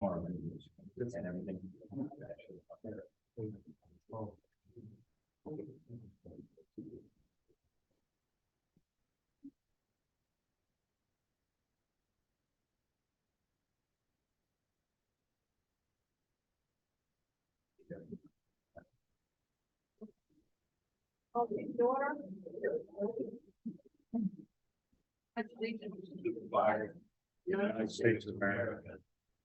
and everything. Okay, order. United States of America,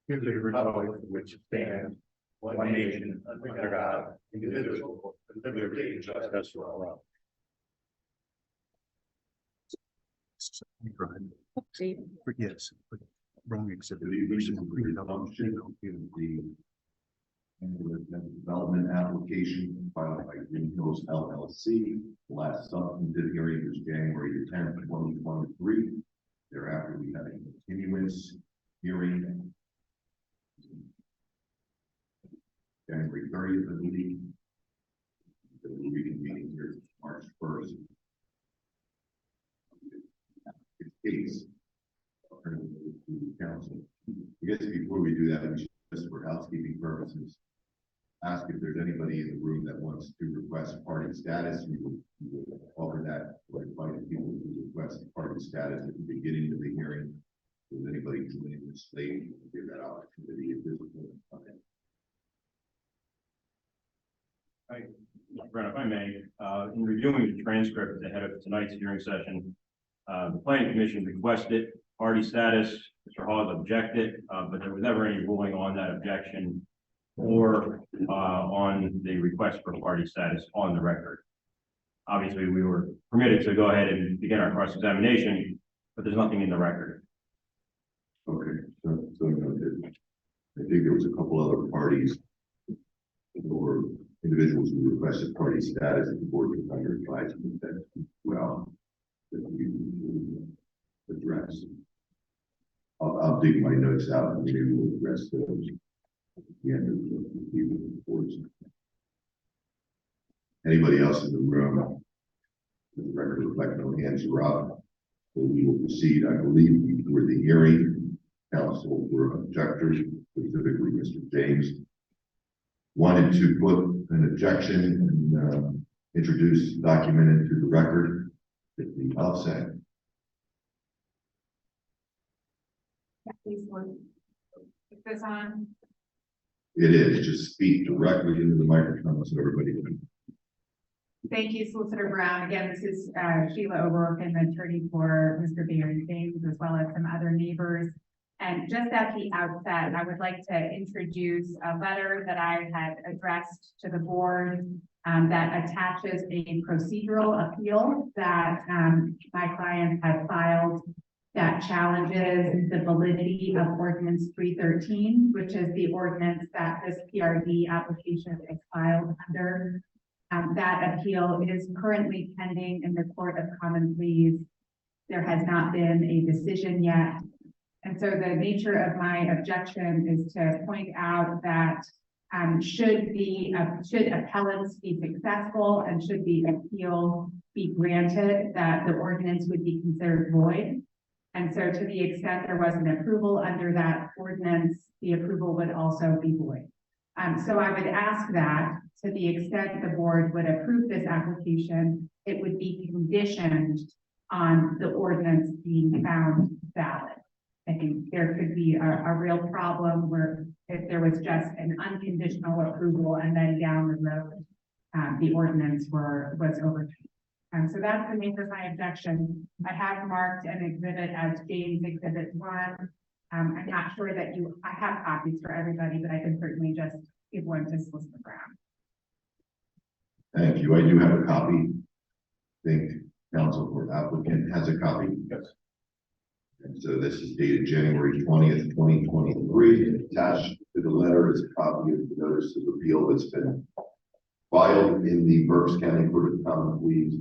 to the republic which stands one nation under God, indivisible, with liberty and justice for all. Yes, but wrong exhibit. The recent function in the development application filed by Green Hills LLC. The last substantive hearing was January 10th, 2023. Thereafter, we had a continuance hearing January 30th, I believe. The reconvening here March 1st. Case. I'll turn it over to the council. I guess before we do that, we should, just for housekeeping purposes, ask if there's anybody in the room that wants to request party status. We will offer that or invite people to request party status at the beginning of the hearing. If anybody joining this late, give that opportunity at this point in time. Brent, if I may, in reviewing the transcript ahead of tonight's hearing session, the planning commission requested party status. Mr. Hawes objected, but there was never any ruling on that objection or on the request for party status on the record. Obviously, we were permitted to go ahead and begin our cross-examination, but there's nothing in the record. Okay, so noted. I think there was a couple other parties or individuals who requested party status at the board was under advisement that that we address. I'll dig my notes out and maybe we'll address those at the end of the reports. Anybody else in the room? The record reflect no hands are up. So we will proceed. I believe before the hearing, council were objectors, specifically Mr. James, wanted to put an objection and introduce the document into the record at the outset. Please, is this on? It is. Just speak directly into the microphone so everybody can. Thank you, Solicitor Brown. Again, this is Sheila O'Rourke, an attorney for Mr. Barry James, as well as some other neighbors. And just at the outset, I would like to introduce a letter that I had addressed to the board that attaches a procedural appeal that my client had filed that challenges the validity of Ordinance 313, which is the ordinance that this PRD application is filed under. That appeal is currently pending in the Court of Common Pleas. There has not been a decision yet. And so the nature of my objection is to point out that should appellants be successful and should the appeal be granted, that the ordinance would be considered void. And so to the extent there was an approval under that ordinance, the approval would also be void. So I would ask that to the extent the board would approve this application, it would be conditioned on the ordinance being found valid. I think there could be a real problem where if there was just an unconditional approval and then down the road, the ordinance was overturned. So that's the nature of my objection. I have marked an exhibit as James Exhibit 1. I'm not sure that I have copies for everybody, but I can certainly just give one to Solicitor Brown. Thank you. I do have a copy. I think counsel for applicant has a copy. Yes. And so this is dated January 20th, 2023. Attached to the letter is a copy of the notice of appeal that's been filed in the Berks County Court of Common Pleas.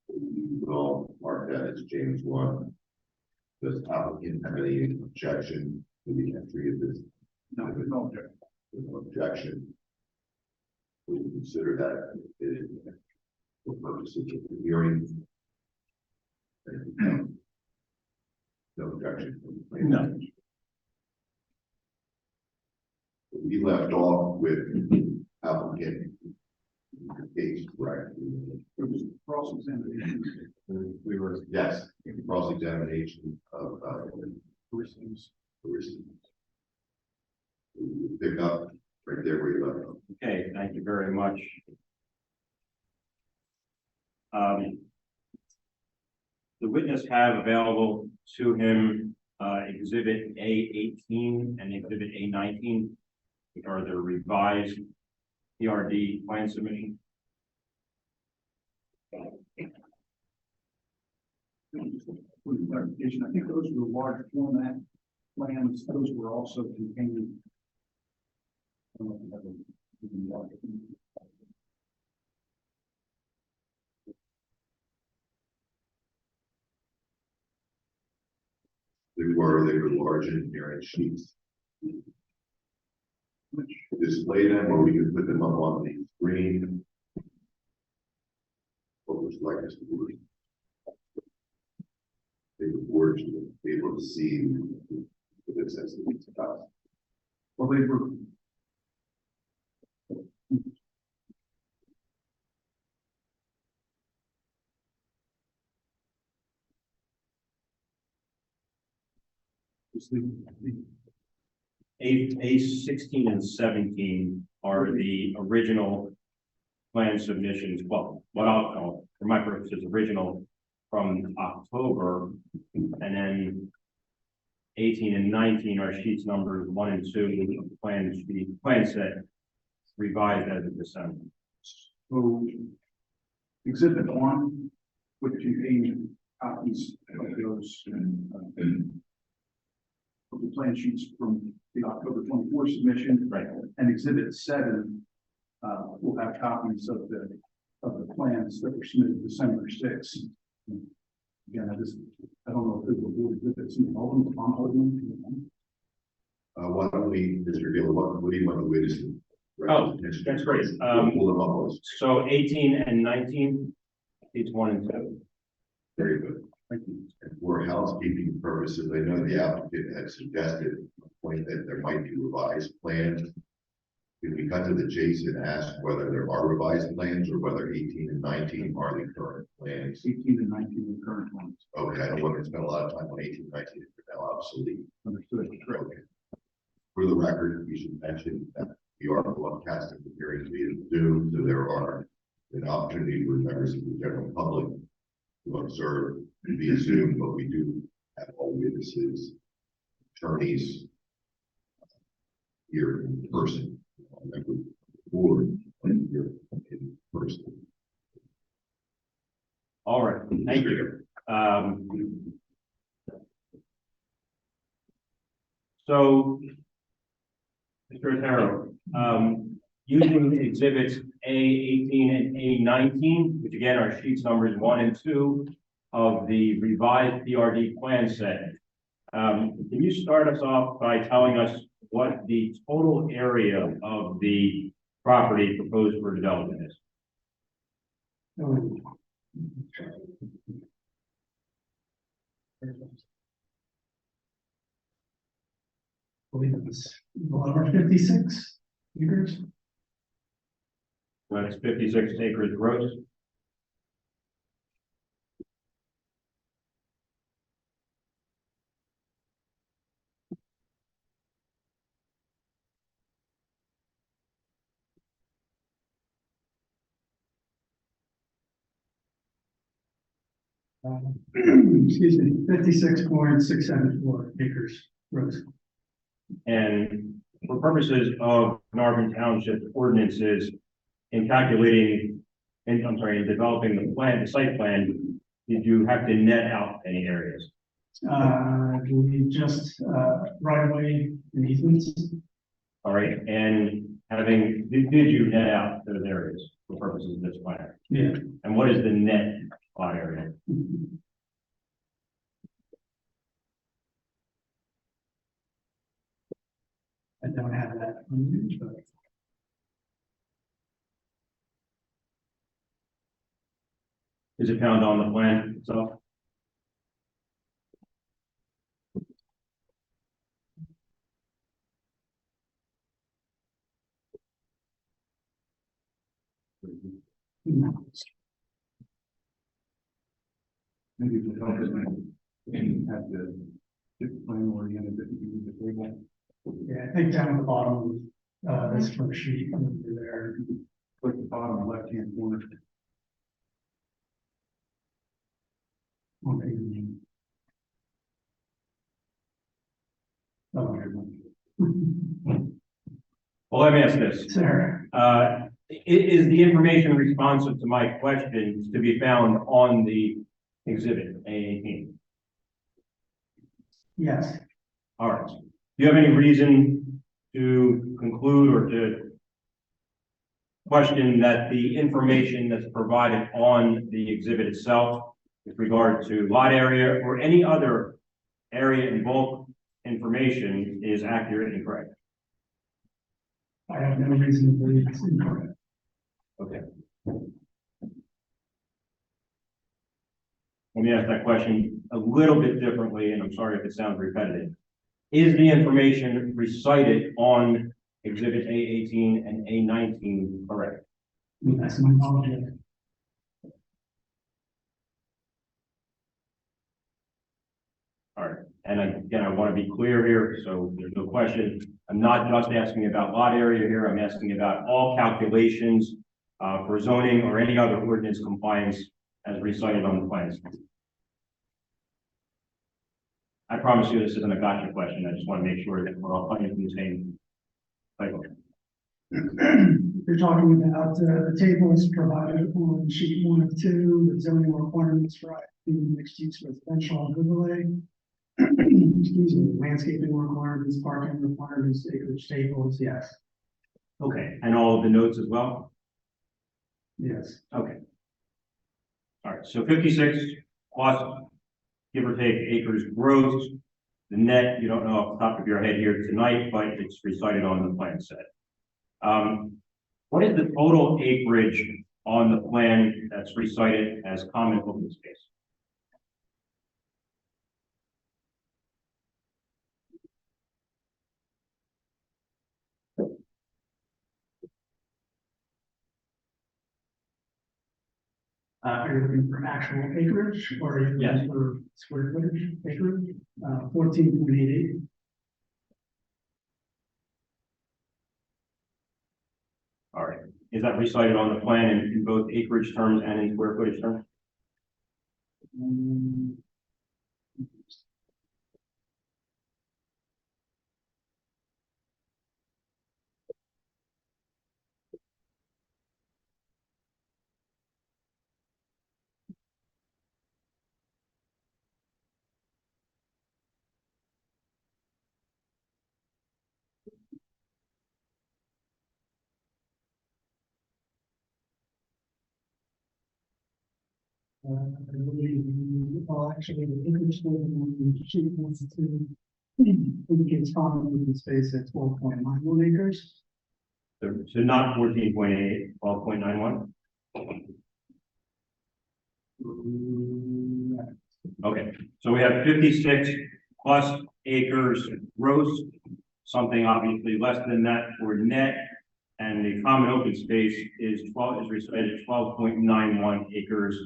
We will mark that as James 1. Does applicant have any objection to the entry of this? No, there's no objection. There's no objection. We will consider that for purposes of the hearing. No objection. No. We left off with applicant case, correct? It was cross-examination. We were, yes, cross-examination of, Persons. Pick up right there where you left off. Okay, thank you very much. The witness have available to him, exhibit A18 and exhibit A19, which are the revised PRD plan submission. For clarification, I think those were large format plans, those were also contained. I don't know if you have a large. They were large engineering sheets. Display them, or we could put them up on the screen. What was like us to do. They were boards to be able to see the access to these stuff. Well, they were. A16 and 17 are the original plan submissions. Well, what I'll call, for my purposes, original from October, and then 18 and 19 are sheets numbers 1 and 2 of the plan set revised as of December. So, exhibit 1, which contained copies of those, of the plan sheets from the October 24 submission. Right. And exhibit 7 will have copies of the plans that were submitted December 6th. Again, I don't know if it will be exhibits in all of them, on all of them. Why don't we, Mr. Gill, what do you want to witness? Oh, that's great. Pull them up on. So 18 and 19, sheets 1 and 2. Very good. Thank you. And for housekeeping purposes, I know the applicant had suggested a point that there might be revised plans. Can we cut to the chase and ask whether there are revised plans or whether 18 and 19 are the current plans? 18 and 19 are current ones. Okay, I don't want to spend a lot of time on 18 and 19 if they're now obsolete. Understood. Okay. For the record, we should mention that we are broadcasting the hearings via Zoom, so there are an opportunity for members of the general public to observe via Zoom, but we do have all witnesses, attorneys here in person, members of the board here in person. All right, thank you. So, Mr. Otero, using exhibits A18 and A19, which again are sheets numbers 1 and 2 of the revised PRD plan set, can you start us off by telling us what the total area of the property proposed for development is? I believe it was over 56 acres. That's 56 acres gross. Excuse me, 56.674 acres gross. And for purposes of Narvin Township ordinances, in calculating, in developing the plan, the site plan, did you have to net out any areas? We just right away and easements. All right, and did you net out those areas for purposes of this plan? Yeah. And what is the net plot area? I don't have that on you, but Is it found on the plan itself? No. Maybe to help us and have the plan oriented that you use the table. Yeah, I think down at the bottom, this first sheet over there. Click the bottom left-hand corner. Okay. Oh, here we Well, let me ask this. go. Sarah, Is the information responsive to my questions to be found on the exhibit A18? yes, All right. Do you have any reason to conclude or to question that the information that's provided on the exhibit itself with regard to lot area or any other area and bulk information is accurate and correct? I have no reason to believe it's incorrect. Okay. Let me ask that question a little bit differently, and I'm sorry if it sounds repetitive. Is the information recited on exhibit A18 and A19 correct? That's my knowledge of it. All right, and again, I want to be clear here, so there's no question. I'm not just asking about lot area here, I'm asking about all calculations for zoning or any other ordinance compliance as recited on the plans. I promise you this isn't a gotcha question, I just want to make sure that we're all playing from the same cycle. You're talking about the tables provided on sheet 1 of 2, the zoning requirements for mixed use residential overlay. Excuse me, landscaping requirements, parking requirements, acreage tables, yes, Okay, and all of the notes as well? yes. Okay. All right, so 56 plus, give or take, acres gross. The net, you don't know off the top of your head here tonight, but it's recited on the plan set. What is the total acreage on the plan that's recited as common open space? Are you looking for actual acreage or are you Yes. looking for square footage acreage? 14.88. All right, is that recited on the plan in both acreage terms and in square footage terms? I believe, well, actually, the acreage in sheet 1 to 2 indicates common open space at 12.91 acres. So not 14.8, 12.91? Okay, so we have 56 plus acres gross, something obviously less than that for net, and the common open space is recited 12.91 acres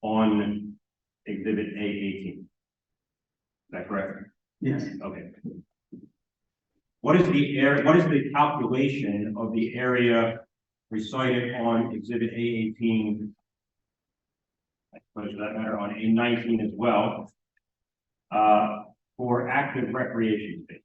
on exhibit A18. Is that correct? Yes, Okay. What is the calculation of the area recited on exhibit A18? For that matter, on A19 as well, for active recreation space?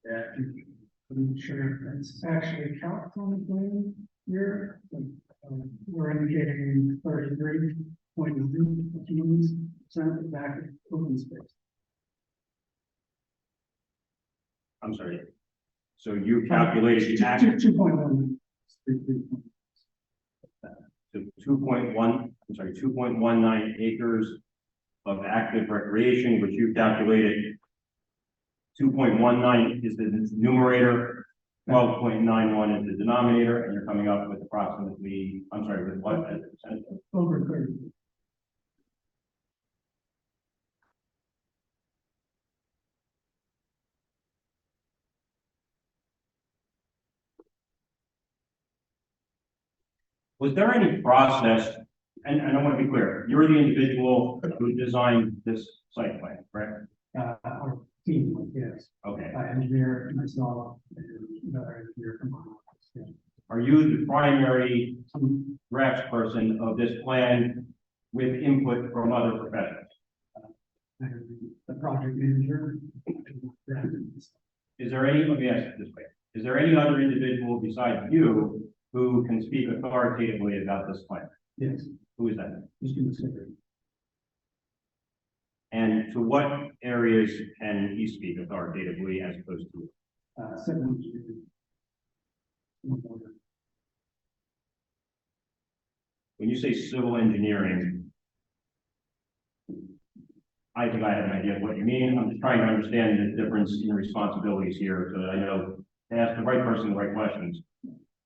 yeah, I'm sure it's actually calc on the plan here. We're indicating 33.9% back open space. I'm sorry. So you calculated the active 2.1. to 2.1, I'm sorry, 2.19 acres of active recreation, which you calculated 2.19 is the numerator 12.91 is the denominator, and you're coming up with approximately, I'm sorry, with what as a percentage? Over 30. Was there any process, and I want to be clear, you're the individual who designed this site plan, correct? Our team, yes, Okay. engineer, myself, and another engineer from our office, yeah. Are you the primary drafts person of this plan with input from other professionals? And the project manager. Is there any, let me ask it this way, is there any other individual besides you who can speak authoritatively about this plan? Yes, Who is that? just give me a second. And to what areas can he speak authoritatively as opposed to? Second. When you say civil engineering, I think I have an idea of what you mean. I'm just trying to understand the difference in responsibilities here so that I know to ask the right person the right questions.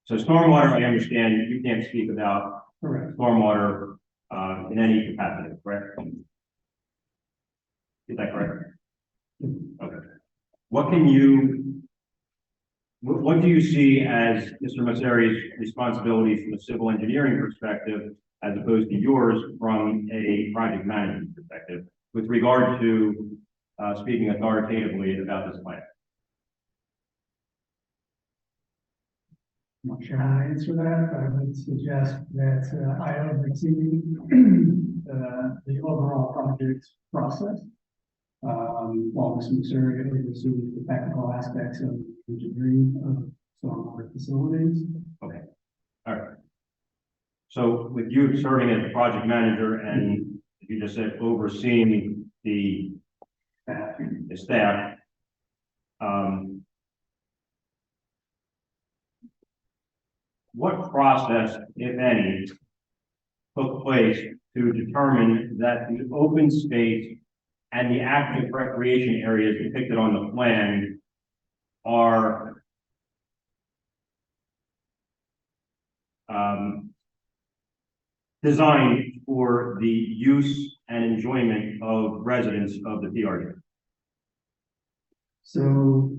So stormwater, I understand you can't speak about Correct. stormwater in any capacity, correct? Is that correct? Okay. What can you, what do you see as Mr. Masseri's responsibilities from a civil engineering perspective as opposed to yours from a project management perspective with regard to speaking authoritatively about this plan? I'm not sure how to answer that, but I would suggest that I oversee the overall project process. While Mr. Masseri oversees the technical aspects of engineering of stormwater facilities. Okay, all right. So with you serving as the project manager and you just said overseeing the staff, what process, if any, took place to determine that the open space and the active recreation areas depicted on the plan are designed for the use and enjoyment of residents of the PRD? So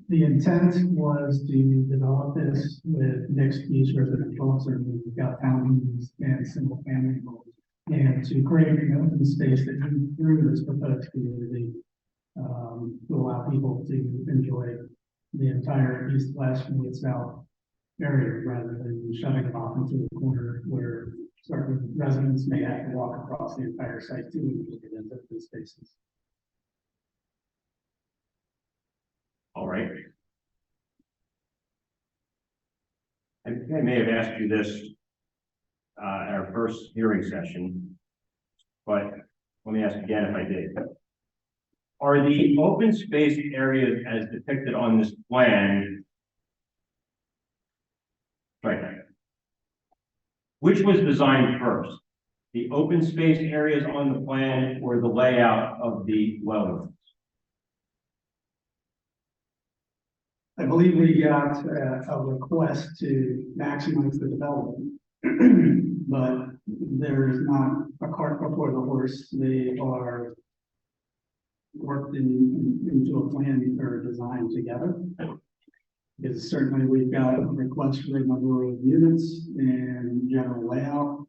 the intent was to develop this with mixed-use residential, so we've got townhomes and single-family homes. And to create an open space that moves through this proposed community, to allow people to enjoy the entire east-west and south area rather than shutting it off into a corner where certain residents may have to walk across the entire site to get into open spaces. All right. I think I may have asked you this at our first hearing session, but let me ask again if I did. Are the open space areas as depicted on this plan, right there, which was designed first? The open space areas on the plan or the layout of the dwellings? I believe we got a request to maximize the development, but there is not a cart before the horse. They are worked into a plan or a design together. Because certainly we've got a request for the number of units and general layout,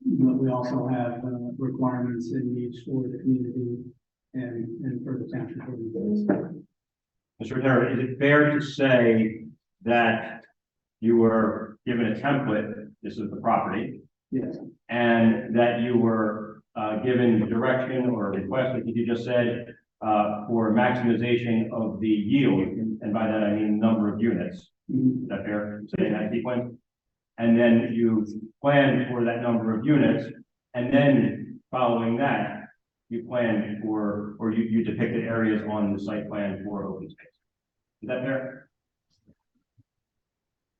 but we also have requirements and needs for the community and for the township. Mr. Terry, is it fair to say that you were given a template, this is the property, Yes, and that you were given direction or request, like you just said, for maximization of the yield, and by that I mean number of units? Is that fair to say in that sequence? And then you planned for that number of units, and then following that, you planned for, or you depicted areas on the site plan for open space. Is that fair?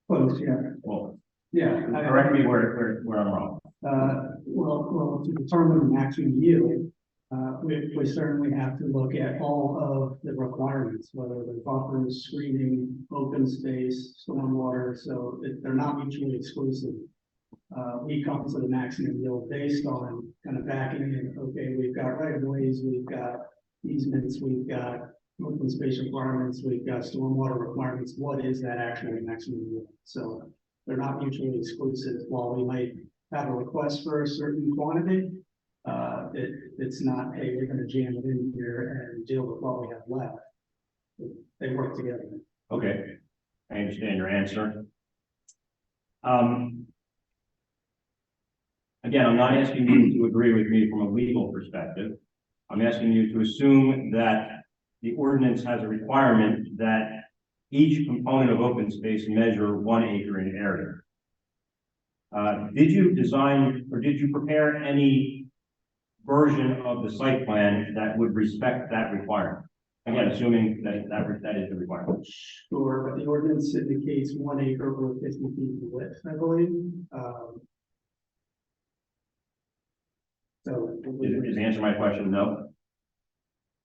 close, yeah. Well, Yeah. correct me where I'm wrong. Well, to determine the maximum yield, We certainly have to look at all of the requirements, whether they're buffers, screening, open space, stormwater, so they're not mutually exclusive. We come to the maximum yield based on kind of backing in, okay, we've got right of ways, we've got easements, we've got open space requirements, we've got stormwater requirements, what is that actual maximum yield? So they're not mutually exclusive. While we might have a request for a certain quantity, it's not, hey, we're gonna jam it in here and deal with what we have left. They work together. Okay, I understand your answer. Again, I'm not asking you to agree with me from a legal perspective. I'm asking you to assume that the ordinance has a requirement that each component of open space measure 1 acre in area. Did you design or did you prepare any version of the site plan that would respect that requirement? Again, assuming that is the requirement. Sure, but the ordinance indicates 1 acre or 50 feet in width, I believe. So. Is the answer to my question no?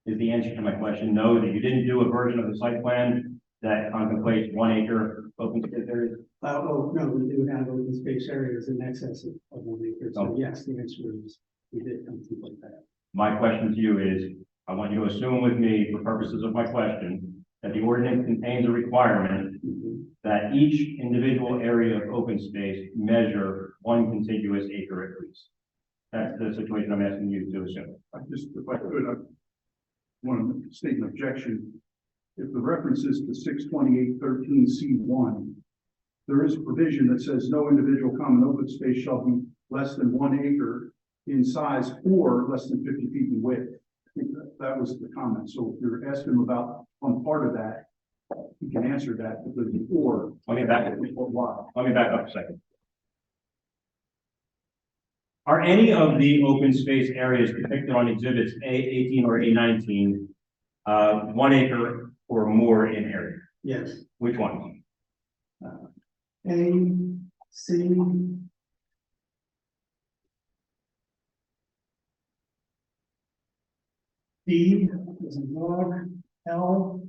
Is the answer to my question no, that you didn't do a version of the site plan that contemplates 1 acre open space areas? Oh, no, we do have open space areas in excess of 1 acre, so Oh. yes, the answer is we did contemplate that. My question to you is, I want you to assume with me, for purposes of my question, that the ordinance contains a requirement that each individual area of open space measure 1 contiguous acre at least. That's the situation I'm asking you to assume. If I could, I want to state an objection. If the reference is to 628.13C1, there is a provision that says no individual common open space shall be less than 1 acre in size or less than 50 feet in width. I think that was the comment. So if you're asking about one part of that, you can answer that because before. Let me back up a second. Are any of the open space areas depicted on exhibits A18 or A19 1 acre or more in area? Yes. Which ones? A, C, D is a dog, L.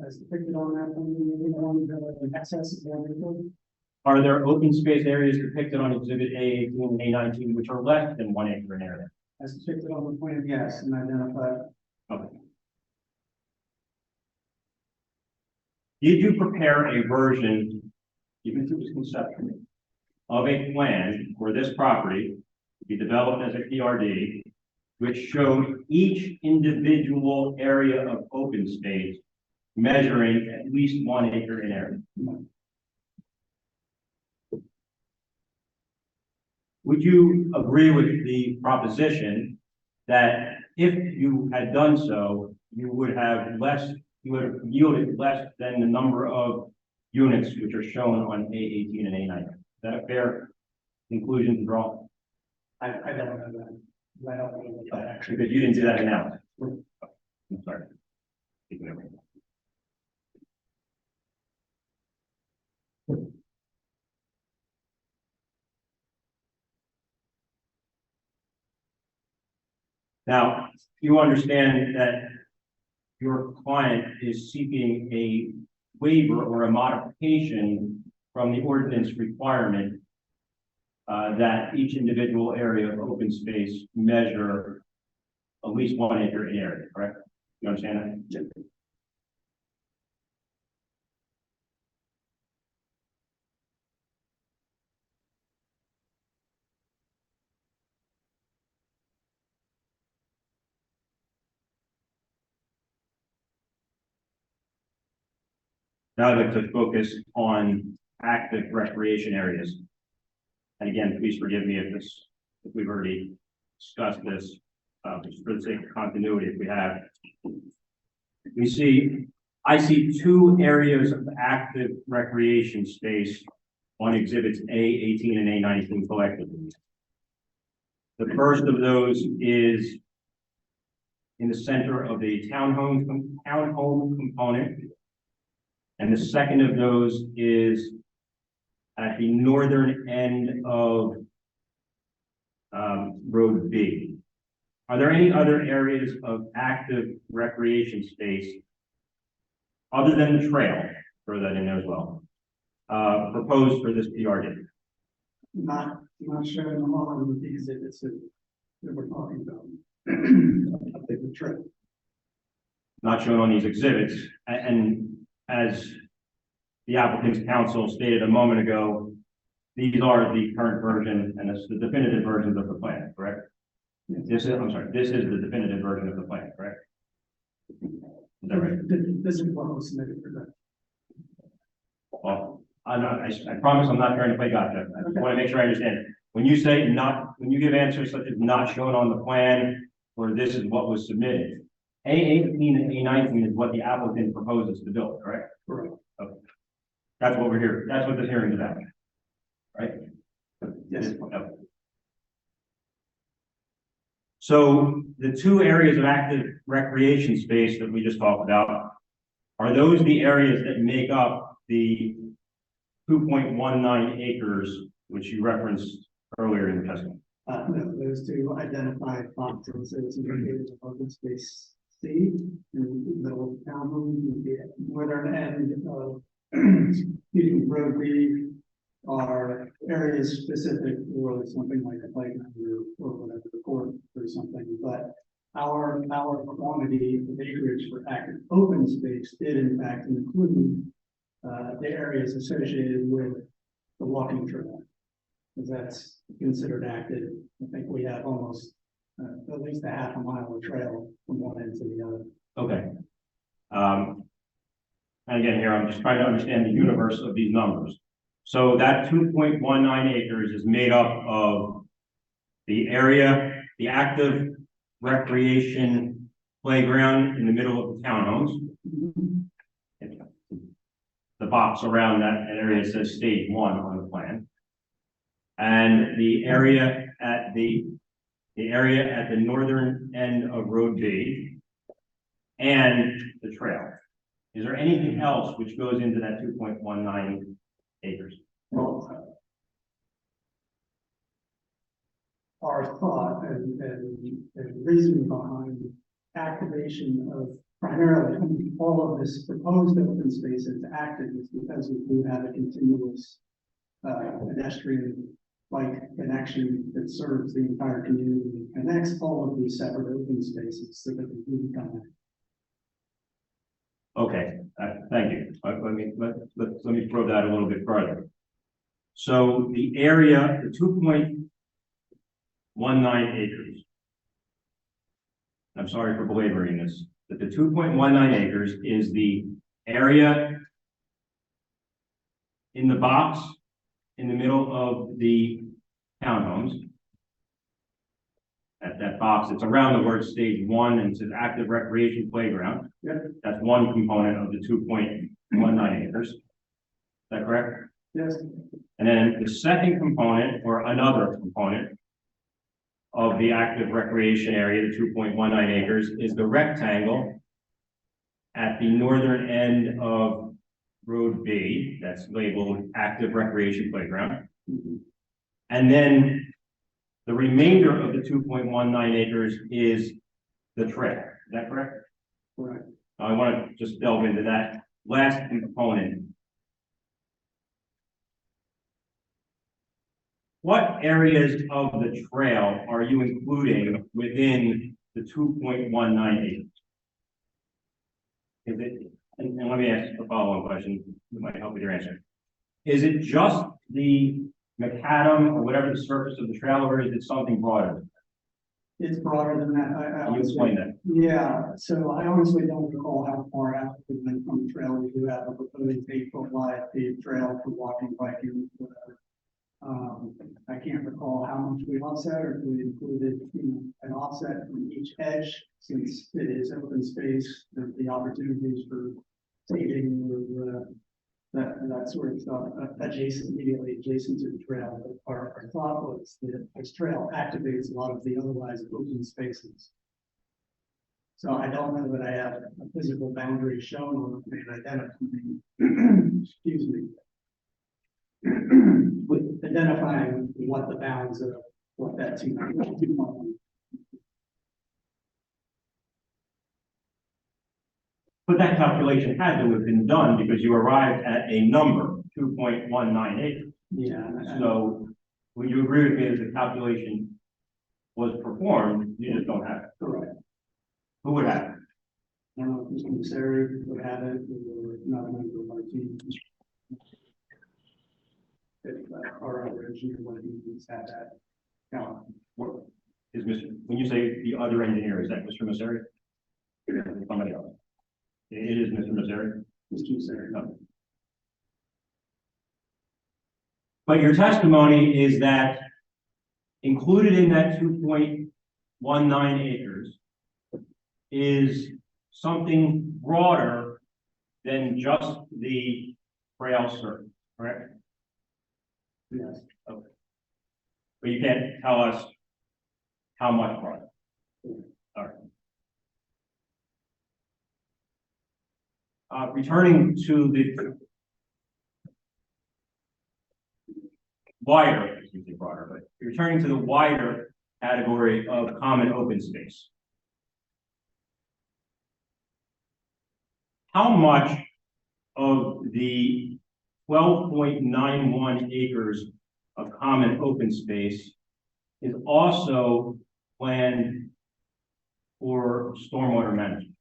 As depicted on that one, the excess is 1 acre. Are there open space areas depicted on exhibit A18 and A19 which are less than 1 acre in area? As depicted on the plan, yes, and identified. Okay. Did you prepare a version, even if it was conceptually, of a plan for this property to be developed as a PRD, which showed each individual area of open space measuring at least 1 acre in area? Would you agree with the proposition that if you had done so, you would have yielded less than the number of units which are shown on A18 and A19? Is that a fair conclusion to draw? I don't know that. I don't know what that actually. Because you didn't do that analysis. I'm sorry. Take it over. Now, you understand that your client is seeking a waiver or a modification from the ordinance requirement that each individual area of open space measure at least 1 acre in area, correct? You understand that? Now I'd like to focus on active recreation areas. And again, please forgive me if we've already discussed this, just for the sake of continuity, if we have. I see 2 areas of active recreation space on exhibits A18 and A19 collectively. The first of those is in the center of the townhome component. And the second of those is at the northern end of Road B. Are there any other areas of active recreation space other than the trail, throw that in there as well, proposed for this PRD? Not showing them all of the exhibits that we're talking about. I think the trip. Not shown on these exhibits, and as the applicant's counsel stated a moment ago, these are the current version and it's the definitive versions of the plan, correct? Yes. This is the definitive version of the plan, correct? Is that right? This is what was submitted for that. Well, I promise I'm not trying to play gotcha. I just want to make sure I understand. When you say when you give answers such as not shown on the plan, or this is what was submitted, A18 and A19 is what the applicant proposes to build, correct? Correct. Okay. That's what we're here. That's what this hearing is about, right? Yes. Okay. So the two areas of active recreation space that we just talked about, are those the areas that make up the 2.19 acres, which you referenced earlier in the testimony? No, those two identified boxes, so it's indicated as open space C in the middle of the townhome, the northern end of Road B are areas specific for something like a playground or whatever, the court or something, but our quantity of acreage for active open space did in fact include the areas associated with the walking trail, because that's considered active. I think we have almost at least a half a mile of trail from one end to the other. Okay. And again, here, I'm just trying to understand the universe of these numbers. So that 2.19 acres is made up of the area, the active recreation playground in the middle of the townhomes. The box around that area says stage 1 on the plan. And the area at the northern end of Road B and the trail. Is there anything else which goes into that 2.19 acres? Well, our thought and reason behind activation of primarily all of this proposed open space is active is because we do have a continuous pedestrian bike connection that serves the entire community and connects all of these separate open spaces so that we can come in. Okay, thank you. Let me probe that a little bit further. So the area, the 2.19 acres. I'm sorry for belaboring this, but the 2.19 acres is the area in the box in the middle of the townhomes. At that box, it's around the word stage 1 and it says active recreation playground. Yep. That's one component of the 2.19 acres. Is that correct? Yes. And then the second component, or another component of the active recreation area, the 2.19 acres, is the rectangle at the northern end of Road B, that's labeled active recreation playground. And then the remainder of the 2.19 acres is the trail. Is that correct? Right. I want to just delve into that last component. What areas of the trail are you including within the 2.19 acres? Is it, and let me ask a follow-on question that might help with your answer. Is it just the macadam or whatever the surface of the trail, or is it something broader? It's broader than that. Can you explain that? Yeah, so I honestly don't recall how far out we went from the trail. We do have a proposed 8-foot wide paved trail for walking, biking, whatever. I can't recall how much we offset or if we included, an offset from each edge, since it is open space, there's the opportunities for staging or that sort of stuff immediately adjacent to the trail. But our thought was that this trail activates a lot of the otherwise open spaces. So I don't know that I have a physical boundary shown on the plan identifying, excuse me, with identifying what the bounds of what that 2.1. But that calculation had to have been done because you arrived at a number, 2.19 acres. Yeah, So would you agree with me that the calculation was performed, you just don't have it? correct. Who would have it? I don't know if Mr. Misery would have it, or not a member of our team. If our other engineer would have that count. What is Mr., when you say the other engineer, is that Mr. Misery? Somebody else? It is Mr. Misery? Mr. Misery. No. But your testimony is that included in that 2.19 acres is something broader than just the rail circuit, correct? Yes. Okay. But you can't tell us how much broader. All right. Returning to the wider, excuse me, broader, but returning to the wider category of common open space. How much of the 12.91 acres of common open space is also planned for stormwater management?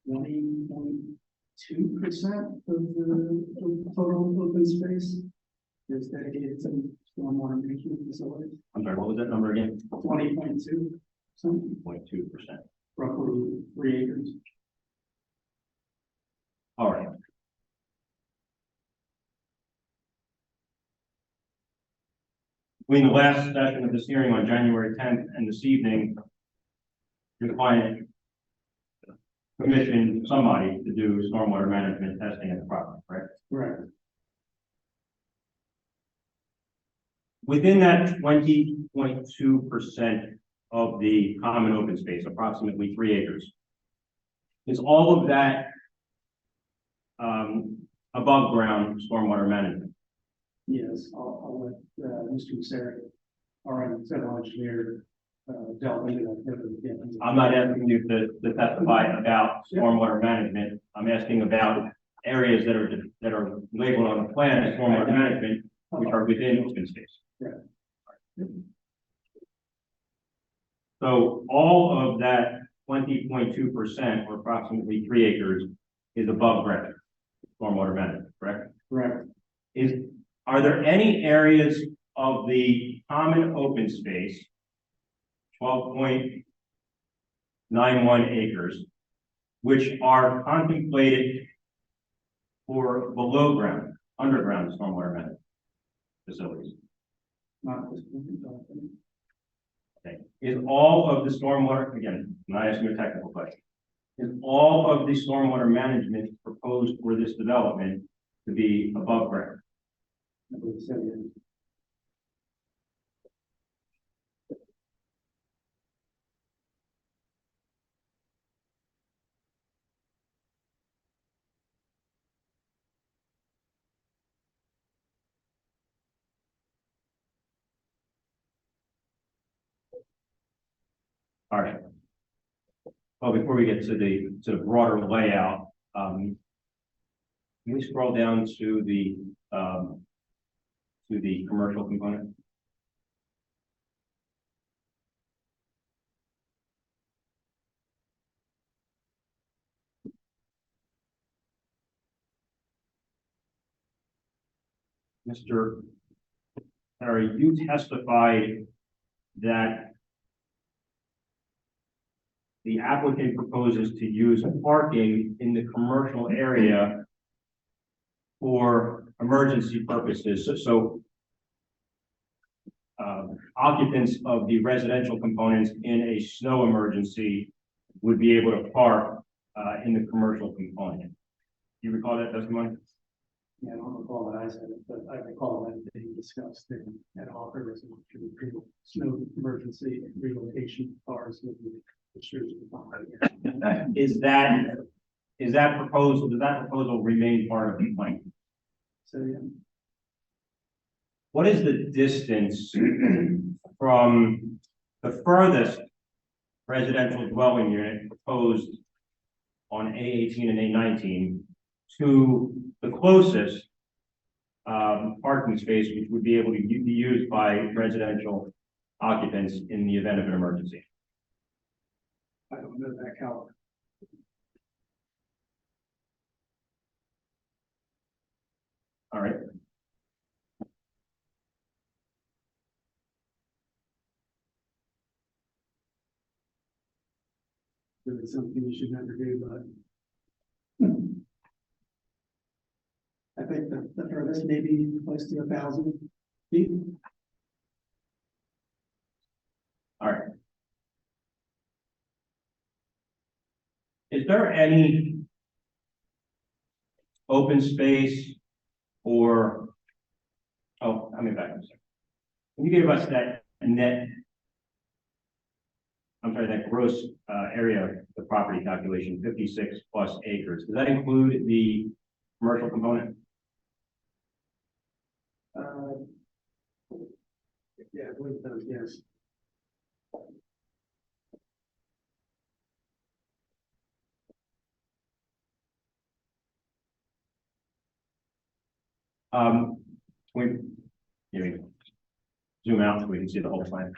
20.2% of the total open space is dedicated to stormwater management facilities. I'm sorry, what was that number again? 20.2, something 0.2%. roughly 3 acres. All right. Between the last session of this hearing on January 10th and this evening, your client commissioned somebody to do stormwater management testing at the property, right? Correct. Within that 20.2% of the common open space, approximately 3 acres, is all of that above ground stormwater management? Yes, I'll let Mr. Misery, our civil engineer, delve into that further again. I'm not asking you to testify about stormwater management. I'm asking about areas that are labeled on the plan as stormwater management, which are within open space. Right. So all of that 20.2% or approximately 3 acres is above ground stormwater management, correct? Correct. Are there any areas of the common open space, 12.91 acres, which are contemplated for below ground, underground stormwater management facilities? Not this point. Okay. Is all of the stormwater, again, I'm not asking you a technical question, is all of the stormwater management proposed for this development to be above ground? I believe so, yeah. All right. Well, before we get to the broader layout, can we scroll down to the commercial component? Mr. Harry, you testified that the applicant proposes to use parking in the commercial area for emergency purposes. So occupants of the residential components in a snow emergency would be able to park in the commercial component. Do you recall that testimony? Yeah, I don't recall that I said it, but I recall that they discussed it and offered as a snow emergency relocation cars with the Is that does that proposal remain part of the plan? So, yeah. What is the distance from the furthest residential dwelling unit proposed on A18 and A19 to the closest parking space, which would be able to be used by residential occupants in the event of an emergency? I don't know that caliber. All right. It's something you should never do, but I think the furthest may be close to 1,000 feet. All right. Is there any open space or, oh, let me back up a second. Can you give us that that gross area of the property calculation, 56 plus acres? Does that include the commercial component? Yeah, I believe those, yes. We, zoom out so we can see the whole plan.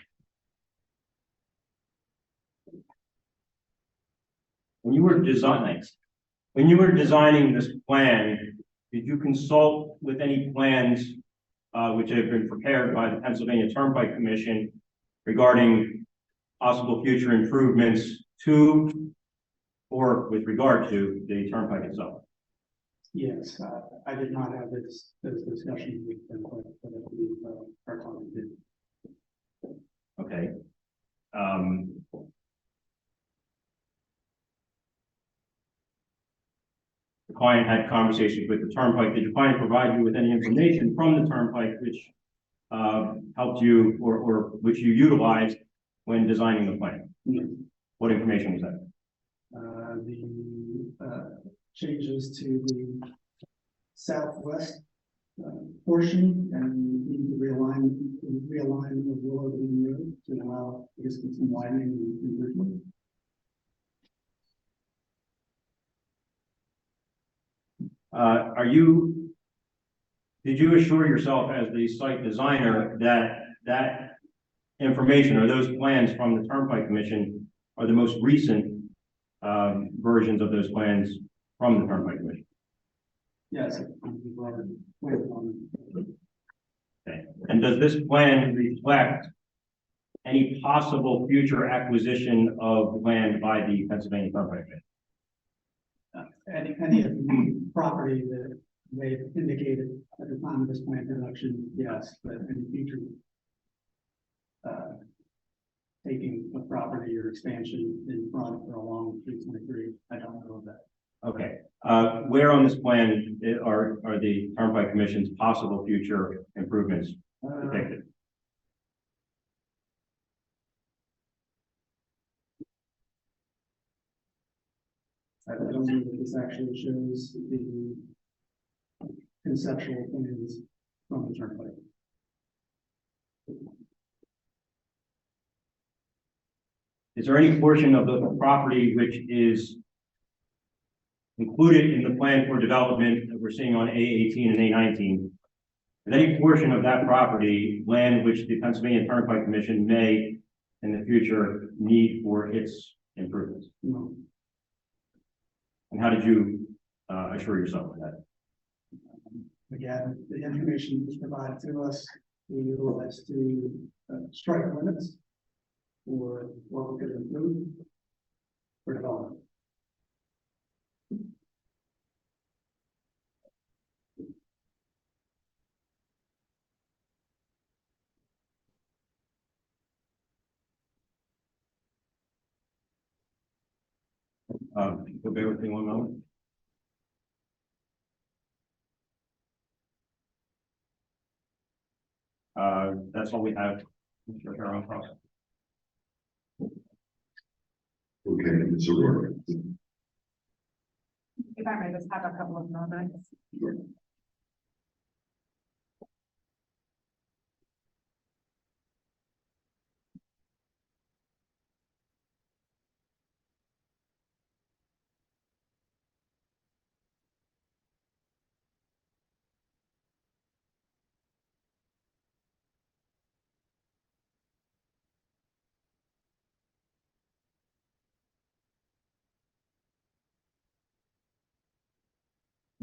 When you were designing this plan, did you consult with any plans which have been prepared by the Pennsylvania Turnpike Commission regarding possible future improvements to or with regard to the turnpike itself? Yes, I did not have those discussions with them, but I believe our client did. Okay. The client had conversations with the turnpike. Did the client provide you with any information from the turnpike which helped you or which you utilized when designing the plan? Yes. What information was that? The changes to the southwest portion and the realignment of Willow Green Road to allow, I guess, some widening and improvement. Did you assure yourself as the site designer that that information or those plans from the Turnpike Commission are the most recent versions of those plans from the Turnpike Commission? Yes. Okay. And does this plan reflect any possible future acquisition of land by the Pennsylvania Turnpike Commission? Any of the property that they indicated at the time of this plan production, yes, but any future taking of property or expansion in front or along 323, I don't know of that. Okay. Where on this plan are the Turnpike Commission's possible future improvements depicted? I don't know if this actually shows the conceptual plans from the turnpike. Is there any portion of the property which is included in the plan for development that we're seeing on A18 and A19? Is any portion of that property land which the Pennsylvania Turnpike Commission may in the future need for its improvements? No. And how did you assure yourself of that? Again, the information was provided to us, we utilized to strike limits for what we could improve for development. Go bear with me one moment. That's all we have. Mr. Chairman. Okay, Mr. Rourke. If I may just have a couple of moments.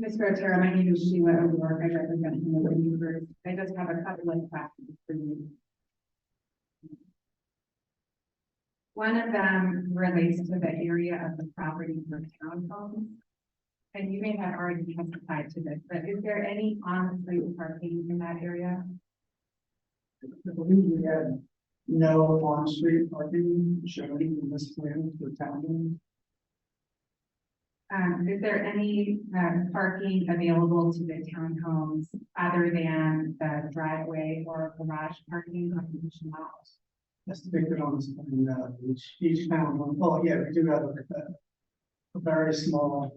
Mr. Otero, my name is Sheila O'Rourke. I represent the neighbors. I just have a couple of questions for you. One of them relates to the area of the property for townhomes. And you may have already testified to this, but is there any on-street parking in that area? I believe we had no on-street parking shown in this plan for town. Is there any parking available to the townhomes other than the driveway or garage parking on each lot? That's depicted on this plan, each town. Oh, yeah, we do have a very small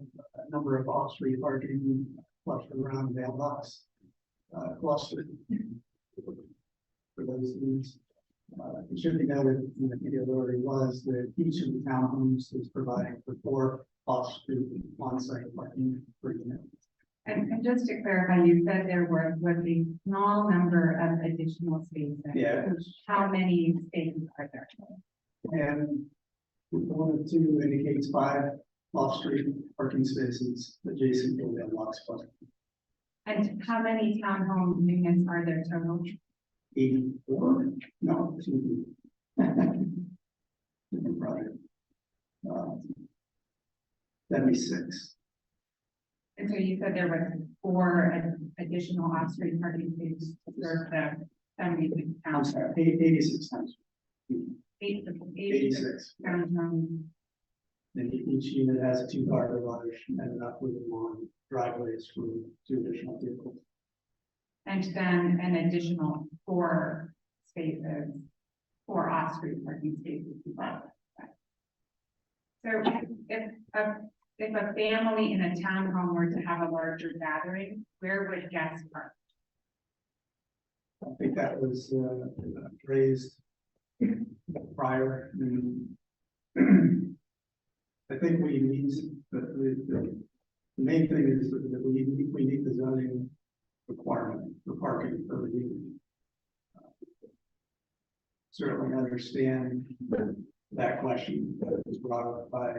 number of off-street parking clustered around mailbox. Clustered. For those needs. It should be noted in the video there already was that each of the townhomes is providing for 4 off-street on-site parking per unit. And just to clarify, you said there was a small number of additional spaces. Yeah. How many spaces are there? And 1 of 2 indicates 5 off-street parking spaces adjacent to the mailbox cluster. And how many townhome units are there total? 84? No, 2. Different project. 76. And so you said there was 4 additional off-street parking spaces to serve the 76 I'm towns. sorry, 86 times. 86 86. townhomes. And each unit has a 2-car garage and up with long driveways for 2 additional vehicles. And then an additional 4 spaces, 4 off-street parking spaces. So if a family in a townhome were to have a larger gathering, where would guests park? I think that was raised prior. I think we need the main thing is that we need the zoning requirement for parking for the unit. Certainly understand that question that was brought up by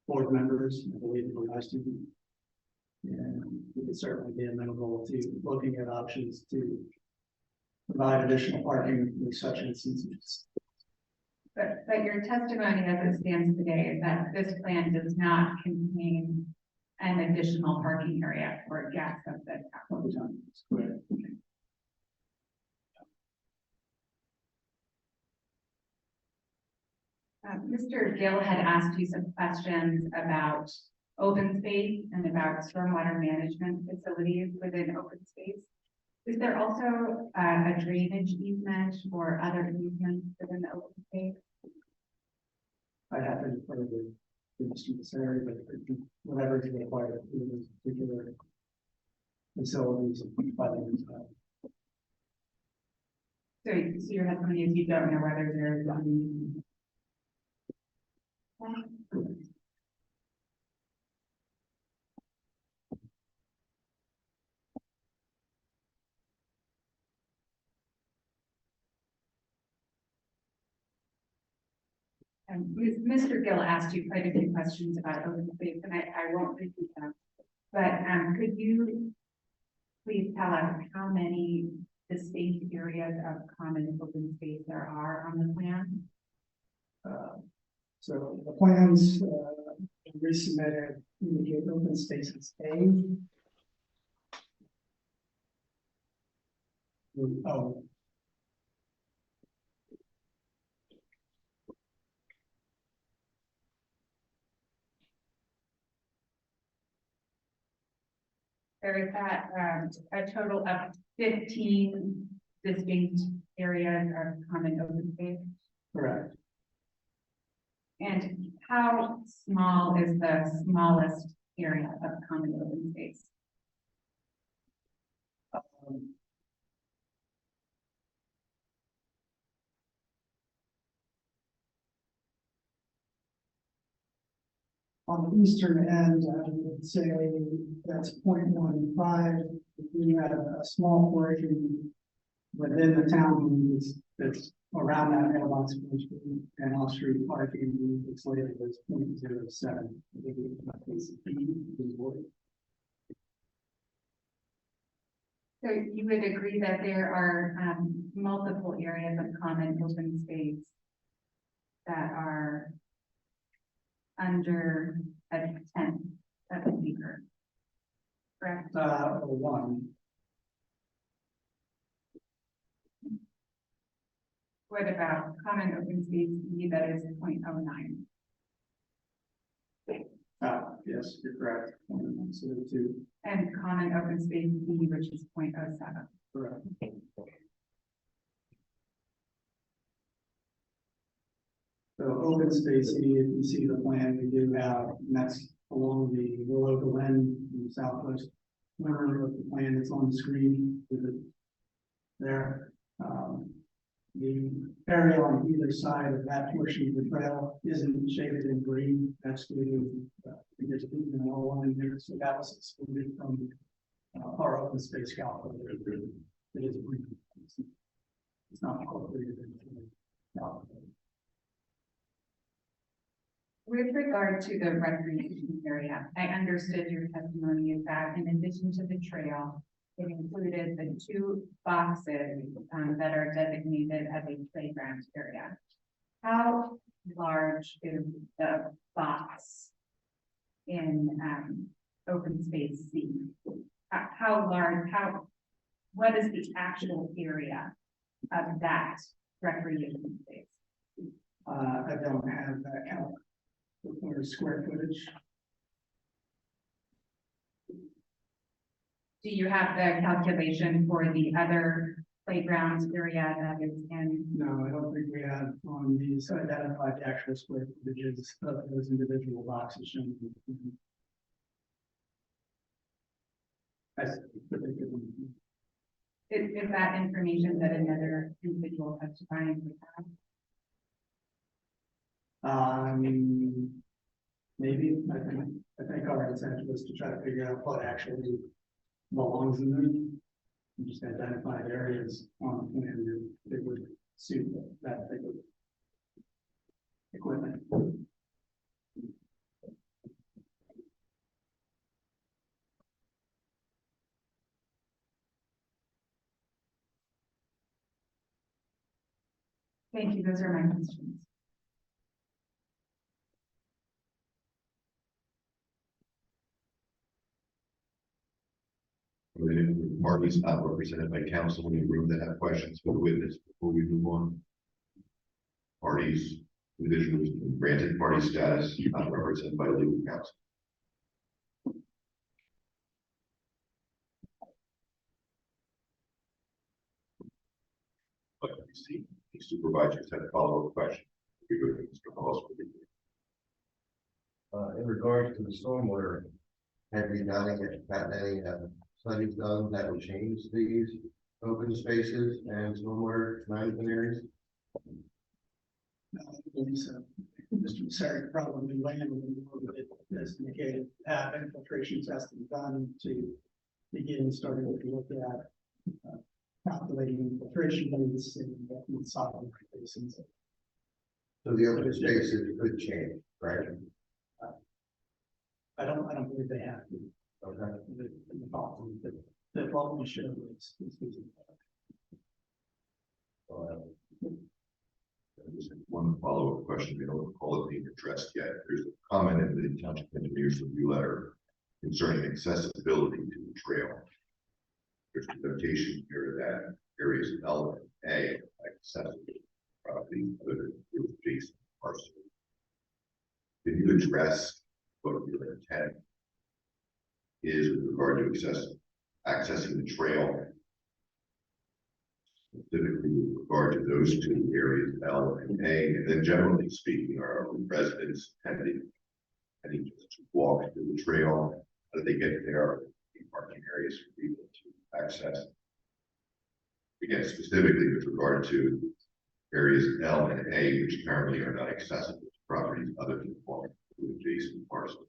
board members, I believe it was last year. And we could certainly be amenable to looking at options to provide additional parking in such instances. But your testimony as it stands today is that this plan does not contain an additional parking area for guests of the town. All the time. It's correct. Mr. Gill had asked you some questions about open space and about stormwater management facilities within open space. Is there also a drainage easement or other easements within the open space? I have been part of the industry this area, but whatever is required in those particular facilities by the time. So your testimony is you don't know whether there's Mr. Gill asked you quite a few questions about open space, and I won't repeat them. But could you please tell us how many distinct areas of common open space there are on the plan? So the plans resubmitted indicate open spaces A. Oh. There is that a total of 15 distinct areas of common open space. Correct. And how small is the smallest area of common open space? On the eastern end, I would say that's 0.15. If you had a small portion within the town that's around that mailbox, and off-street parking, it's labeled as 0.07. I think it's So you would agree that there are multiple areas of common open space that are under a tenth of an acre, correct? or one. What about common open space B that is 0.09? Yes, you're correct. So two, And common open space B, which is 0.07. correct. So open space, if you see the plan, we do have, and that's along the local end in the southwest corner of the plan that's on the screen with it there. The area on either side of that portion of the trail isn't shaded in green. That's due to, there's a even wall in there, so that was excluded from our open space calculator. It is green. It's not incorporated into the calculator. With regard to the recreation area, I understood your testimony is that in addition to the trail, it included the 2 boxes that are designated as a playground area. How large is the box in open space C? What is the actual area of that recreation space? I don't have that count for square footage. Do you have the calculation for the other playground area that is in? No, I don't think we have on these identified the actual square footages of those individual boxes shown. Is that information that another individual testifying would have? Maybe, I think our intent was to try to figure out what actually belongs in them. And just identify areas on the plan that would suit that type of equipment. Thank you, those are my questions. Parties not represented by counsel in the room that have questions for the witness before we move on. Parties, individuals granted party status, not represented by legal counsel. But you see, the supervisors have follow-up questions. We go to Mr. Hall's. In regards to the stormwater, have you done any studies done that would change these open spaces and stormwater management areas? So Mr. Messeri probably landed in it as indicated, have infiltration testing done to begin starting to look at calculating infiltration rates and solving basins. So the open spaces could change, right? I don't believe they have to. Okay. The what we showed is Just one follow-up question. We don't recall it being addressed yet. There's a comment in the township engineer's review letter concerning accessibility to the trail. There's a notation here that areas of element A accessible property other than adjacent parcel. Can you address what your intent is with regard to accessing the trail, specifically with regard to goes to areas L and A, and then generally speaking, are residents tending to walk to the trail? How do they get there? Parking areas for people to access. Again, specifically with regard to areas L and A, which currently are not accessible to properties other than walking to adjacent parcels.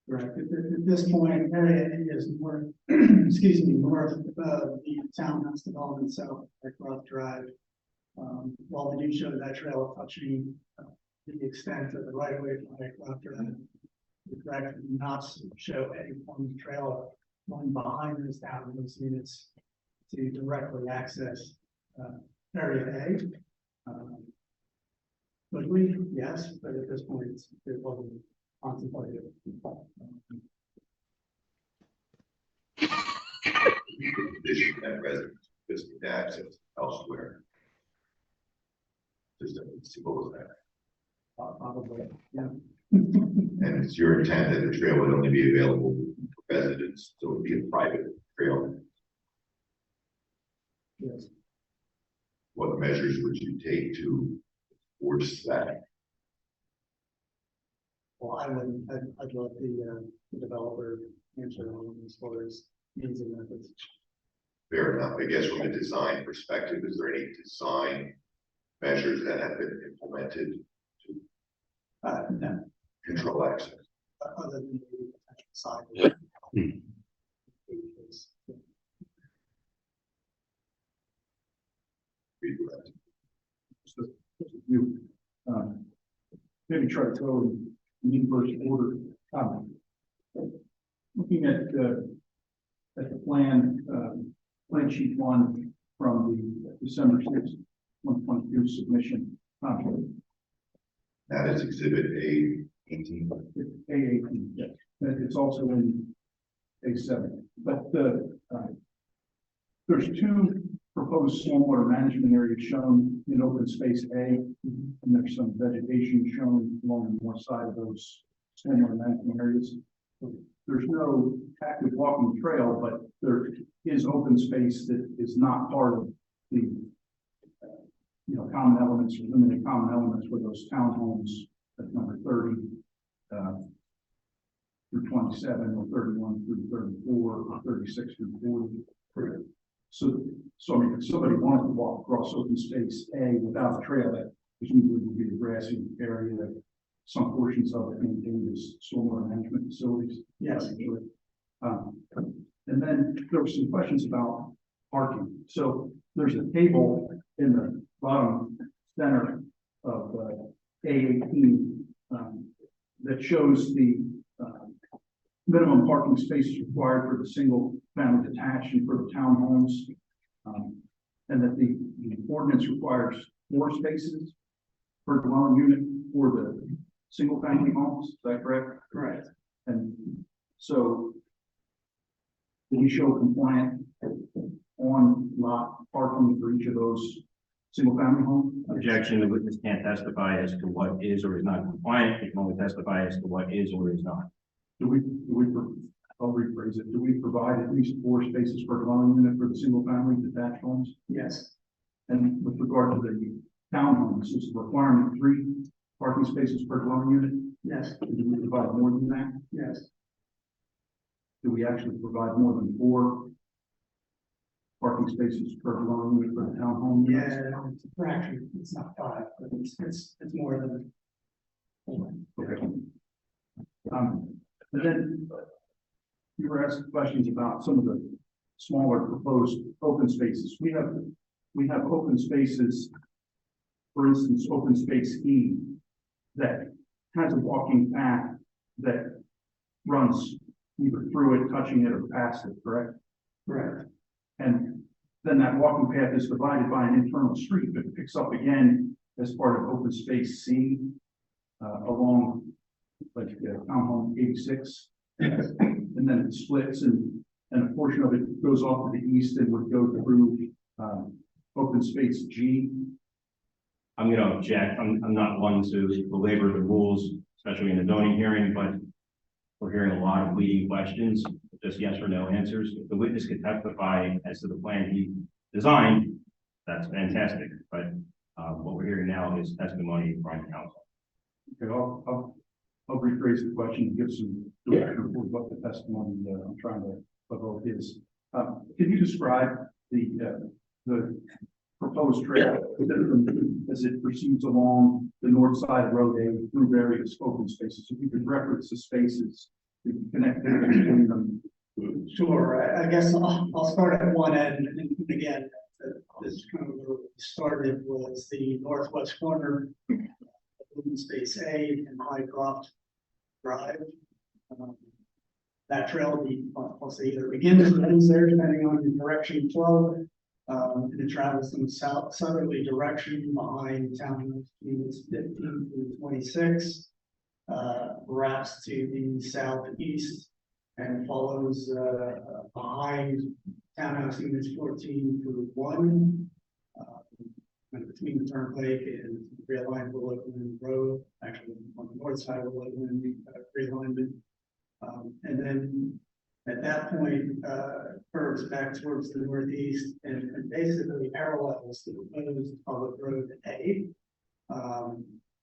Right, at this point, area A is north, excuse me, north of the townhouse development south at Roth Drive. While we do show that trail touching the extent of the right of way from Roth Drive, we correct do not show any form of trail going behind those townhouse units to directly access area A. But yes, but at this point, it wasn't contemplated. Condition that residents just need access elsewhere. Just as simple as that. Probably, yeah. And it's your intent that the trail would only be available for residents, so it would be a private trail. Yes. What measures would you take to force that? Well, I'd let the developer answer on as far as means and methods. Fair enough. I guess from a design perspective, is there any design measures that have been implemented to No, control access? other than the potential side. So, you, maybe try to throw in inverse order comment. Looking at the plan, plan sheet 1 from the December 6th, 2022 submission. That is exhibit A18. A18, yes. It's also in A7. But there's 2 proposed stormwater management areas shown in open space A, and there's some vegetation shown along the north side of those stormwater management areas. There's no active walking trail, but there is open space that is not part of the common elements or limited common elements for those townhomes at number 30 through 27 or 31 through 34 or 36 through 40. So I mean, if somebody wanted to walk across open space A without a trail, that presumably would be a grassy area. Some portions of it maintained as stormwater management facilities. Yes. And then there were some questions about parking. So there's a table in the bottom center of A18 that shows the minimum parking spaces required for the single family detached and for the townhomes. And that the ordinance requires 4 spaces per dwelling unit for the single family homes. Is that correct? Correct. And so do we show compliant on lot parking for each of those single family homes? Objection, the witness can't testify as to what is or is not compliant. He can only testify as to what is or is not. I'll rephrase it. Do we provide at least 4 spaces per dwelling unit for the single family detached homes? Yes. And with regard to the townhomes, is the requirement 3 parking spaces per dwelling unit? Yes. Do we provide more than that? Yes. Do we actually provide more than 4 parking spaces per dwelling unit for the townhome? Yeah, it's a fraction. It's not 5, but it's more than 4. Okay. And then you were asking questions about some of the smaller proposed open spaces. We have open spaces, for instance, open space E that has a walking path that runs either through it, touching it, or past it, correct? Correct. And then that walking path is divided by an internal street that picks up again as part of open space C along like townhome 86. And then it splits and a portion of it goes off to the east and would go through open space G. I'm going to object. I'm not one to belabor the rules, especially in a zoning hearing, but we're hearing a lot of leading questions, just yes or no answers. If the witness could testify as to the plan he designed, that's fantastic, but, what we're hearing now is testimony from council. Okay, I'll rephrase the question and give some direction for what the testimony I'm trying to evoke is. Can you describe the proposed trail as it proceeds along the north side of Road A through various open spaces? If you could reference the spaces, the connectivity between them. Sure, I guess I'll start at one end, and again, this kind of where we started was the northwest corner, open space A and Highcroft Drive. That trail, I'll say either begins or ends there, depending on the direction flow. And it travels in the southerly direction behind town units 15 through 26, wraps to the southeast and follows behind townhouse units 14 through 1, and between the turnpike and rail line for Woodland Road, actually on the north side of Woodland realignment. And then at that point, curves back towards the northeast and basically parallels the proposed public road A,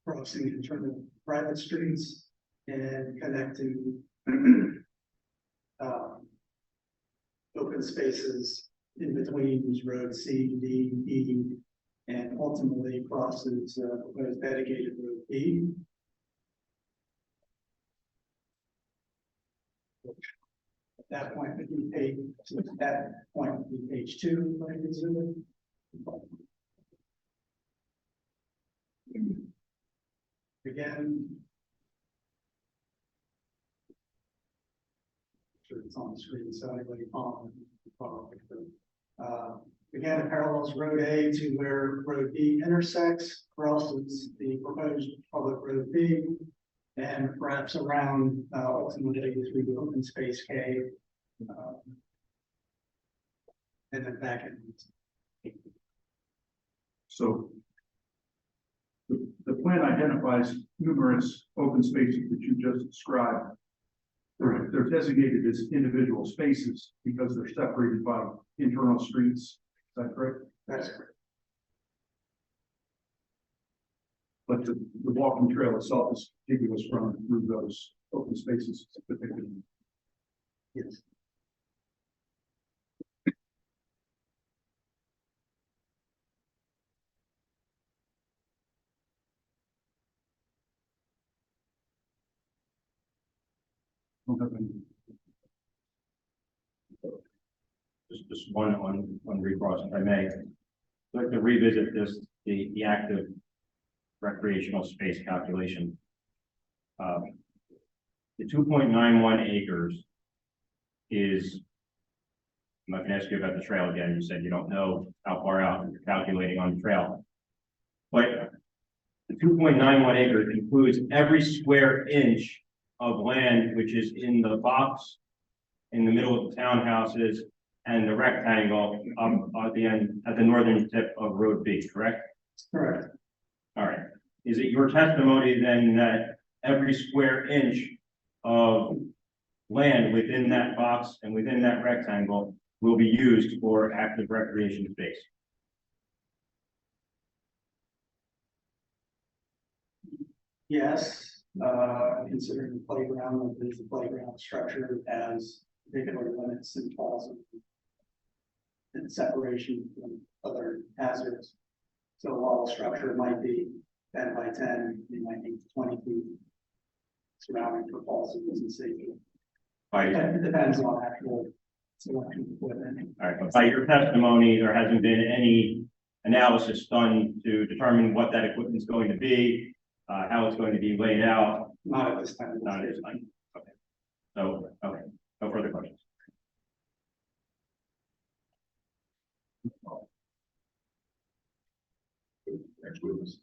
crossing internal private streets and connecting open spaces in between these roads C, D, E, and ultimately crosses proposed dedicated road B. At that point, would be page, so at that point would be page 2, like exhibit. Again, sure it's on the screen, so anybody following. Again, it parallels Road A to where Road B intersects, crosses the proposed public Road B, and wraps around ultimately through the open space K, and then back in. So the plan identifies numerous open spaces that you just described. They're designated as individual spaces because they're separated by internal streets. Is that correct? That's correct. But the walking trail itself is contiguous from through those open spaces. Yes. Just one on recross, if I may. I'd like to revisit the active recreational space calculation. The 2.91 acres is, I'm not gonna ask you about the trail again. You said you don't know how far out you're calculating on the trail. But the 2.91 acres includes every square inch of land which is in the box in the middle of the townhouses and the rectangle at the end, at the northern tip of Road B, correct? Correct. All right. Is it your testimony then that every square inch of land within that box and within that rectangle will be used for active recreation space? Yes, considering the playground, there's the playground structure as particular limits and falls and separation from other hazards. So while the structure might be 10 by 10, it might be 20 feet surrounding for falls and safety. It depends on actual selection of equipment. All right, but by your testimony, there hasn't been any analysis done to determine what that equipment is going to be, how it's going to be laid out. Not at this time. Not at this time. Okay. So, okay, no further questions. Next witness.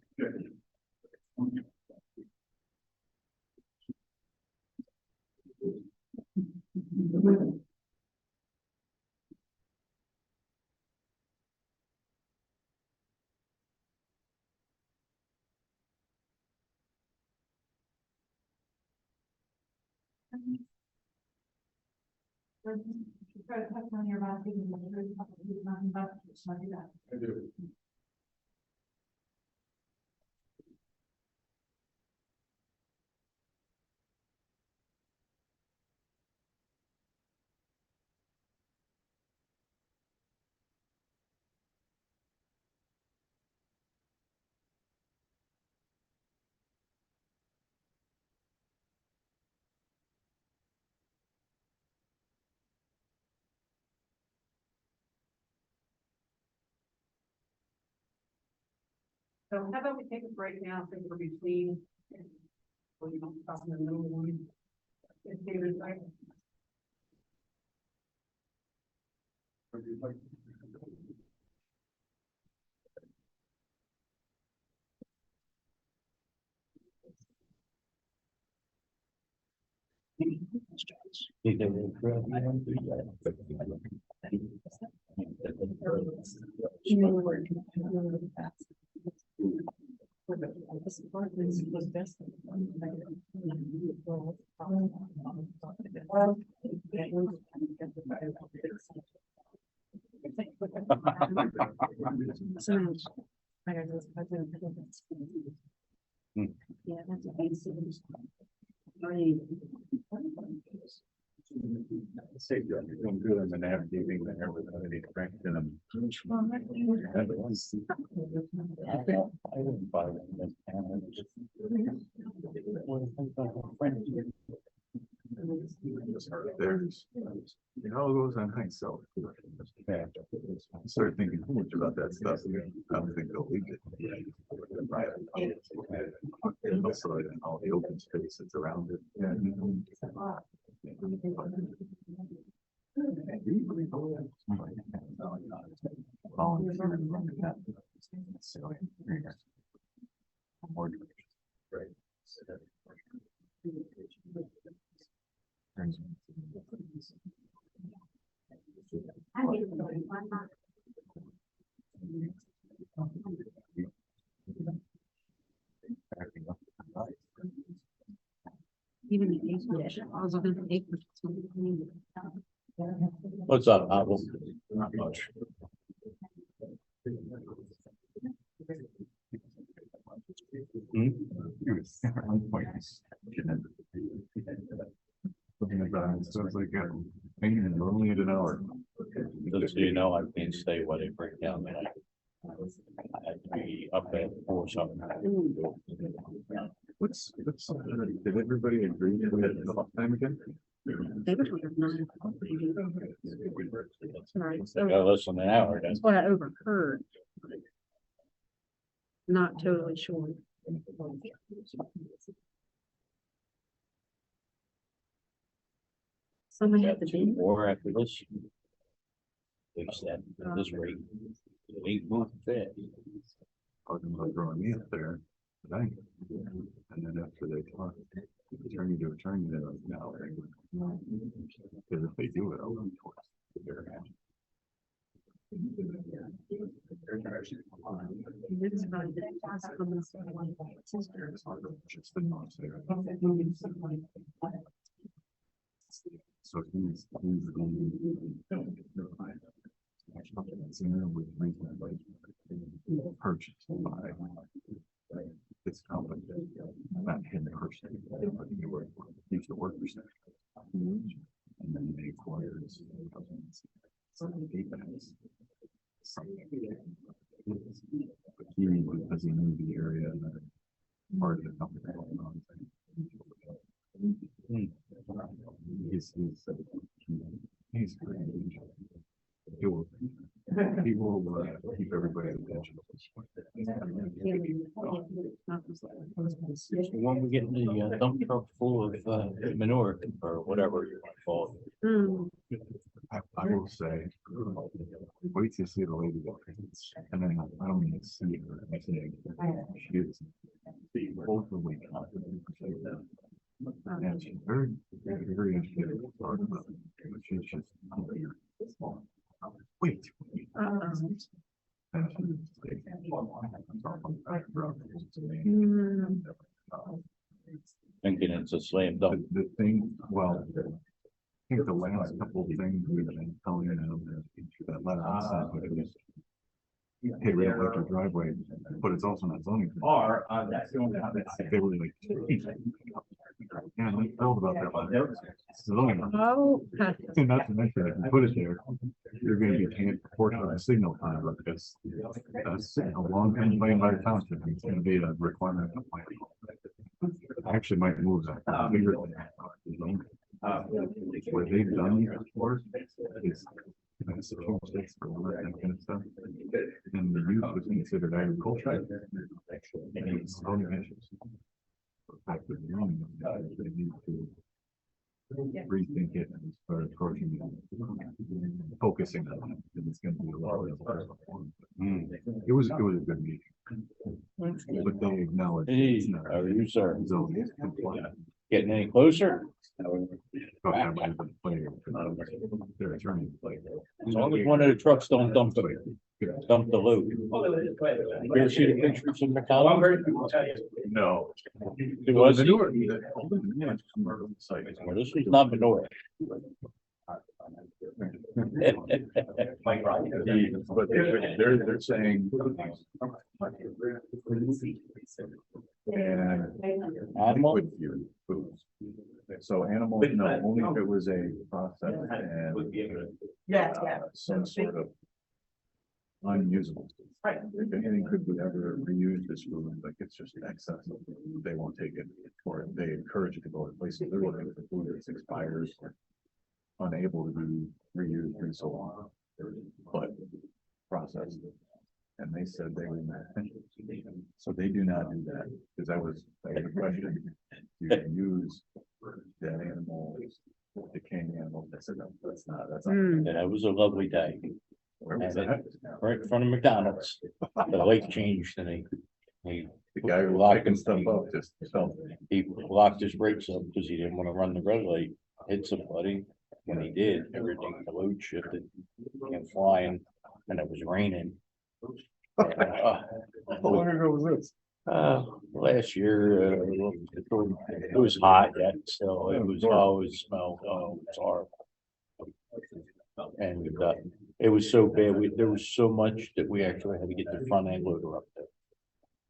testimony about taking the I do. So how about we take a break now, so we're between. Well, you don't stop in the middle of one. If David's like. Say you're doing good in the navigating there without any crack in them. I wouldn't buy them. There's, it all goes on hindsight. I started thinking too much about that stuff. I don't think they'll leave it. And also in all the open space that's around it. Even the acreage, I was looking at the acreage. What's up, Apple? Not much. So it's like, hanging only at an hour. Just so you know, I can't stay while they break down there. I had to be up at 4 something. What's, did everybody agree to it the last time again? They were talking 9 o'clock. Sorry, They got less than an hour, that's that's what I overheard. Not totally sure. Somebody had to be. more after this. At least at this rate. It ain't moving fast. Talking about throwing me up there tonight. And then after they talk, attorney to attorney, they're like, no. Because if they do it, I'll run towards their hand. It's probably the class from the Just the notes there. So he's purchased by this company, not him personally, but he used to work for Snap. And then they acquired something. But he, because he knew the area and part of the company going on. He's great. He will keep everybody attention. When we get in the dump truck full of manure or whatever you want to call it. I will say, wait till you see the lady walk in. And then I don't even see her. I say, she is overly confident. And she's very, very interested in talking about it. But she's just wait. And Thinking it's a slam dunk. the thing, well, think the last couple of things we've been telling them that letter outside, but it was, hey, we don't like your driveway, but it's also not zoning. Are, that's the only. They were like, yeah, we told about that. But it's zoning. Oh. And not to mention, if you put it there, you're gonna be paying proportional to signal time, because that's a long time playing by the township, it's gonna be a requirement of the plan. Actually might move that. Bigger than that. Where they've done it before, is it's a few states for that kind of stuff. And the use was considered agricultural. And it's zoning issues. Back to the zoning, they need to rethink it and start approaching it, focusing on it, and it's gonna be a lot of. It was a good meeting. But they acknowledge. Hey, how are you, sir? Zoning is compliant. Getting any closer? But that might have been playing, their attorney played. As long as one of the trucks don't dump the load. You ever see the pictures of McDonald's? No. It was, Manure. well, this was not manure. But they're saying. And Animal? liquid foods. So animals, no, only if it was a process and some sort of unusable. If anything could be ever reused as food, like it's just excess, they won't take it, or they encourage it to go to places they're looking for food that's expires or unable to be reused and so on, but processed. And they said they would not. So they do not do that, because that was a question. You can use that animal, decaying animal. I said, no, that's not. Yeah, it was a lovely day. Where was that? Right in front of McDonald's. The light changed and he The guy who was locked picking him, stuff up just felt. he locked his brakes up because he didn't want to run the red light, hit somebody. When he did, everything, the load shifted, came flying, and it was raining. How long ago was this? Last year, it was hot yet, still, it was always smelled, it was horrible. And, it was so bad, there was so much that we actually had to get the front end loader up there.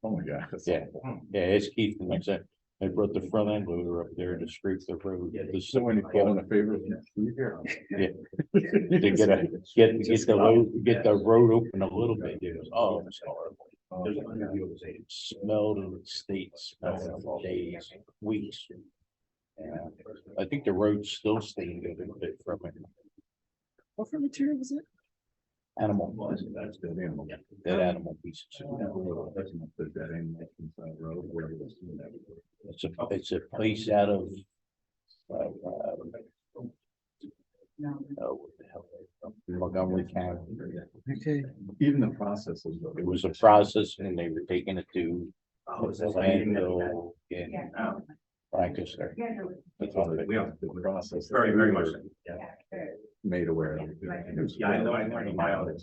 Oh my God. Yeah, it's Keith, and like I said, they brought the front end loader up there to scrape the road. So when you call in a favor. To get the road open a little bit, it was, oh, it was horrible. It smelled in the states, for days, weeks. Yeah, I think the road's still stained a little bit from it. What for material was it? Animal, That's dead animal. dead animal pieces. That animal inside the road where it was. It's a place out of. Oh, what the hell? Montgomery County. Okay. Even the processes. It was a process and they were taking it to the landfill in Lancaster. That's what they, the process. Very, very much. Made aware of. Yeah, I know, I learned my own.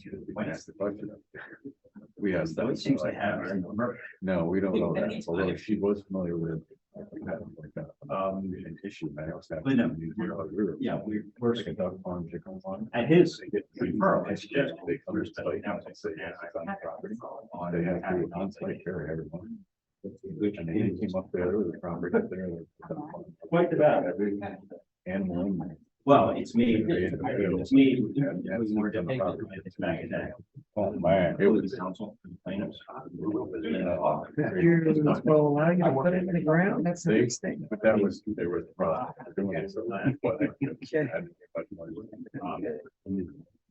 We asked that. It seems to have. No, we don't know that, although she was familiar with. An issue, man. Yeah, we're. Like a dog farm, chicken farm. At his They referral, it's just. come to site now, they say, yeah, it's on the property. They have to on-site carry everyone. And they came up there with the property up there. Quite the battle. Every animal in there. Well, it's me. It's me. It was more difficult. It's back in that. Oh, man. It was the council plaintiffs. Well, allowing you to put it in the ground, that's the They- next thing. But that was, they were the process of doing it, so that's what they Okay. had to get much money.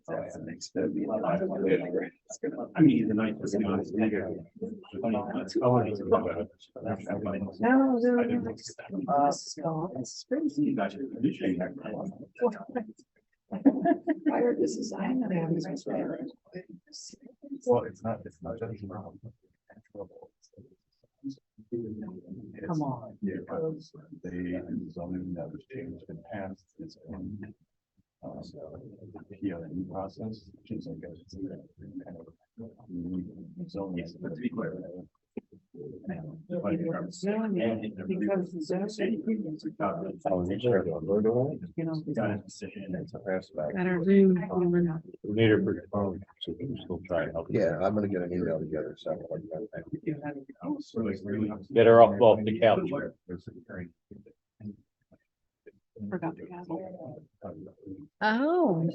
That's the next step. It's gonna- I mean, the night was. No, this is gone. This is crazy. I heard this is, I know they have this. Well, it's not just. Come on. Yeah, because they, zoning that was changed and passed is in. PRD process, which is like a kind of. Zoning, but to be clear. Because the zone. Got his decision. That are Zoom. We need her for the phone, so we can still try and help. Yeah, I'm gonna get an email together, so. Get her off the couch. Forgot the gavel. Oh,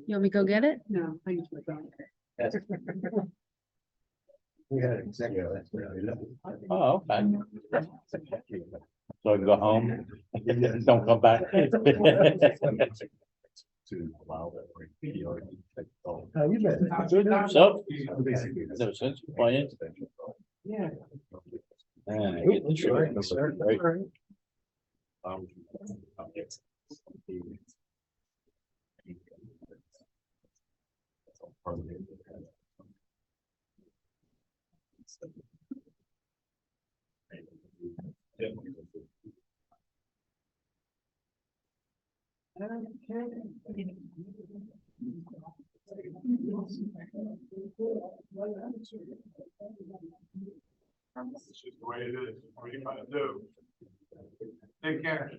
you want me to go get it? No, I usually don't. We had an executive. That's really Oh, okay. So I can go home, don't come back. To allow that. PRD. How you been? So, no sense playing. Yeah. Get the truck, right? It's just the way it is. What are you gonna do? Take care.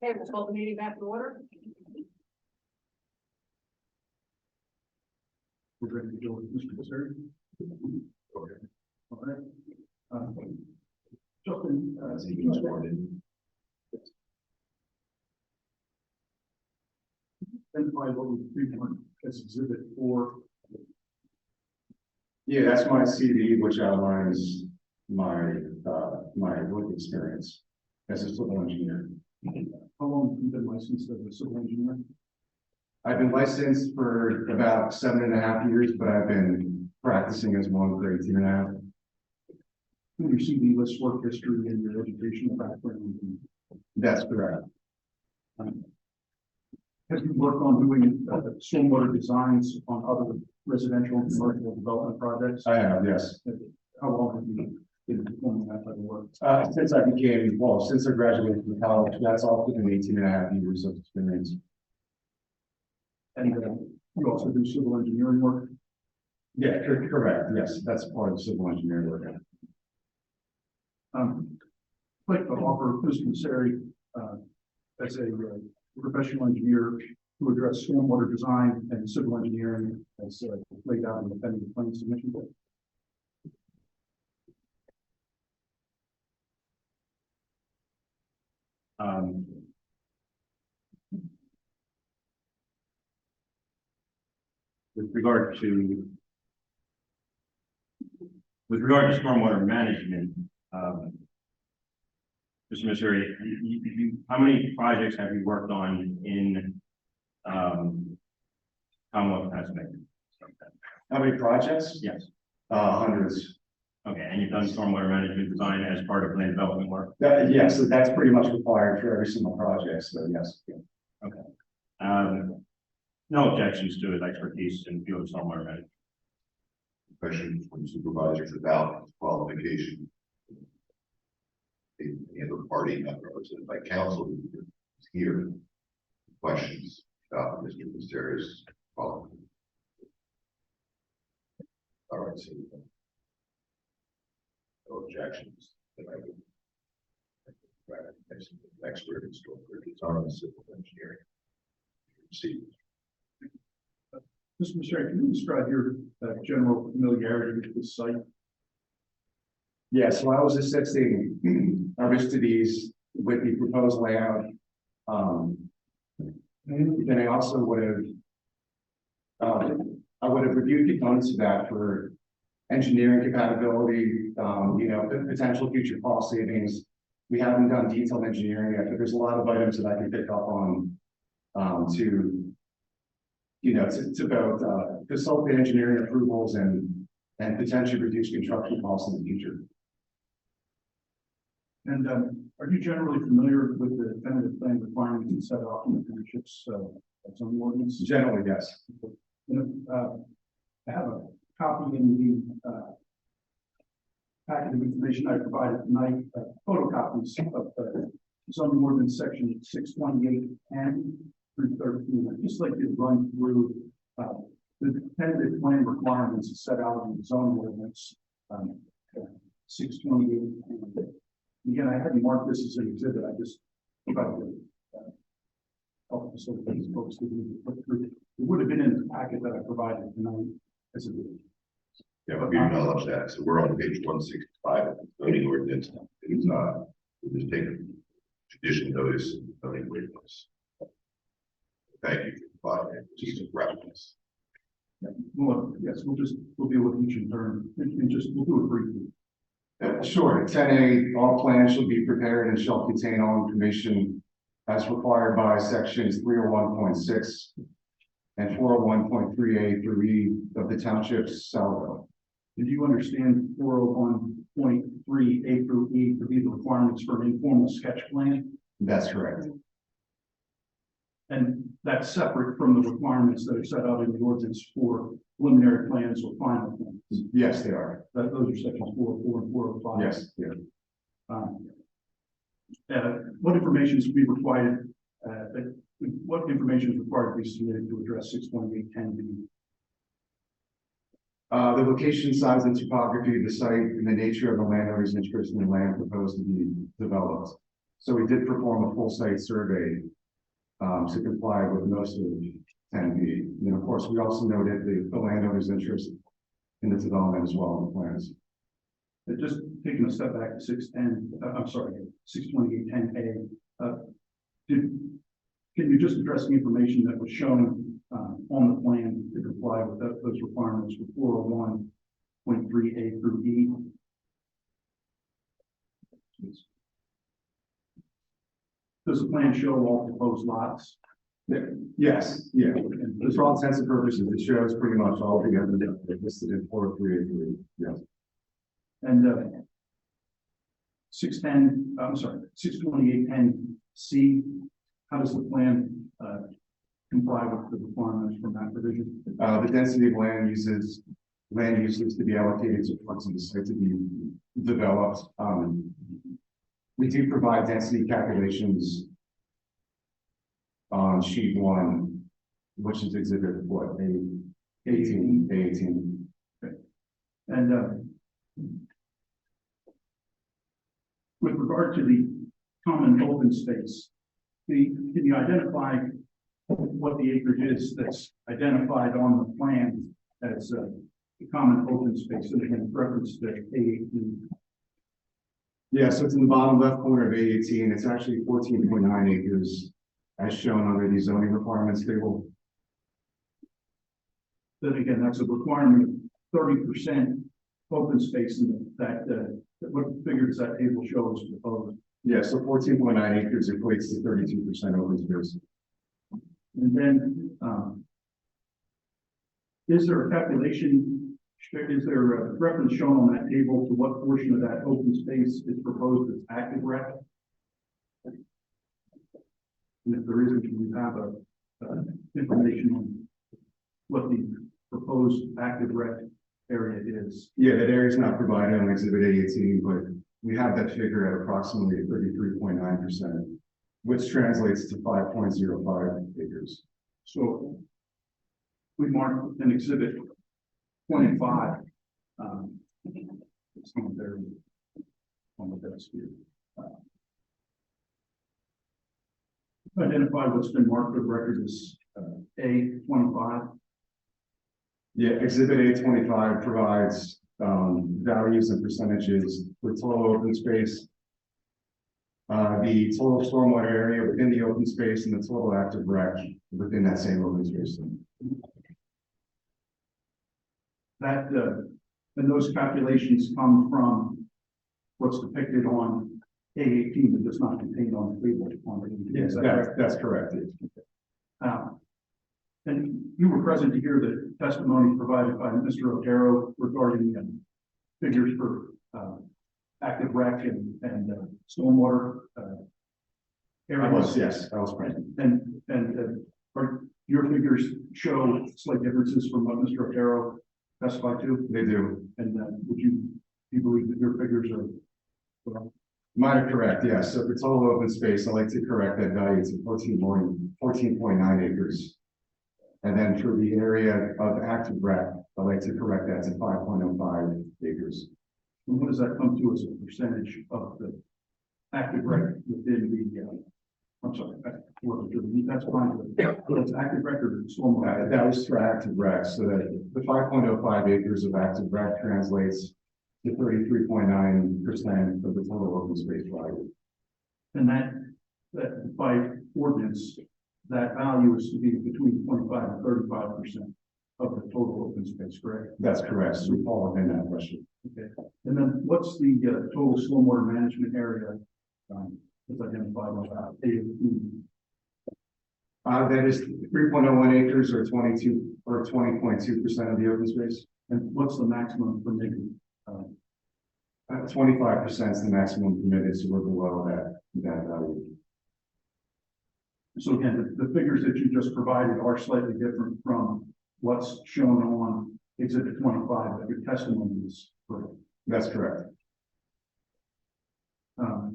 Okay, we'll call the meeting back to order. We're ready to go with Mr. Missouri. All right. Justin, identify what we do as exhibit 4. Yeah, that's my CV, which outlines my, my work experience as a civil engineer. How long have you been licensed as a civil engineer? I've been licensed for about 7.5 years, but I've been practicing as one for 18.5. Your CV lists work history and your educational background. That's correct. Have you worked on doing stormwater designs on other residential and commercial development projects? I have, yes. How long have you been performing that type of work? Since I graduated from college, that's all within 18.5 years of experience. And you also do civil engineering work? Yeah, correct. Yes, that's part of civil engineering work. Like to offer Mr. Misery, as a professional engineer to address stormwater design and civil engineering as laid out in the pending plan submission. With regard to stormwater management, Mr. Missouri, how many projects have you worked on in Commonwealth of Pennsylvania? How many projects? Yes. Hundreds. Okay, and you've done stormwater management design as part of land development work? Yes, so that's pretty much required for every single project, so yes. Okay. No objections to his expertise in field of stormwater management. Questions from supervisors about qualification. The other party not represented by council is here. Questions about Mr. Mysterious qualification. All right, so no objections. Then I would expert in stormwater design and civil engineering. See. Mr. Chair, can you describe your general familiarity with this site? Yeah, so I was assisting Aristides with the proposed layout. Then I also would have, I would have reviewed components of that for engineering compatibility, potential future cost savings. We haven't done detailed engineering yet, but there's a lot of items that I can pick up on to both facilitate engineering approvals and potentially reduce construction costs in the future. And are you generally familiar with the definitive plan requirements and set off in the township's zoning ordinance? Generally, yes. I have a copy in the packet of information I provided tonight, photocopies of zoning ordinance section 628 and through 13. I'd just like to run through the definitive plan requirements set out in the zoning ordinance 628. Again, I hadn't marked this as an exhibit. I just tried to help facilitate these folks to look through. It would have been in the packet that I provided tonight as a Yeah, but we acknowledge that. So we're on page 165 of the zoning ordinance. It's we'll just take a tradition notice of the zoning ordinance. Thank you for providing just a reference. Yeah, well, yes, we'll deal with each in turn and just we'll do it briefly. Sure. 10A, all plans shall be prepared and shall contain all information as required by sections 301.6 and 401.3A through E of the township's salvo. Did you understand 401.3A through E to be the requirements for an informal sketch plan? That's correct. And that's separate from the requirements that are set out in the ordinance for preliminary plans or final plans. Yes, they are. Those are sections 404 and 405. Yes, yeah. What information is required? What information is required to be submitted to address 62810B? The location, size, and topography of the site, and the nature of the landowner's interest in the land proposed to be developed. So we did perform a full site survey to comply with most of 10B. And of course, we also noted the landowner's interest in the development as well in the plans. Just taking a step back to 62810A. Can you just address the information that was shown on the plan to comply with those requirements for 401.3A through E? Does the plan show all proposed lots? Yeah. Yes, yeah. And for all intents and purposes, it shows pretty much all together listed in 403A3. Yes. And 62810C, how does the plan comply with the requirements from that provision? The density of land uses to be allocated to parts of the site to be developed. We do provide density calculations on sheet 1, which is exhibit what, 18. Okay. And with regard to the common open space, can you identify what the acreage is that's identified on the plan as the common open space? And again, reference to A18. Yeah, so it's in the bottom left corner of A18. It's actually 14.9 acres as shown under the zoning requirements table. Then again, that's a requirement of 30% open space in that, what figure does that table show as proposed? Yeah, so 14.9 acres equates to 32% open space. And then, is there a calculation, is there a reference shown on that table to what portion of that open space is proposed as active rec? And if there isn't, can you have information on what the proposed active rec area is? Yeah, that area is not provided on exhibit A18, but we have that figure at approximately 33.9%, which translates to 5.05 acres. So we marked an exhibit 25. It's on there on the desk here. Identify what's been marked for the record as A25. Yeah, Exhibit A25 provides values and percentages for total open space, the total stormwater area within the open space, and the total active rec within that same open space. That, and those calculations come from what's depicted on A18 that does not contain on the table. Yes, that's correct. And you were present to hear the testimony provided by Mr. Otero regarding figures for active rec and stormwater areas. Yes, I was present. And are your figures show slight differences from what Mr. Otero testified to? They do. And do you believe that your figures are? Well, Mine are correct, yes. So for total open space, I like to correct that value to 14.9 acres. And then for the area of active rec, I like to correct that to 5.05 acres. and what does that come to as a percentage of the active rec within the, I'm sorry, that's fine. But it's active rec or stormwater? That was for active rec, so that the 5.05 acres of active rec translates to 33.9% of the total open space value. And that by ordinance, that value is to be between 25 and 35% of the total open space, correct? That's correct. So we fall within that question. Okay. And then what's the total stormwater management area that's identified on A18? That is 3.01 acres or 22 or 20.2% of the open space. And what's the maximum permitted? 25% is the maximum permitted, so we're below that value. So again, the figures that you just provided are slightly different from what's shown on Exhibit 25, but your testimony is correct. That's correct. Now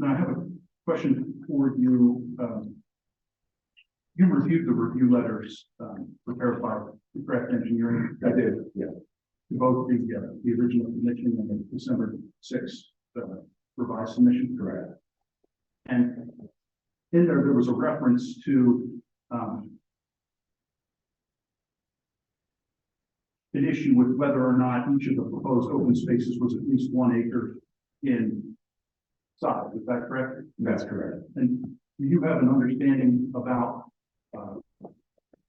I have a question for you. You reviewed the review letters prepared by the correct engineering. I did, yeah. Both the original submission and the December 6th revised submission. Correct. And in there was a reference to an issue with whether or not each of the proposed open spaces was at least 1 acre in size. Is that correct? That's correct. And do you have an understanding about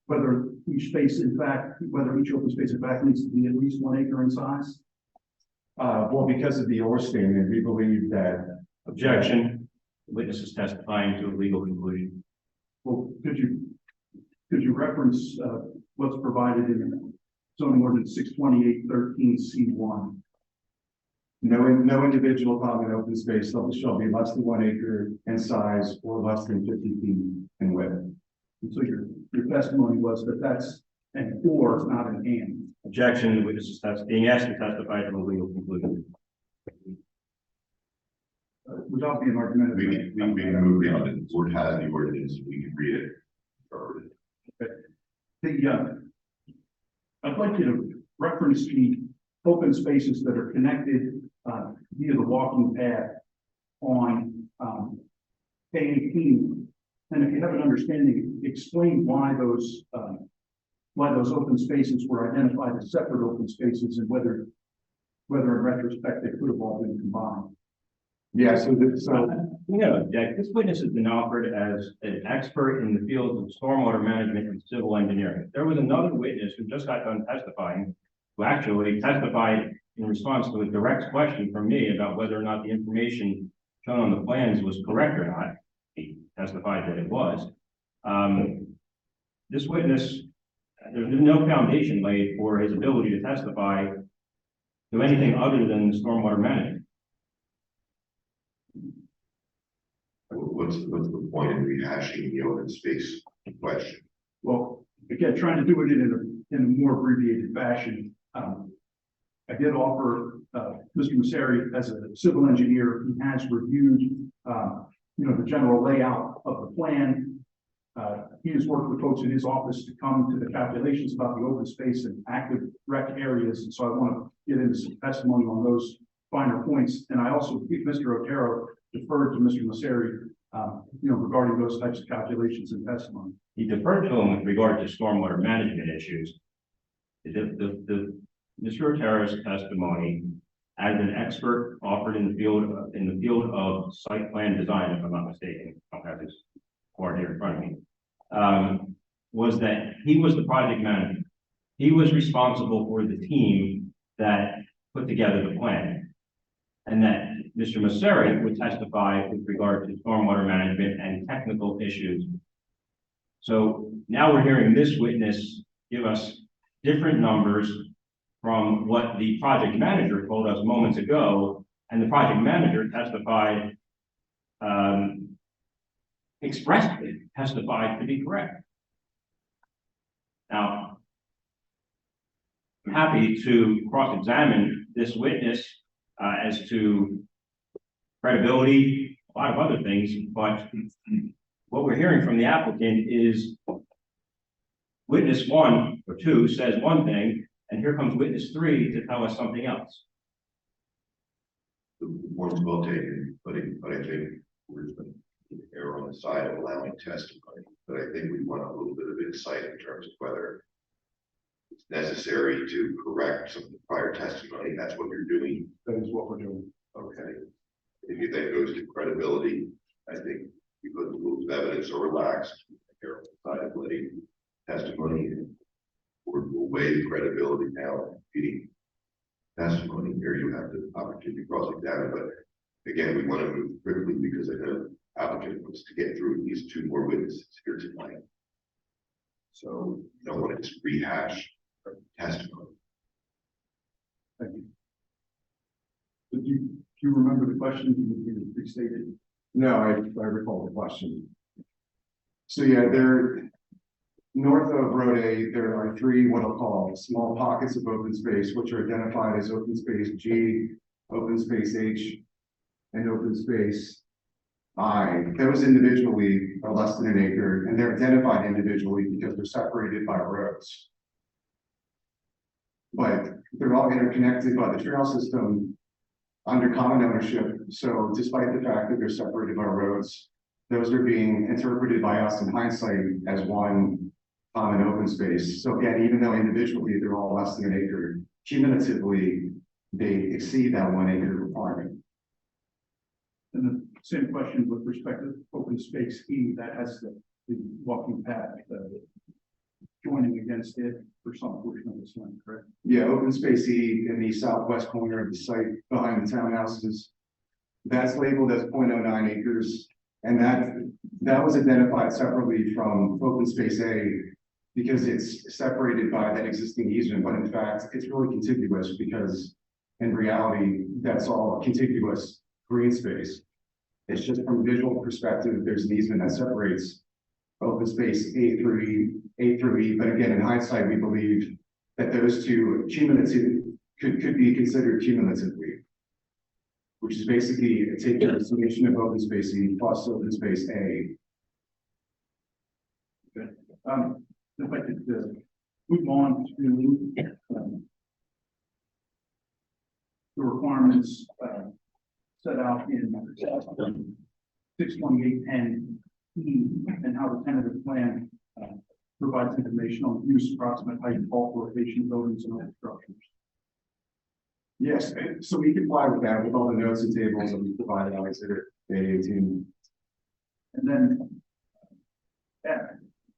whether each space, in fact, whether each open space in fact needs to be at least 1 acre in size? Well, because of the overstatement, we believe that. Objection. Witness is testifying to a legal conclusion. Well, could you reference what's provided in zoning ordinance 628-13C1? No individual common open space shall be less than 1 acre in size or less than 50 feet in width. And so your testimony was that that's an or, not an and. Objection. The witness is being asked to testify to a legal conclusion. Without being argumentative. We can move beyond it. The board has the ordinance. We can read it. I'd like you to reference the open spaces that are connected via the walking path on A18. And if you have an understanding, explain why those open spaces were identified as separate open spaces and whether in retrospect they could have all been combined. Yeah, so Jack, this witness has been offered as an expert in the field of stormwater management and civil engineering. There was another witness who just got done testifying, who actually testified in response to a direct question from me about whether or not the information shown on the plans was correct or not. He testified that it was. This witness, there's no foundation laid for his ability to testify to anything other than stormwater management. What's the point in rehashing the open space question? Well, again, trying to do it in a more abbreviated fashion. I did offer Mr. Masseri as a civil engineer who has reviewed, the general layout of the plan. He has worked with folks in his office to come to the calculations about the open space and active rec areas. And so I want to get into some testimony on those finer points. And I also, Mr. Otero deferred to Mr. Masseri regarding those types of calculations and testimony. He deferred to him with regard to stormwater management issues. Mr. Otero's testimony as an expert offered in the field of site plan design, if I'm not mistaken, I don't have his card here in front of me, was that he was the project manager. He was responsible for the team that put together the plan. And that Mr. Masseri would testify with regard to stormwater management and technical issues. So now we're hearing this witness give us different numbers from what the project manager told us moments ago, and the project manager testified, expressly testified to be correct. Now, I'm happy to cross-examine this witness as to credibility, a lot of other things, but what we're hearing from the applicant is witness 1 or 2 says one thing, and here comes witness 3 to tell us something else. The point's well taken, but I think we're going to err on the side of allowing testimony. But I think we want a little bit of insight in terms of whether it's necessary to correct some of the prior testimony. That's what you're doing. That is what we're doing. Okay. If that goes to credibility, I think because the rules of evidence are relaxed, err on the side of letting testimony or weigh the credibility now feeding testimony. Here you have the opportunity to cross-examine, but again, we want to move quickly because I know applicant wants to get through at least 2 more witnesses here tonight. So you don't want to just rehash testimony. Thank you. Do you remember the question you restated? No, I recall the question. So yeah, north of Road A, there are 3 what I'll call small pockets of open space, which are identified as open space G, open space H, and open space I. Those individually are less than an acre, and they're identified individually because they're separated by roads. But they're all interconnected by the trail system under common ownership. So despite the fact that they're separated by roads, those are being interpreted by us in hindsight as one common open space. So again, even though individually they're all less than an acre, cumulatively they exceed that 1 acre requirement. And the same question with respect to open space E, that has the walking path joining against it for some portion of this land, correct? Yeah, open space E in the southwest corner of the site behind the townhouses. That's labeled as 0.09 acres. And that was identified separately from open space A because it's separated by that existing easement. But in fact, it's really contiguous because in reality, that's all contiguous green space. It's just from a visual perspective, there's an easement that separates open space A through E. But again, in hindsight, we believe that those 2 cumulative could be considered cumulatively, which is basically taking a summation of open space E plus open space A. Okay. If I could move on to the requirements set out in 62810 E and how the tentative plan provides information on use, approximate height, bulk, location of buildings and other structures. Yes, so we comply with that with all the notes and tables that we provided on exhibit A18. And then F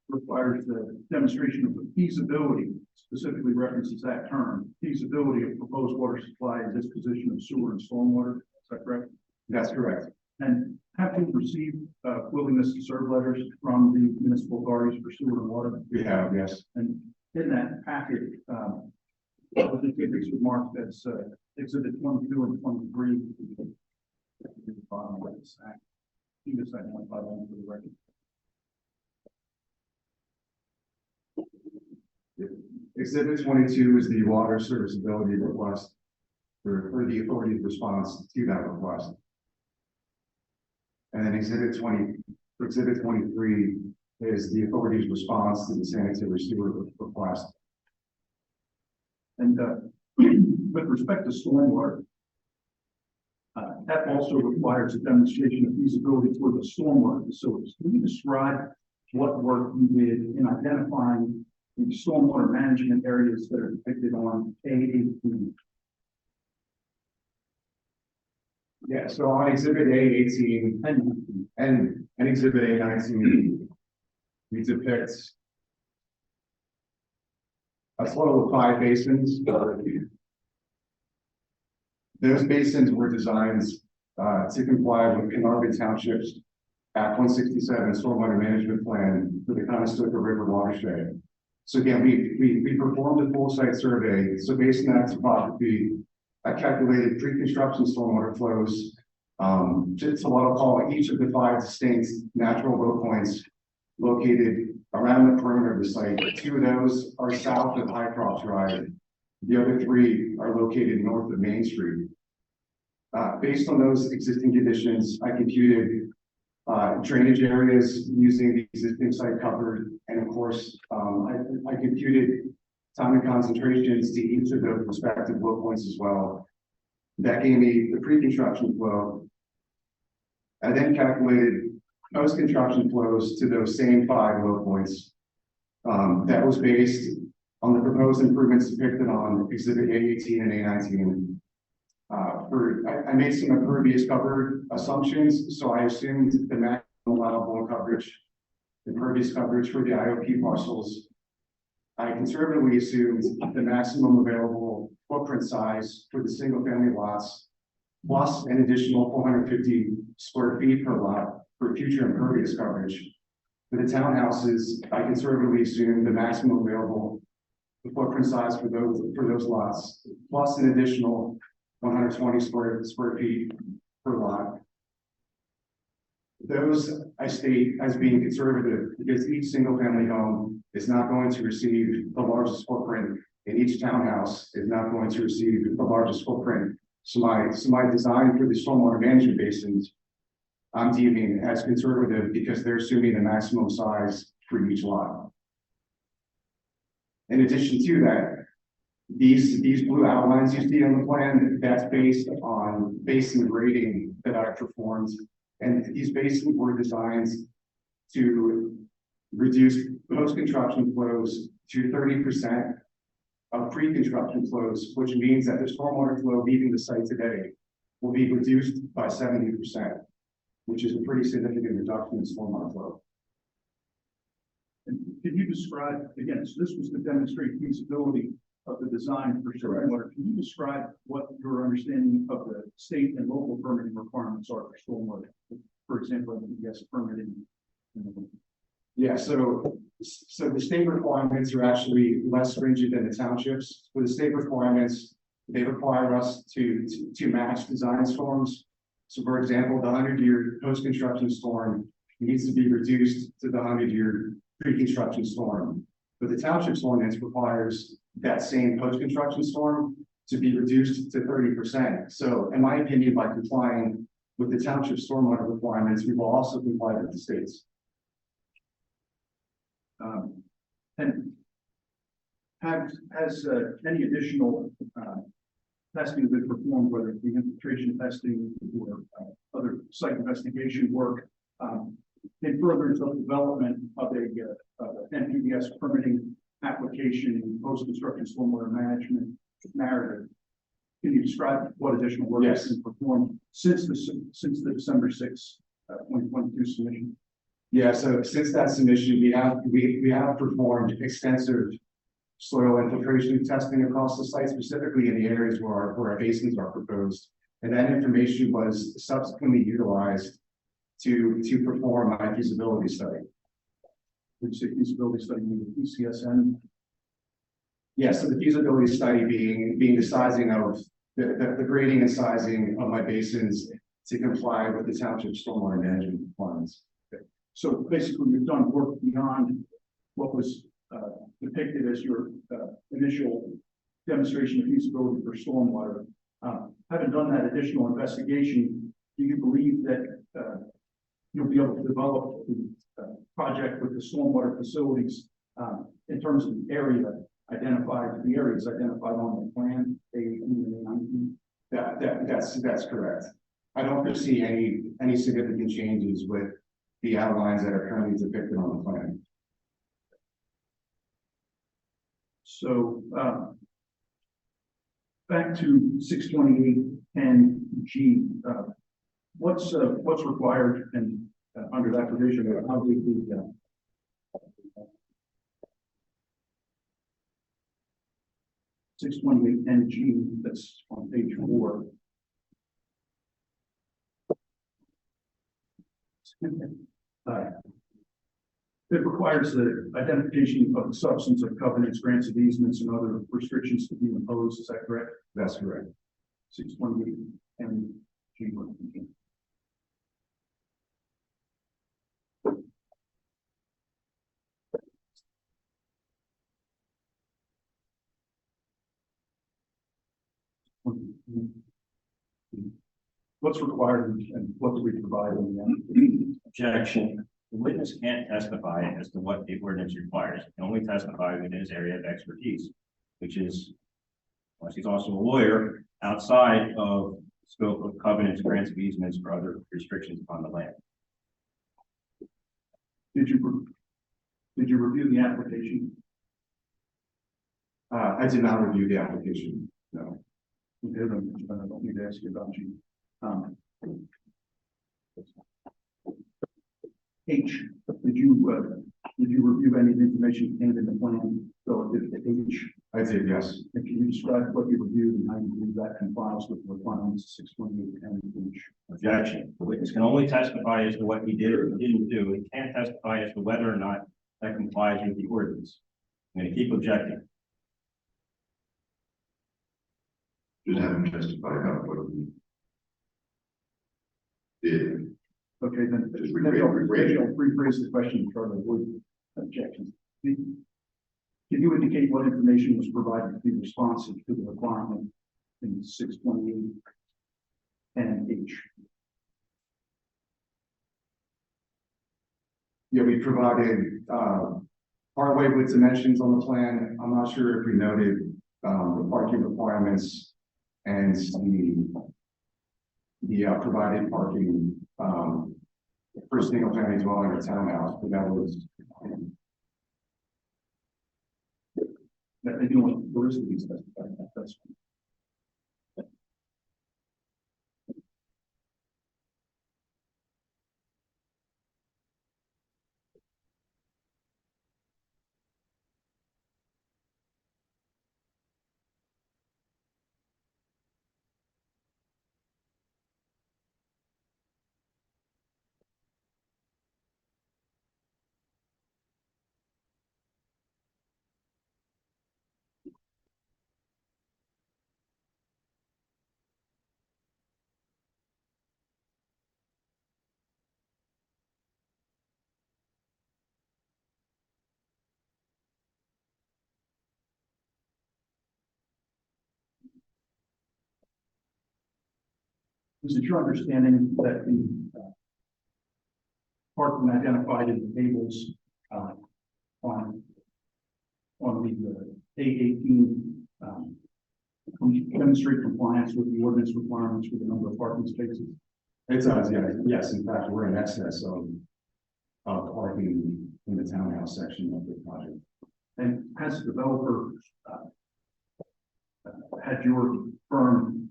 requires the demonstration of the feasibility, specifically references that term, feasibility of proposed water supply and disposition of sewer and stormwater. Is that correct? That's correct. And have we received willingness to serve letters from the municipal authorities for sewer and water? We have, yes. And in that packet, I think it's remarked as exhibit 22 and 23. You just identify them for the record. Exhibit 22 is the water serviceability request for the authority's response to that request. And then exhibit 23 is the authority's response to the sanitary sewer request. And with respect to stormwater, That also requires a demonstration of feasibility for the stormwater facilities. Can you describe what work you did in identifying the stormwater management areas that are depicted on A18? Yeah, so on exhibit A18 and exhibit A19, we depict a total of 5 basins. Those basins were designed to comply with Carnarvon Township's Act 167 Stormwater Management Plan for the Conestoga River watershed. So again, we performed a full site survey. So based on that topography, I calculated pre-construction stormwater flows to what I'll call each of the 5 distinct natural low points located around the perimeter of the site. 2 of those are south of Hycroft Drive. The other 3 are located north of Main Street. Based on those existing conditions, I computed drainage areas using the existing site covered, and of course, I computed time and concentrations to each of those respective low points as well. That gave me the pre-construction flow. I then calculated post-construction flows to those same 5 low points. That was based on the proposed improvements depicted on exhibit A18 and A19. I made some impervious cover assumptions, so I assumed the maximum allowable coverage, impervious coverage for the IOP parcels. I conservatively assumed the maximum available footprint size for the single family lots, plus an additional 450 square feet per lot for future impervious coverage. For the townhouses, I conservatively assumed the maximum available footprint size for those lots, plus an additional 120 square feet per lot. Those I state as being conservative because each single family home is not going to receive the largest footprint, and each townhouse is not going to receive the largest footprint. So my design for the stormwater management basins, I'm deeming as conservative because they're assuming the maximum size for each lot. In addition to that, these blue outlines you see on the plan, that's based on basin grading that I performed. And these basins were designed to reduce post-construction flows to 30% of pre-construction flows, which means that the stormwater flow leaving the site today will be reduced by 70%, which is a pretty significant reduction in stormwater flow. And can you describe, again, so this was to demonstrate feasibility of the design for stormwater. Can you describe what your understanding of the state and local permitting requirements are for stormwater? For example, yes, permitting. Yeah, so the state requirements are actually less stringent than the townships. For the state requirements, they require us to match design storms. So for example, the 100-year post-construction storm needs to be reduced to the 100-year pre-construction storm. But the township's ordinance requires that same post-construction storm to be reduced to 30%. So in my opinion, by complying with the township stormwater requirements, we will also comply with the state's. And has any additional testing been performed, whether it be infiltration testing or other site investigation work, in furtherance of development of a NPDES permitting application and post-construction stormwater management narrative? Can you describe what additional work has been performed since the December 6th, 2022 submission? Yeah, so since that submission, we have performed extensive soil infiltration testing across the site, specifically in the areas where our basins are proposed. And that information was subsequently utilized to perform my feasibility study. Would you say feasibility study in the PCSN? Yes, so the feasibility study being the sizing of the grading and sizing of my basins to comply with the township stormwater management requirements. So basically, you've done work beyond what was depicted as your initial demonstration of feasibility for stormwater. Having done that additional investigation, do you believe that you'll be able to develop the project with the stormwater facilities in terms of the area identified, the areas identified on the plan? That's correct. I don't foresee any significant changes with the outlines that are currently depicted on the plan. So, back to 628 and G, what's required and under that provision, how do we 628 and G, that's on page 4. It requires the identification of the substance of covenants, grants of easements, and other restrictions to be imposed. Is that correct? That's correct. 628 and G. What's required and what do we provide in the application? Objection. The witness can't testify as to what the ordinance requires. He can only testify within his area of expertise, which is, unless he's also a lawyer, outside of scope of covenants, grants of easements, or other restrictions upon the land. Did you review the application? I did not review the application, no. You did, I don't need to ask you about you. H, did you review any of the information contained in the plan relative to H? I did, yes. And can you describe what you reviewed and how you believe that complies with the requirements of 628 and H? Objection. The witness can only testify as to what he did or didn't do. He can't testify as to whether or not that complies with the ordinance. I'm going to keep objecting. Just have him testify about what he did. Okay, then Just maybe I'll rephrase. rephrase the question and try to avoid objections. Can you indicate what information was provided to be responsive to the requirement in 628 and H? Yeah, we provided, partway with dimensions on the plan. I'm not sure if we noted, the parking requirements and the provided parking, for single family dwelling or townhouse, but that was. That you know what the rest of these specified, that's. Is it your understanding that the parking identified in the tables on the A18 demonstrate compliance with the ordinance requirements for the number of parking spaces? It does, yeah, yes, in fact, we're in excess of parking in the townhouse section of the project. And has the developer had your firm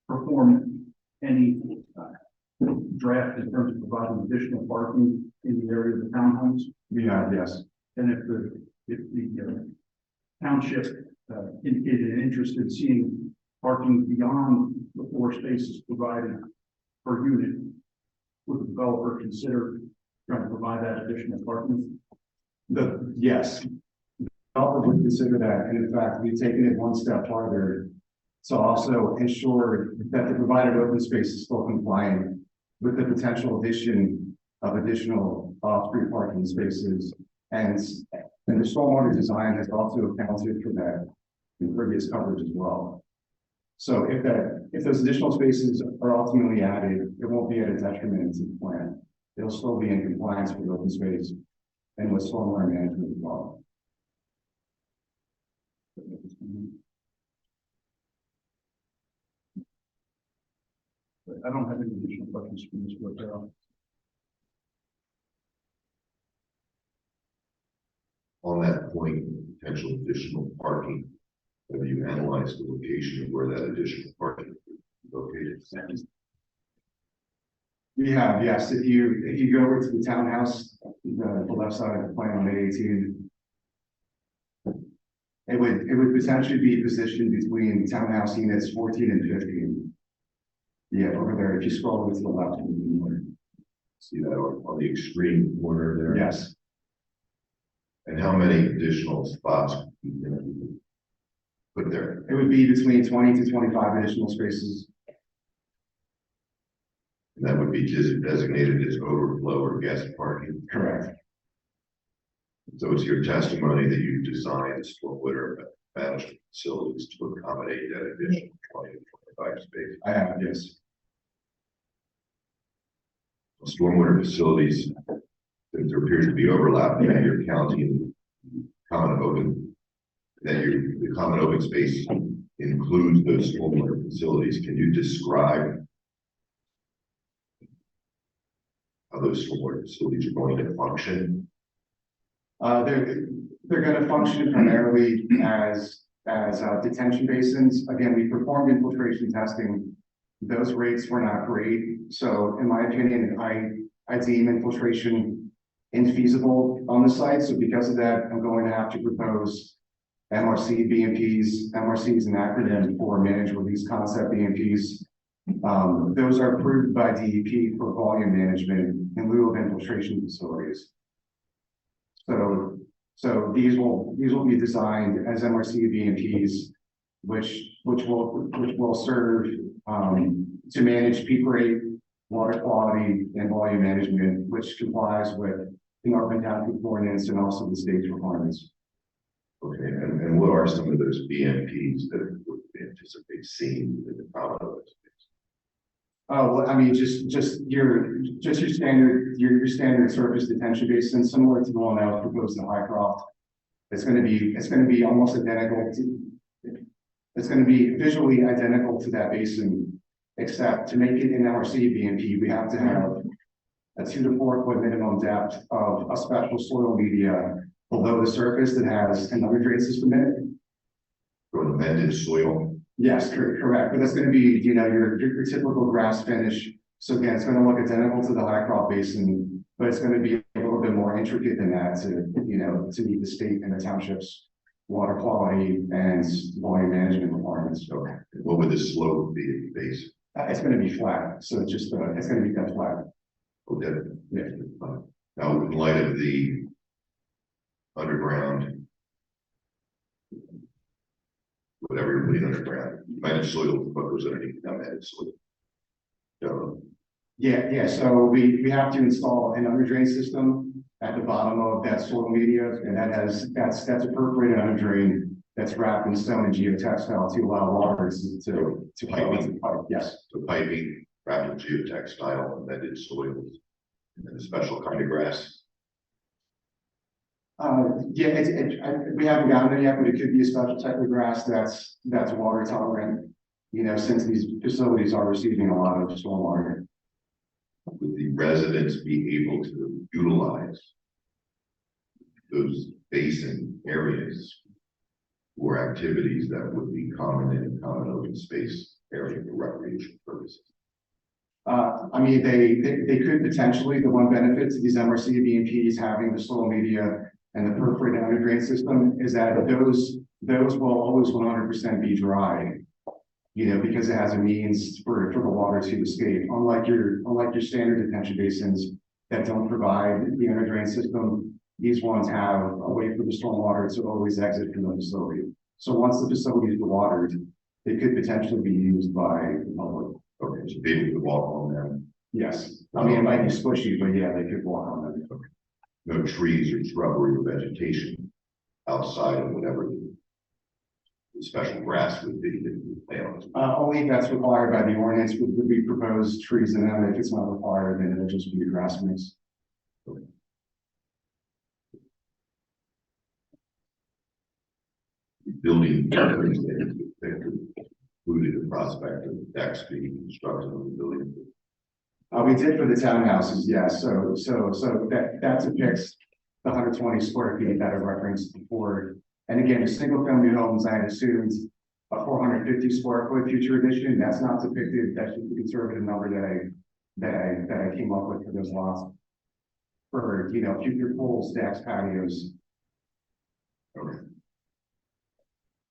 perform any draft in terms of providing additional parking in the area of the townhomes? We have, yes. And if the township indicated an interest in seeing parking beyond the 4 spaces provided per unit, would the developer consider trying to provide that additional parking? Yes. The developer would consider that, and in fact, we've taken it one step farther to also ensure that the provided open space is still compliant with the potential addition of additional off-street parking spaces. And the stormwater design has also accounted for that in previous coverage as well. So if those additional spaces are ultimately added, it won't be at a detriment to the plan. It'll still be in compliance with open space and with stormwater management as well. I don't have any additional questions from this board. On that point, potential additional parking, have you analyzed the location of where that additional parking is located? We have, yes, if you go over to the townhouse, the left side of the plan on A18. It would potentially be positioned between townhouse units 14 and 15. Yeah, over there, if you scroll over to the left. See that on the extreme corner there? Yes, And how many additional spots you gonna put there? it would be between 20 to 25 additional spaces. And that would be just designated as overflow or guest parking. Correct. So it's your testimony that you designed stormwater management facilities to accommodate that additional 20 to 25 space. I have, yes. Stormwater facilities, since there appears to be overlap, that you're counting common open, that the common open space includes those stormwater facilities. Can you describe how those stormwater facilities are going to function? They're going to function primarily as detention basins. Again, we performed infiltration testing. Those rates were not great. So in my opinion, I deem infiltration infeasible on the site. So because of that, I'm going to have to propose MRC BMPs. MRC is an acronym for Managed Release Concept BMPs. Those are approved by DEP for volume management in lieu of infiltration facilities. So these will be designed as MRC BMPs, which will serve to manage peak rate, water quality, and volume management, which complies with the Northern County ordinance and also the state's requirements. Okay, and what are some of those BMPs that would anticipate seeing in the common open space? Oh, well, I mean, just your standard surface detention basin, similar to the one that was proposed in Highcroft. It's going to be almost identical to. It's going to be visually identical to that basin, except to make it an MRC BMP, we have to have a 2 to 4 foot minimum depth of a special soil media below the surface that has an underdrain system in it. For amended soil? Yes, correct. But that's going to be, your typical grass finish. So again, it's going to look identical to the Highcroft Basin, but it's going to be a little bit more intricate than that to meet the state and the township's water quality and volume management requirements. Okay. What would the slope be at the base? It's going to be flat. So it's going to be dead flat. Okay. Yeah. Now, in light of the underground, whatever you're putting underground, managed soil, what goes underneath that managed soil? Yeah. So we have to install an underdrain system at the bottom of that soil media, and that's a perforated underdrain that's wrapped in stone and geotextile to allow water to pipe into the pipe. Yes. So piping, wrapped in geotextile, amended soils, and a special kind of grass. Yeah, we haven't gotten there yet, but it could be a special type of grass that's water tolerant. Since these facilities are receiving a lot of stormwater. Would the residents be able to utilize those basin areas for activities that would be common in a common open space area for recreation purposes? I mean, they could potentially. The one benefit to these MRC BMPs having the soil media and the perforated underdrain system is that those will always 100% be dry. Because it has a means for the water to escape. Unlike your standard detention basins that don't provide the underdrain system, these ones have a way for the stormwater to always exit from the facility. So once the facility is dewatered, they could potentially be used by the public. Okay, so people could walk on them. Yes, I mean, it might be squishy, but yeah, they could walk on them. Okay. No trees or shrubbery or vegetation outside of whatever the special grass would be that you plant on. Only if that's required by the ordinance would be proposed trees in them. If it's not required, then it'll just be a grass mix. Okay. Building. included a prospect of decks being constructed on the building. We did for the townhouses, yes, so that depicts the 120 square feet that I referenced before. And again, the single family homes, I had assumed a 450 square foot future addition, that's not depicted, that's just the conservative number that I came up with for those lots. For, you know, future pools, decks, patios. Okay.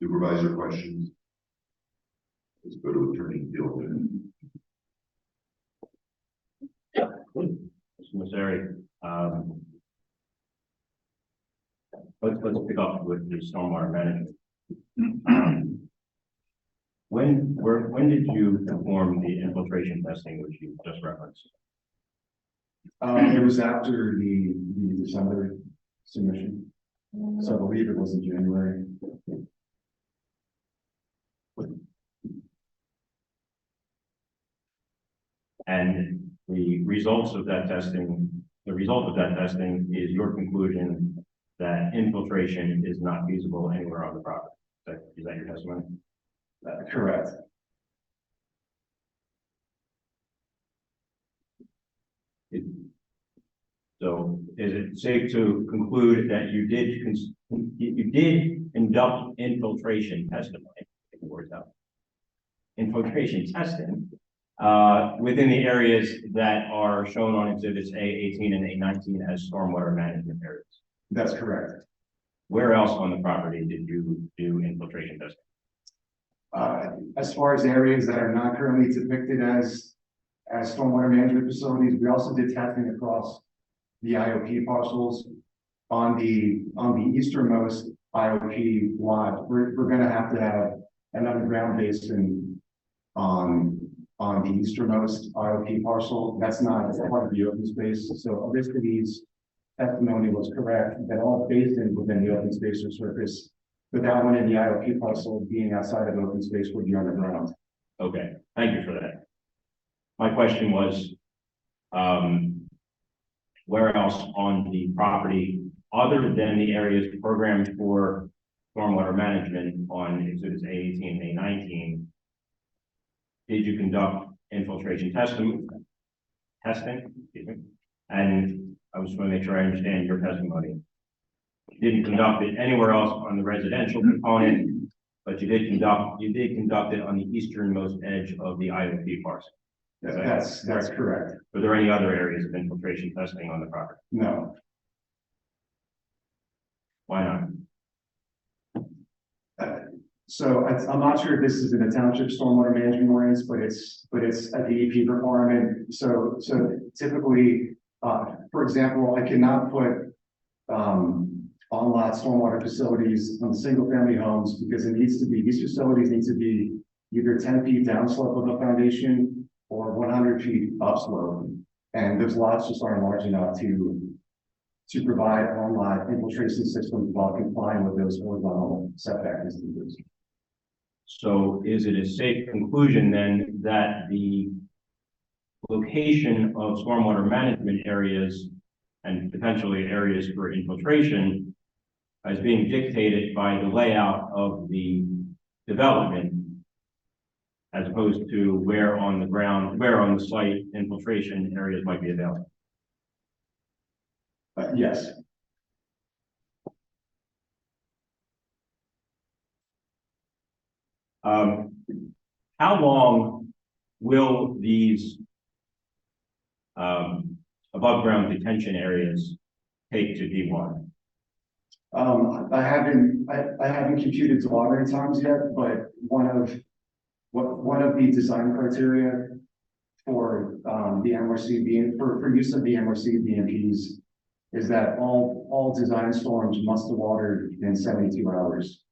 Supervisor questions? Let's go to Attorney Gilman. Mr. Messeri, let's pick up with the stormwater management. When did you perform the infiltration testing, which you just referenced? It was after the December submission, so I believe it was in January. And the results of that testing, the result of that testing is your conclusion that infiltration is not feasible anywhere on the property. Is that your testimony? Correct. So is it safe to conclude that you did conduct infiltration testimony? Take the words out. Infiltration testing within the areas that are shown on exhibits A18 and A19 as stormwater management areas? That's correct. Where else on the property did you do infiltration testing? As far as areas that are not currently depicted as stormwater management facilities, we also did testing across the IOP parcels. On the easternmost IOP lot, we're gonna have to have an underground basin on the easternmost IOP parcel. That's not part of the open space. So Aristides' testimony was correct that all basins within the open space are surface, but that one in the IOP parcel being outside of open space would be underground. Okay, thank you for that. My question was, where else on the property, other than the areas programmed for stormwater management on exhibits A18 and A19, did you conduct infiltration testing? Excuse me. And I just want to make sure I understand your testimony. You didn't conduct it anywhere else on the residential component, but you did conduct it on the easternmost edge of the IOP parcel. That's correct. Were there any other areas of infiltration testing on the property? No. Why not? So I'm not sure if this is in a township stormwater management ordinance, but it's a DEP requirement. So typically, for example, I cannot put on-lot stormwater facilities on single family homes because these facilities need to be either 10 feet downslope of the foundation or 100 feet upslope. And those lots just aren't large enough to provide on-lot infiltration systems while complying with those horizontal setback distances. So is it a safe conclusion then that the location of stormwater management areas and potentially areas for infiltration is being dictated by the layout of the development as opposed to where on the site infiltration areas might be available? Yes. How long will these above ground detention areas take to be watered? I haven't computed dewatering times yet, but one of the design criteria for the MRC being for use of the MRC BMPs is that all design storms must be watered in 72 hours.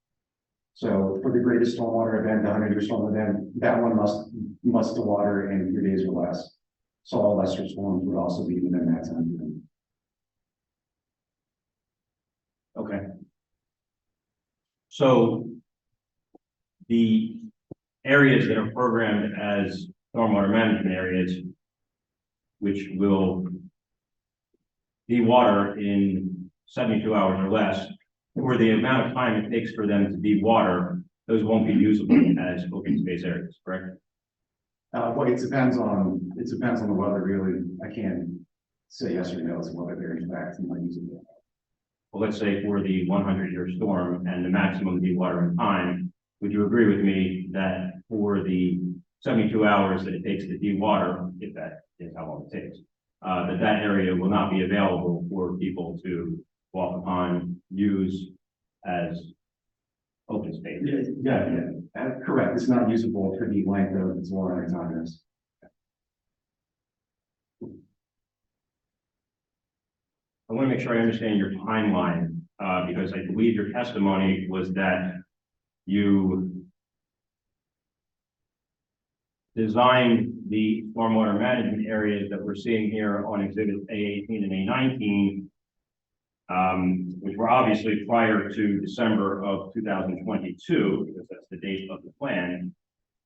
So for the greatest stormwater event, the 100-year storm event, that one must water in 3 days or less. So all lesser storms would also be within that time frame. Okay. So the areas that are programmed as stormwater management areas, which will be water in 72 hours or less, or the amount of time it takes for them to be water, those won't be usable as open space areas, correct? Well, it depends on the weather, really. I can't say yes or no to whether they're in fact not usable. Well, let's say for the 100-year storm and the maximum dewatering time, would you agree with me that for the 72 hours that it takes to dewater, if that is how long it takes, that area will not be available for people to walk upon, use as open space? Correct. It's not usable for the length of its water time is. I want to make sure I understand your timeline, because I believe your testimony was that you designed the stormwater management areas that we're seeing here on exhibits A18 and A19, which were obviously prior to December of 2022, because that's the date of the plan.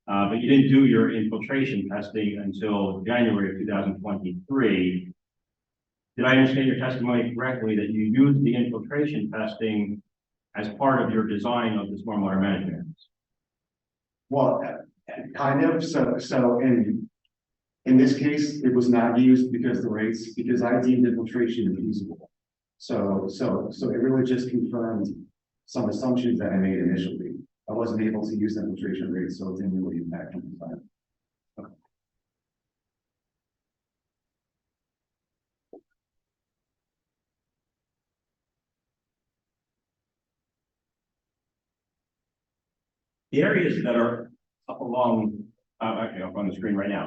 But you didn't do your infiltration testing until January of 2023. Did I understand your testimony correctly that you used the infiltration testing as part of your design of the stormwater management areas? Well, kind of. So in this case, it was not used because I deemed infiltration feasible. So it really just confirmed some assumptions that I made initially. I wasn't able to use infiltration rates, so it didn't really impact on design. The areas that are up along, actually up on the screen right now,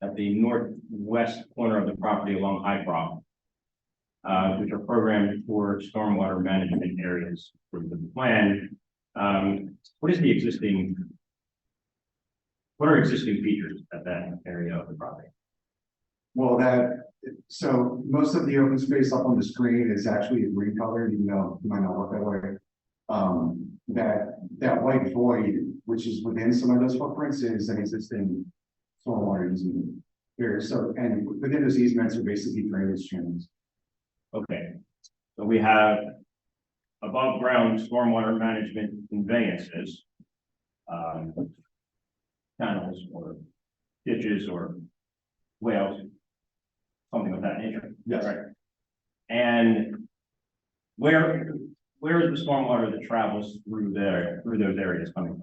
at the northwest corner of the property along Hycroft, which are programmed for stormwater management areas for the plan. What are existing features at that area of the property? Well, so most of the open space up on the screen is actually a green color, even though it might not look that way. That white void, which is within some of those footprints, is an existing stormwater easement here. So, and within those easements are basically drainage channels. Okay, so we have above ground stormwater management conveyances, channels or ditches or wells, something of that nature. Yes. Right. And where is the stormwater that travels through those areas coming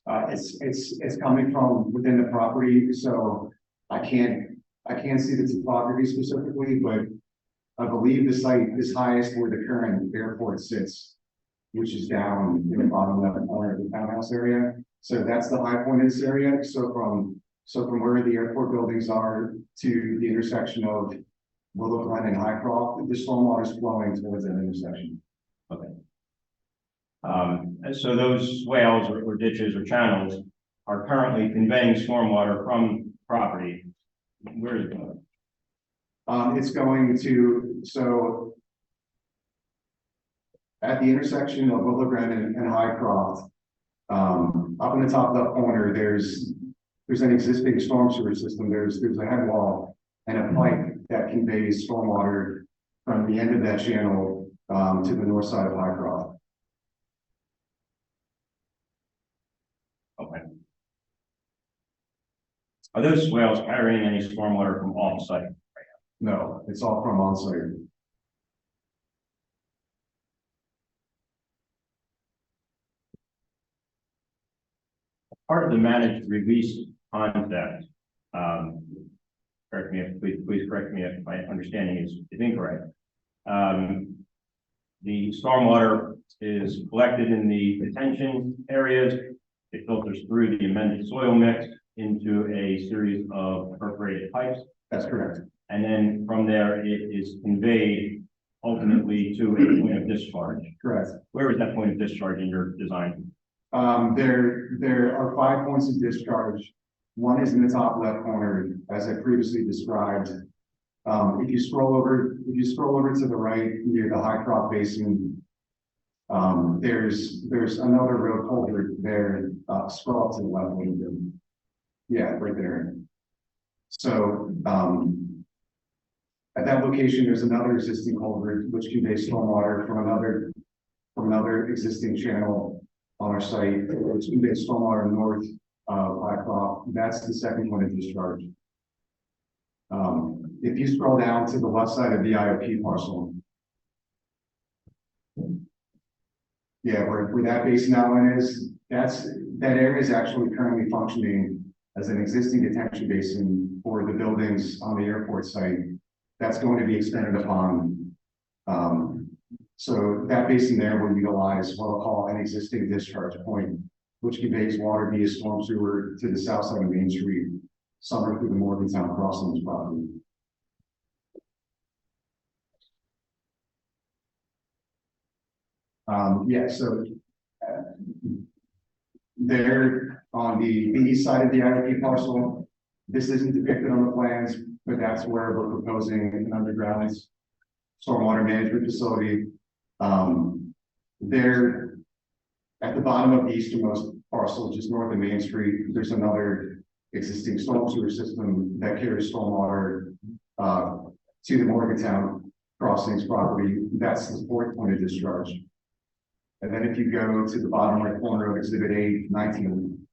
from? It's coming from within the property, so I can't see the topography specifically, but I believe the site is highest where the current airport sits, which is down in the bottom left corner of the townhouse area. So that's the high point in this area. So from where the airport buildings are to the intersection of Willow Glen and Highcroft, the stormwater is flowing towards that intersection. Okay. And so those swales or ditches or channels are currently conveying stormwater from property. Where is it going? It's going to, so at the intersection of Willow Glen and Highcroft, up in the top left corner, there's an existing storm sewer system. There's a head wall and a pipe that conveys stormwater from the end of that channel to the north side of Highcroft. Okay. Are those swales carrying any stormwater from off-site? No, it's all from on-site. Part of the managed release concept, correct me if, please correct me if my understanding is incorrect. The stormwater is collected in the detention areas. It filters through the amended soil mix into a series of perforated pipes. That's correct. And then from there, it is conveyed ultimately to a point of discharge. Correct. Where is that point of discharge in your design? There are 5 points of discharge. One is in the top left corner, as I previously described. If you scroll over to the right near the Highcroft Basin, there's another road culvert there. Scroll up to the left a little bit. Yeah, right there. So at that location, there's another existing culvert which conveys stormwater from another existing channel on our site, which is stormwater north of Blackrock. That's the second point of discharge. If you scroll down to the left side of the IOP parcel. Yeah, where that basin outlet is, that area is actually currently functioning as an existing detention basin for the buildings on the airport site. That's going to be expanded upon. So that basin there will utilize what I'll call an existing discharge point, which conveys water via storm sewer to the south side of Main Street, somewhere through the Morgantown Crossings property. Yeah, so there on the east side of the IRP parcel, this isn't depicted on the plans, but that's where we're proposing an underground stormwater management facility. There at the bottom of the easternmost parcel, just north of Main Street, there's another existing storm sewer system that carries stormwater to the Morgantown Crossings property. That's the fourth point of discharge. And then if you go to the bottom right corner of Exhibit A, 19.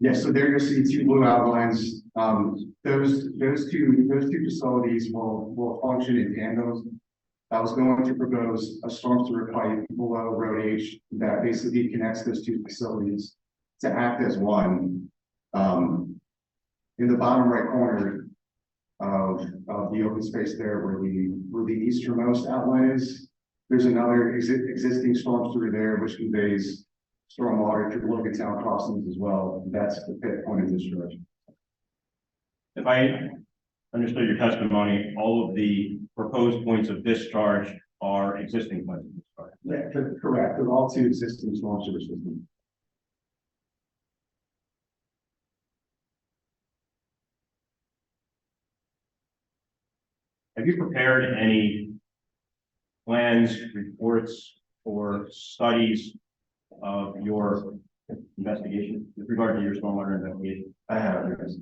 Yes, so there you'll see two blue outlines. Those two facilities will function in tandem. I was going to propose a storm sewer pipe below Road H that basically connects those two facilities to act as one. In the bottom right corner of the open space there where the easternmost outlet is, there's another existing storm sewer there which conveys stormwater to Morgantown Crossings as well. That's the fifth point of discharge. If I understood your testimony, all of the proposed points of discharge are existing points of discharge. Yeah, correct. They're all two existing storm sewer systems. Have you prepared any plans, reports, or studies of your investigation with regard to your stormwater investigation? I have, yes.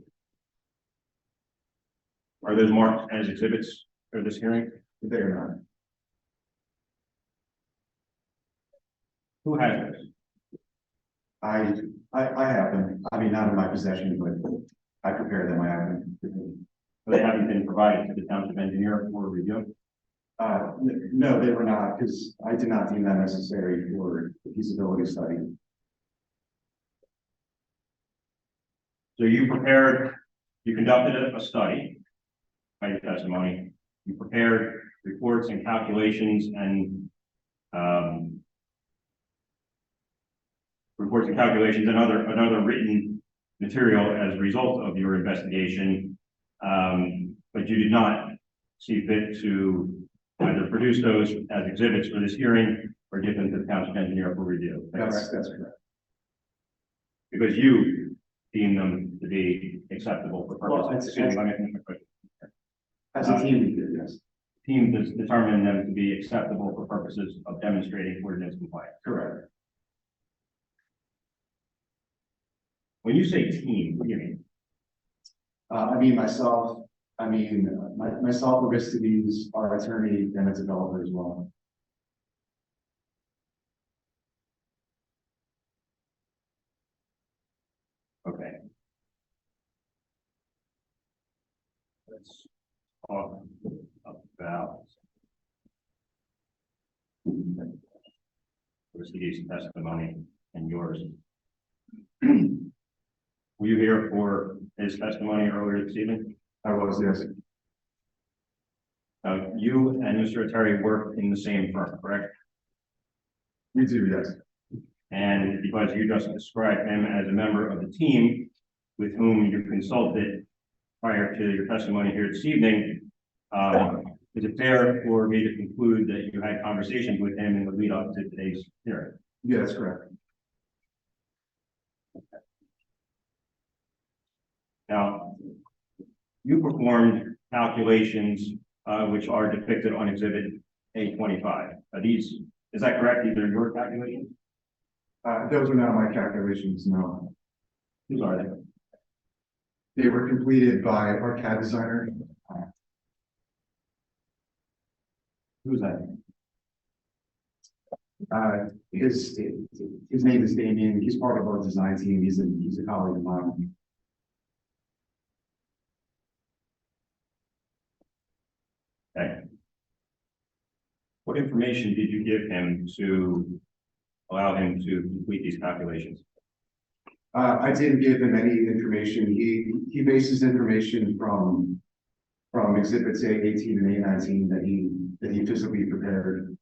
Are those marked as exhibits for this hearing? They are not. Who has this? I have them. I mean, not in my possession, but I prepared them. I have them. They haven't been provided to the township engineer for review? No, they were not, because I did not deem that necessary for the feasibility study. So you conducted a study by your testimony. You prepared reports and calculations and other written material as a result of your investigation. But you did not see fit to either produce those as exhibits for this hearing or give them to the township engineer for review. That's correct. Because you deem them to be acceptable for Well, purposes. as a team, we did, yes. Team has determined them to be acceptable for purposes of demonstrating ordinance compliance. Correct. When you say team, what do you mean? I mean, myself, myself, Aristides, our attorney, and a developer as well. Okay. Let's talk about Aristides' testimony and yours. Were you here for his testimony earlier this evening? I was, yes. You and Mr. Terry work in the same firm, correct? We do, yes. And because you just described him as a member of the team with whom you consulted prior to your testimony here this evening, is it fair for me to conclude that you had conversations with him in the lead up to today's hearing? Yeah, that's correct. Now, you performed calculations which are depicted on Exhibit A25. Is that correct? These are your calculations? Those are not my calculations, no. Whose are they? They were completed by our CAD designer. Who's that? His name is Damien. He's part of our design team. He's a colleague of mine. Okay. What information did you give him to allow him to complete these calculations? I didn't give him any information. He bases information from exhibits A18 and A19 that he physically prepared.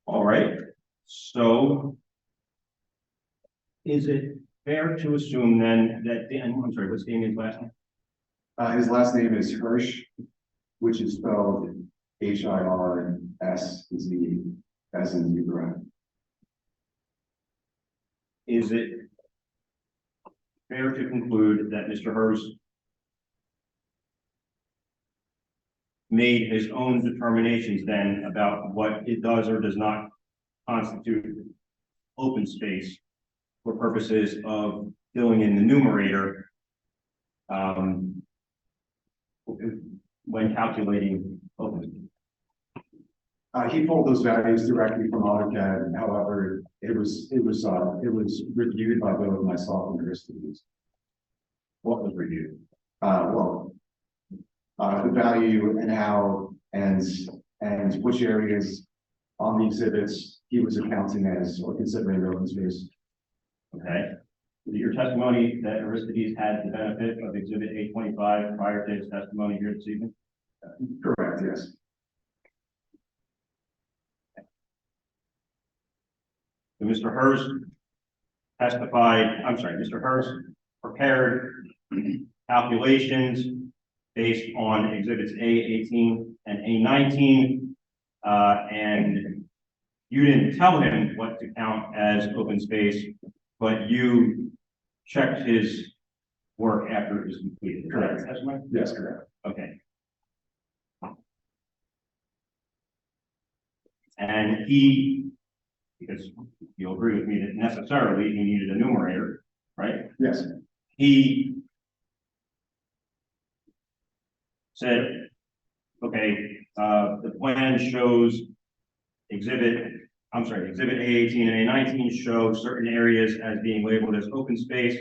All right, so is it fair to assume then that, I'm sorry, what's Damien's last name? His last name is Hirsch, which is spelled H-I-R-S-Z, as in Ukraine. Is it fair to conclude that Mr. Hurst made his own determinations then about what it does or does not constitute open space for purposes of filling in the numerator when calculating open space? He pulled those values directly from AutoCAD. However, it was reviewed by both myself and Chris. What was reviewed? The value and how and which areas on the exhibits he was accounting as or considering open space. Okay. Is it your testimony that Aristides had the benefit of exhibit 825 prior to his testimony here this evening? Correct, yes. So Mr. Hurst Mr. Hurst prepared calculations based on exhibits A18 and A19, and you didn't tell him what to count as open space, but you checked his work after it was completed. Is that Correct. your testimony? Yes, correct. Okay. And he, because you'll agree with me that necessarily he needed a numerator, right? Yes. He said, okay, the plan shows exhibit A18 and A19 show certain areas as being labeled as open space,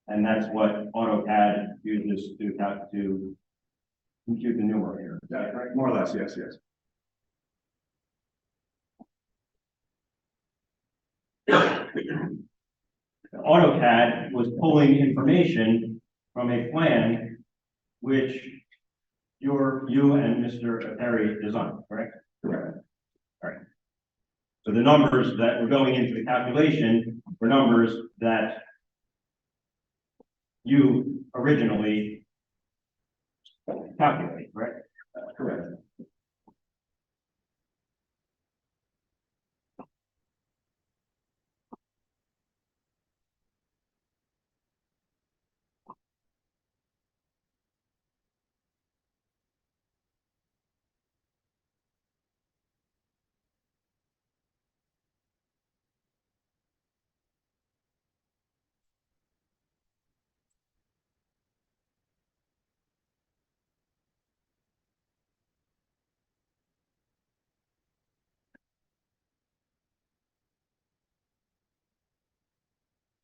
and that's what AutoCAD uses to compute the numerator. Is that right? More or less, yes, yes. AutoCAD was pulling information from a plan which you and Mr. Perry designed, correct? Correct. All right. So the numbers that were going into the calculation were numbers that you originally calculated, right? Correct.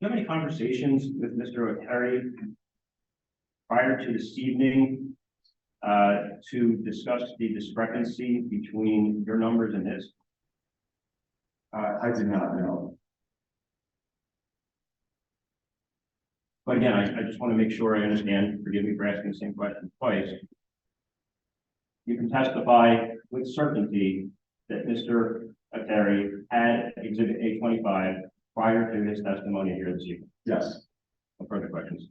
Do you have any conversations with Mr. O'Terry prior to this evening to discuss the discrepancy between your numbers and his? I did not know. But again, I just want to make sure I understand, forgive me for asking the same question twice. You can testify with certainty that Mr. O'Terry had exhibit A25 prior to his testimony here this evening. Yes. No further questions.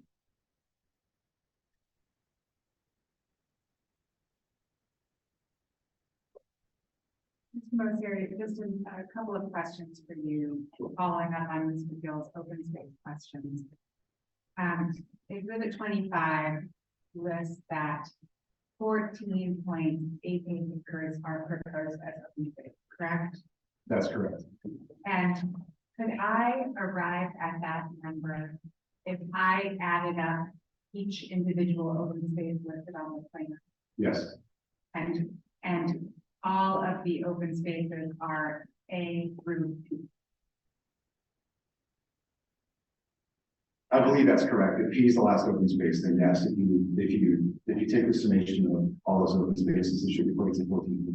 Mr. Mosier, just a couple of questions for you, following up on Mr. Gill's open space questions. Exhibit 25 lists that 14.88 acres are proposed as open space, correct? That's correct. And could I arrive at that number if I added up each individual open space listed on the plan? Yes, And all of the open spaces are A through P. I believe that's correct. If P is the last open space, then yes, if you take the summation of all those open spaces, it should equate to 14.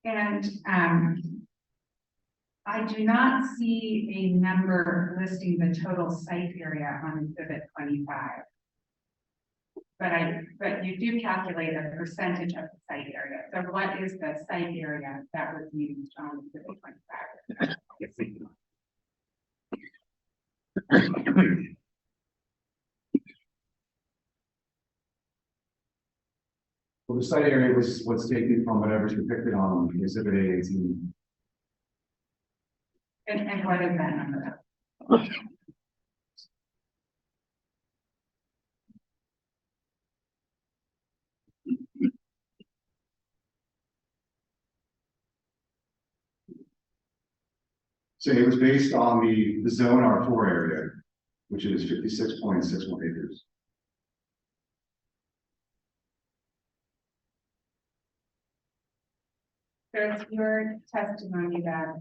And I do not see a number listing the total site area on exhibit 25. But you do calculate a percentage of the site area. So what is the site area that was used on exhibit 25? Well, the site area was what's taken from whatever's depicted on exhibit A18. And what is that number? So it was based on the zone R4 area, which is 56.61 acres. There's your testimony that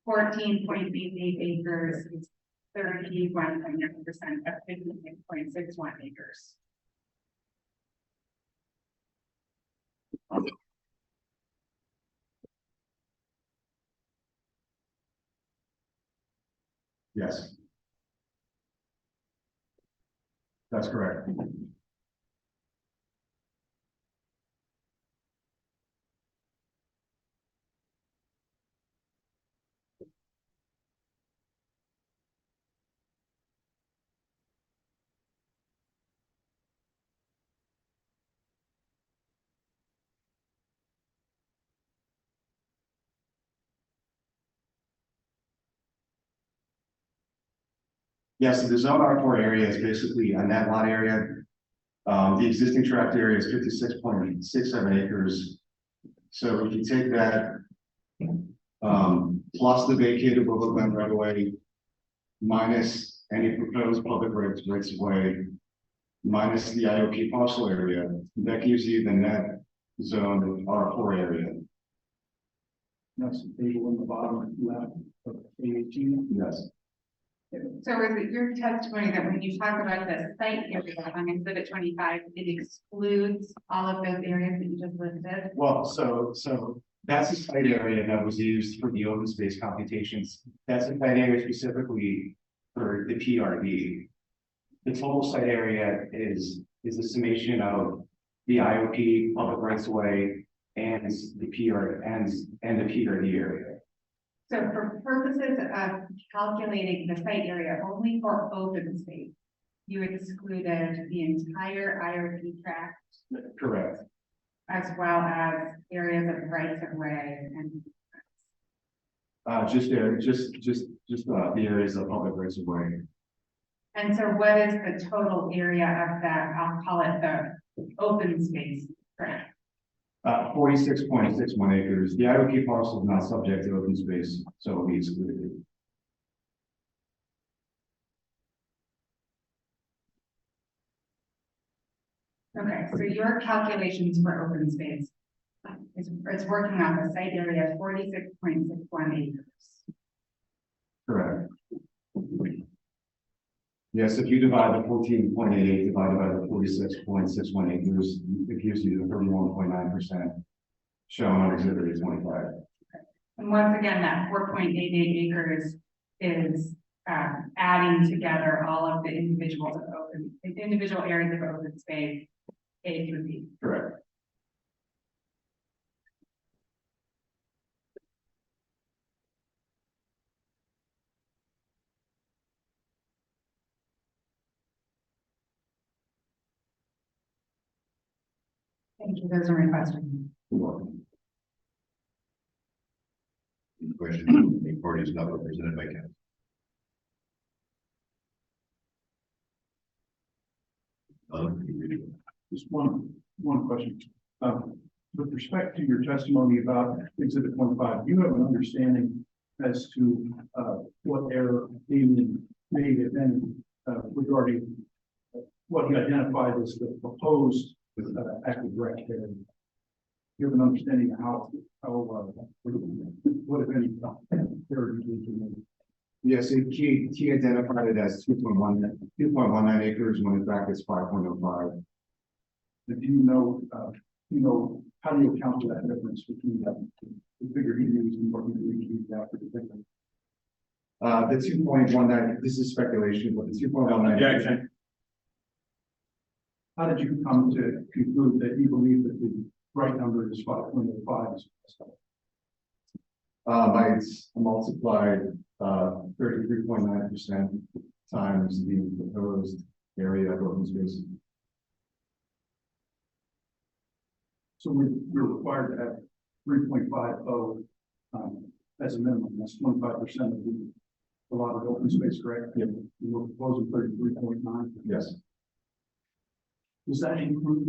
14.88 acres is 31.9% of 56.61 acres. Yes. That's correct. Yes, so the zone R4 area is basically a net lot area. The existing tract area is 56.67 acres. So if you take that, plus the vacated woodland right away, minus any proposed public rights of way, minus the IOP parcel area, that gives you the net zone R4 area. That's the table in the bottom left of A18. Yes. So is it your testimony that when you talk about the site area on exhibit 25, it excludes all of those areas that you just listed? Well, so that's the site area that was used for the open space computations. That's the site area specifically for the PRD. The total site area is a summation of the IOP, public rights of way, and the PRD area. So for purposes of calculating the site area only for open space, you excluded the entire IOP tract Correct. as well as areas of rights of way and Just the areas of public rights of way. and so what is the total area of that, I'll call it the open space tract? 46.61 acres. The IOP parcel is not subject to open space, so it'll be excluded. Okay, so your calculations for open space is working on the site area of 46.61 acres. Correct. Yes, if you divide the 14.88 divided by the 46.61 acres, it gives you the 31.9% shown on exhibit 25. And once again, that 4.88 acres is adding together all of the individual areas of open space, A through B. Correct. Thank you, those are my questions. You're welcome. Any questions? Any parties not represented by council? Can you read it? Just one question. with respect to your testimony about exhibit 25, do you have an understanding as to, what error Damien made, if any, regarding what he identified as the proposed, active rec area? You have an understanding of what if any, error he made? Yes, he identified it as 2.19 acres when in fact it's 5.05. Do you know, how do you account for that difference between the figure he used and what he used after the figure? The 2.19, this is speculation, but the 2.19. Objection. How did you come to conclude that you believe that the right number is 5.05? By multiplied 33.9% times the proposed area of open space. So we're required to have 3.50 as a minimum. That's 25% of the allotted open space, correct? Yep. We're proposing 33.9. Yes. Does that include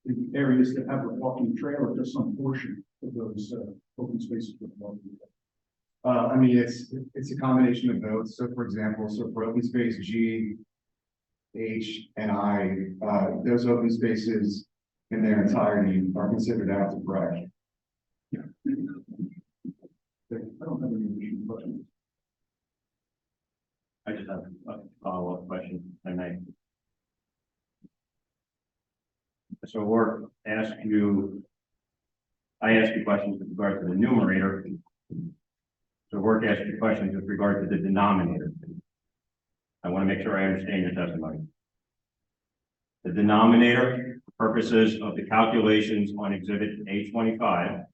the areas that have a walking trail, or just some portion of those open spaces with walking trail? I mean, it's a combination of both. So for example, for open space G, H, and I, those open spaces in their entirety are considered active rec. Yeah. Okay, I don't have any additional questions. I just have a follow-up question, if I may. So I asked you questions with regard to the numerator. So Work asked you questions with regard to the denominator. I want to make sure I understand your testimony. The denominator, for purposes of the calculations on exhibit A25,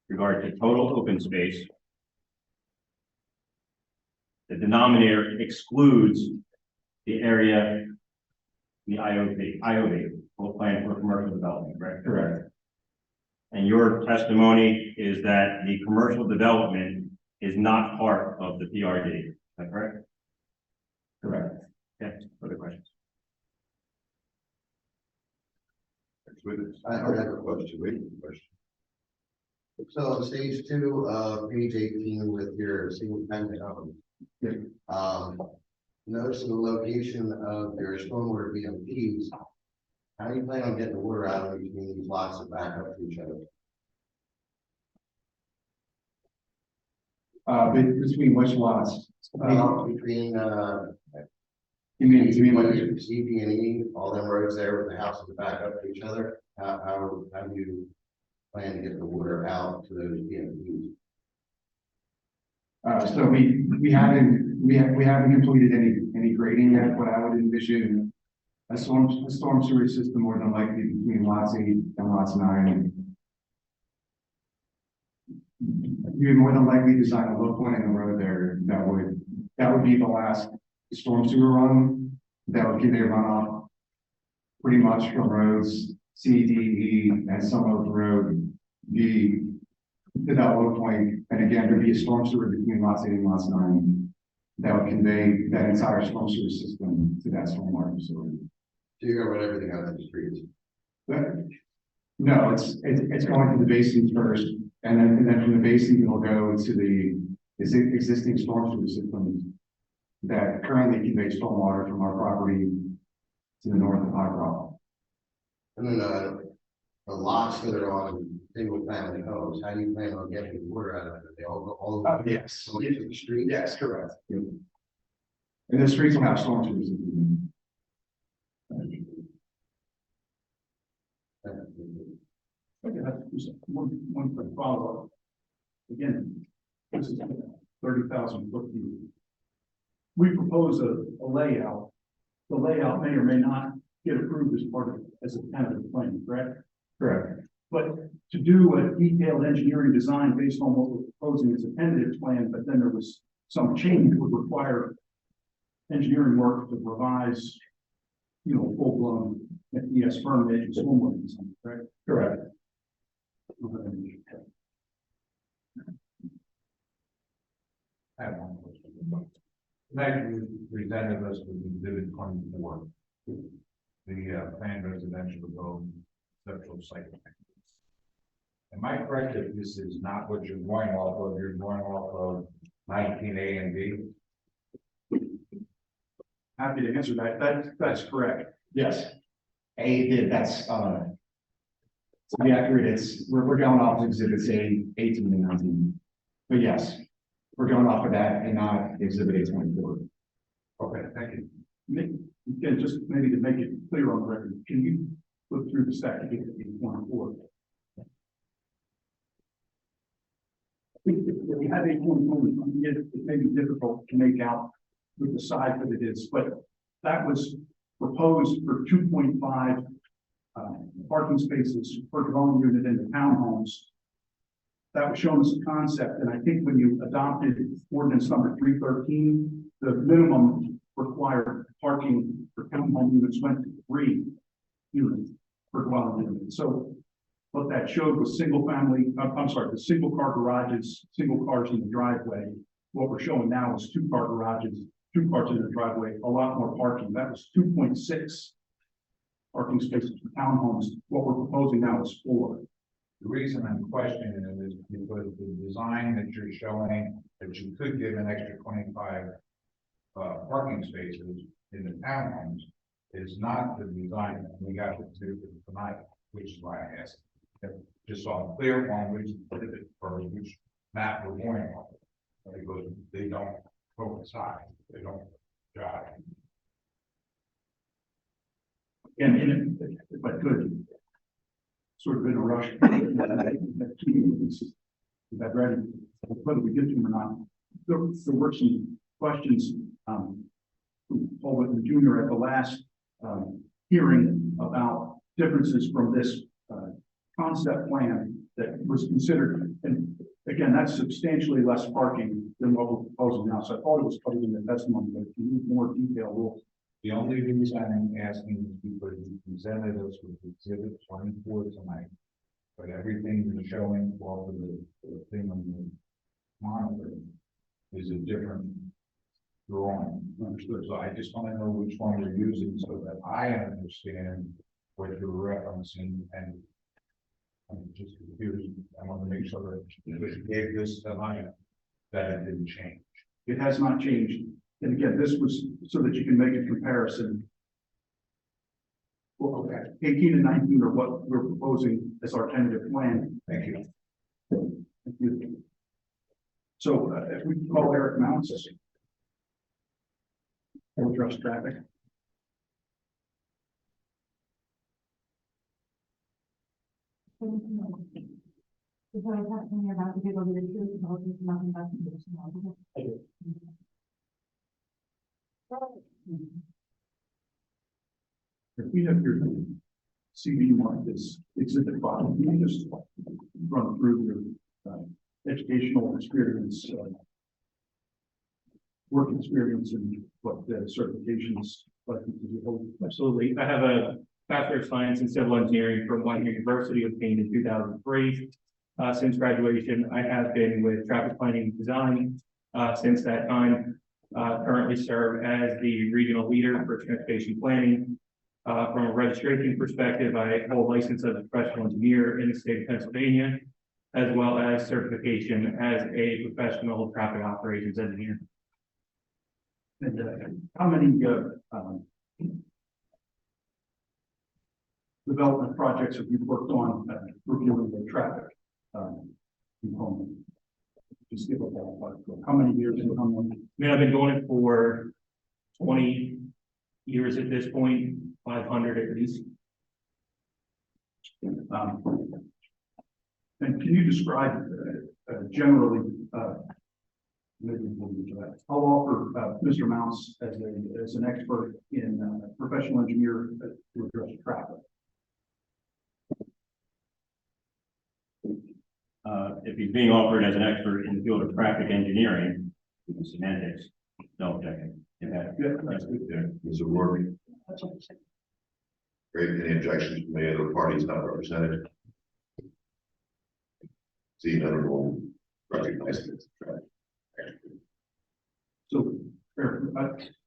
regard to total open space, the denominator excludes the area, the IOD, full plan for commercial development, correct? Correct. And your testimony is that the commercial development is not part of the PRD, is that correct? Correct. Okay, further questions? I have a question, wait a question. So on stage 2, page 18 with your single family home. Notice the location of your stormwater BMPs. How do you plan on getting the water out of between these lots that back up to each other? Between which lots? Between You mean like CB and E, all them roads there with the houses that back up to each other? How do you plan to get the water out to those BMPs? So we haven't completed any grading yet, but I would envision a storm sewer system more than likely between lots 8 and lots 9. You would more than likely design a low point in the road there that would be the last storm sewer run that would convey runoff pretty much from roads C, D, E, and some of the road B to that low point. And again, there'd be a storm sewer between lots 8 and lots 9 that would convey that entire storm sewer system to that stormwater facility. So you're gonna run everything out of the streets? But no, it's going to the basins first, and then from the basin it'll go to the existing storm sewer systems that currently convey stormwater from our property to the north of High Rock. And then the lots that are on single family homes, how do you plan on getting the water out of it? They all go all the way Yes. to the street? Yes, correct. Yep. And the streets will have storm sewer systems. Okay, that's just one quick follow-up. Again, this is 30,000 foot view. We propose a layout. The layout may or may not get approved as a tentative plan, correct? Correct. But to do a detailed engineering design based on what we're proposing as a tentative plan, but then there was some change would require engineering work to revise, full-blown FES permit and stormwater design, correct? Correct. I have one question. Tonight, you presented us with exhibit 24. The planned residential zone conceptual site plan. Am I correct that this is not what you're going off of? You're going off of 19A and B? Happy to answer that. That's correct. Yes. That's, to be accurate, we're going off exhibits 18 and 19. But yes, we're going off of that and not exhibit 824. Okay, thank you. Again, just maybe to make it clear on the record, can you look through the stack of 8.4? I think if we have 8.4, it may be difficult to make out with the size that it is, but that was proposed for 2.5 parking spaces per dwelling unit in the townhomes. That was shown as a concept, and I think when you adopted ordinance number 313, the minimum required parking for townhome units went to 3 units per dwelling unit. So what that showed was the single car garages, single cars in the driveway. What we're showing now is 2 car garages, 2 cars in the driveway, a lot more parking. That was 2.6 parking spaces for townhomes. What we're proposing now is 4. The reason I'm questioning it is because the design that you're showing, that you could give an extra 25 parking spaces in the townhomes, is not the design that we got to do tonight, which is why I asked. Just saw clear on which map we're going on, because they don't coincide, they don't jive. And if I could, sort of in a rush, that ready, whether we get to them or not, there were some questions from Paul Whitman Jr. at the last hearing about differences from this concept plan that was considered, and again, that's substantially less parking than what we're proposing now. So I thought it was covered in the testimony, but if you need more detail, we'll. The only reason I'm asking is because you presented us with exhibit 24 tonight, but everything you're showing off of the thing on the monitor is a different drawing. Understood. So I just want to know which one we're using so that I understand what you're referencing, and I'm just confused. I want to make sure that you gave this tonight that it didn't change. It has not changed. And again, this was so that you can make a comparison. Well, okay, 18 and 19 are what we're proposing as our tentative plan. Thank you. Thank you. So if we can call Eric Mounts. We'll address traffic. If we have your CV marked as exhibit 5, can you just run through your educational experience, work experience, and what the certifications like? Absolutely. I have a Bachelor of Science in Civil Engineering from One University, obtained in 2003. Since graduation, I have been with traffic planning and design since that time. Currently serve as the regional leader for transportation planning. From a registration perspective, I hold license as a professional engineer in the state of Pennsylvania, as well as certification as a professional traffic operations engineer. And how many development projects have you worked on reviewing the traffic component? Just give a ballpark. How many years and how many? I mean, I've been doing it for 20 years at this point, 500 at least. And can you describe generally, maybe we'll get to that. I'll offer Mr. Mounts as an expert in professional engineer to address traffic. If he's being offered as an expert in the field of traffic engineering, semantics, no objection. Yeah, that's good there. Mr. Rory. Great, any objections from the other parties not represented? See, none will recognize it. So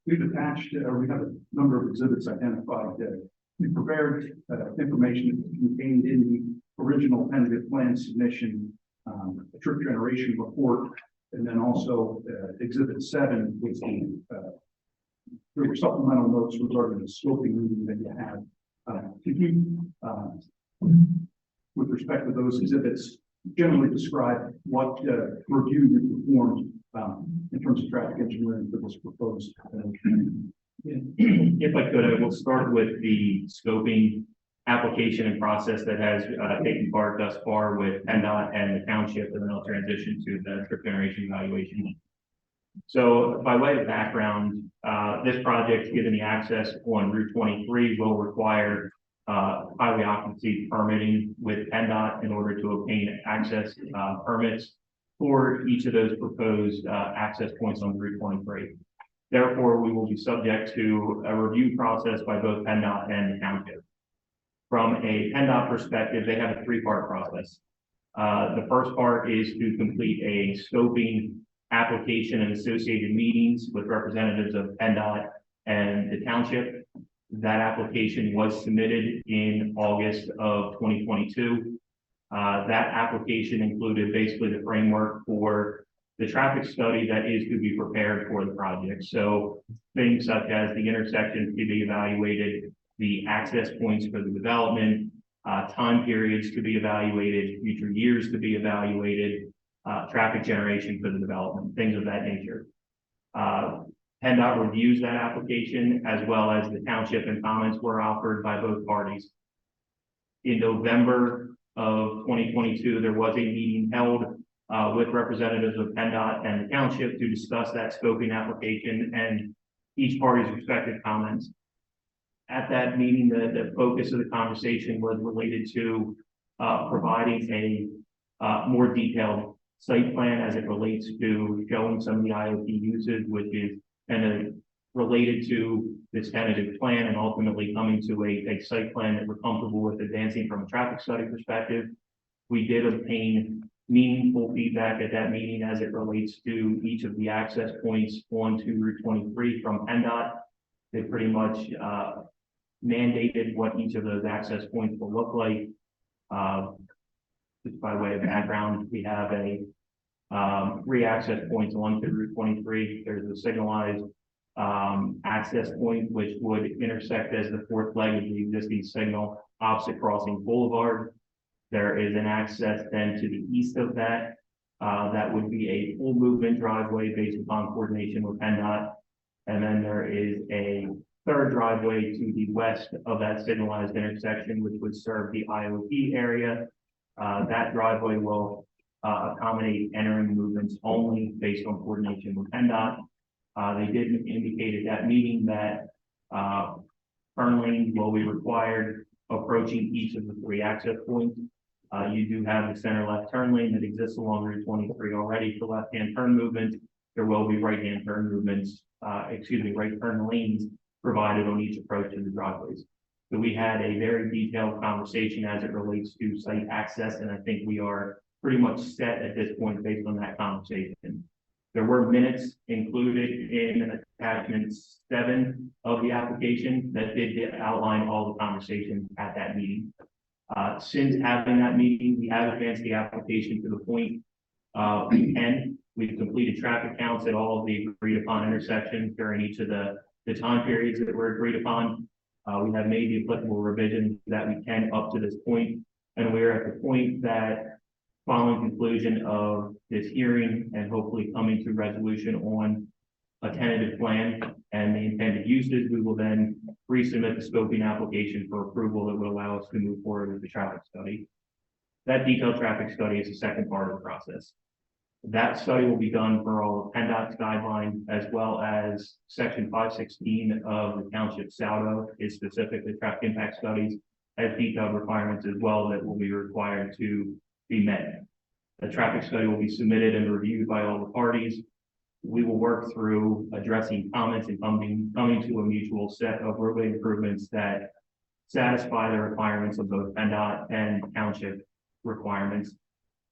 we've attached, or we have a number of exhibits identified we prepared information contained in the original tentative plan submission, a trip generation report, and then also Exhibit 7 was there were supplemental notes regarding the scoping meeting that you had. Could you, with respect to those exhibits, generally describe what review you performed in terms of traffic engineering for this proposed? If I could, I will start with the scoping application and process that has taken part thus far with PennDOT and the township, and then I'll transition to the trip generation evaluation. So by way of background, this project, given the access on Route 23, will require highway occupancy permitting with PennDOT in order to obtain access permits for each of those proposed access points on Route 23. Therefore, we will be subject to a review process by both PennDOT and the township. From a PennDOT perspective, they have a three-part process. The first part is to complete a scoping application and associated meetings with representatives of PennDOT and the township. That application was submitted in August of 2022. That application included basically the framework for the traffic study that is to be prepared for the project. So things such as the intersections to be evaluated, the access points for the development, time periods to be evaluated, future years to be evaluated, traffic generation for the development, things of that nature. PennDOT reviews that application as well as the township, and comments were offered by both parties. In November of 2022, there was a meeting held with representatives of PennDOT and the township to discuss that scoping application and each party's respective comments. At that meeting, the focus of the conversation was related to providing a more detailed site plan as it relates to showing some of the IoT uses, which is kind of related to this tentative plan and ultimately coming to a site plan that we're comfortable with advancing from a traffic study perspective. We did obtain meaningful feedback at that meeting as it relates to each of the access points onto Route 23 from PennDOT. They pretty much mandated what each of those access points will look like. Just by way of background, we have three access points onto Route 23. There's a signalized access point, which would intersect as the fourth leg of the existing signal opposite Crossing Boulevard. There is an access then to the east of that. That would be a full movement driveway based upon coordination with PennDOT. And then there is a third driveway to the west of that signalized intersection, which would serve the IoT area. That driveway will accommodate entering movements only based on coordination with PennDOT. They did indicate at that meeting that turn lanes will be required approaching each of the three access points. You do have the center left turn lane that exists along Route 23 already for left-hand turn movement. There will be right-hand turn movements, right turn lanes provided on each approach to the driveways. So we had a very detailed conversation as it relates to site access, and I think we are pretty much set at this point based on that conversation. There were minutes included in attachment 7 of the application that did outline all the conversations at that meeting. Since having that meeting, we have advanced the application to the point we've completed traffic counts at all of the agreed upon intersections during each of the time periods that were agreed upon. We have made the applicable revisions that we can up to this point, and we're at the point that following conclusion of this hearing and hopefully coming to resolution on a tentative plan and the intended uses, we will then resubmit the scoping application for approval that would allow us to move forward with the traffic study. That detailed traffic study is the second part of the process. That study will be done for all of PennDOT's guidelines, as well as section 516 of the township SAUDO is specific to traffic impact studies, as detailed requirements as well that will be required to be met. The traffic study will be submitted and reviewed by all the parties. We will work through addressing comments and coming to a mutual set of roadway improvements that satisfy the requirements of both PennDOT and township requirements.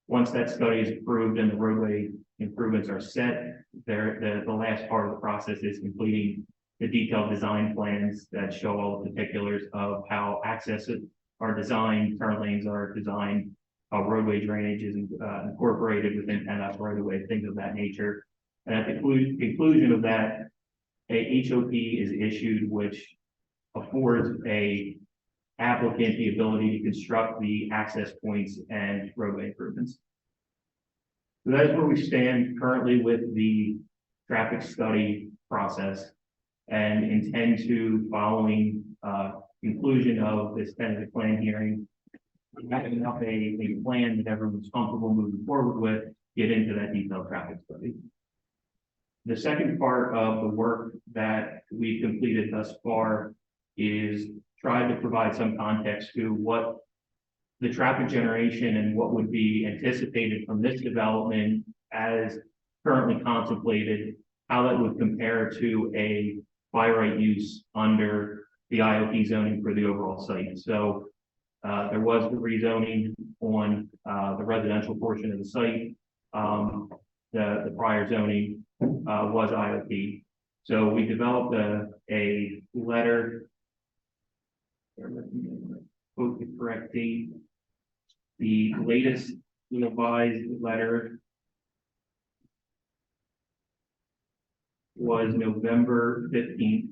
Once that study is approved and the roadway improvements are set, the last part of the process is completing the detailed design plans that show all the particulars of how accesses are designed, turn lanes are designed, how roadway drainage is incorporated within PennDOT right of way, things of that nature. And at the conclusion of that, a HOP is issued, which affords a applicant the ability to construct the access points and roadway improvements. So that is where we stand currently with the traffic study process, and intend to, following conclusion of this tentative plan hearing, having up a plan that everyone's comfortable moving forward with, get into that detailed traffic study. The second part of the work that we've completed thus far is try to provide some context to what the traffic generation and what would be anticipated from this development as currently contemplated, how that would compare to a by right use under the IOP zoning for the overall site. So there was the rezoning on the residential portion of the site. The prior zoning was IOP. So we developed a letter. Quote the correct date. The latest revised letter was November 15th.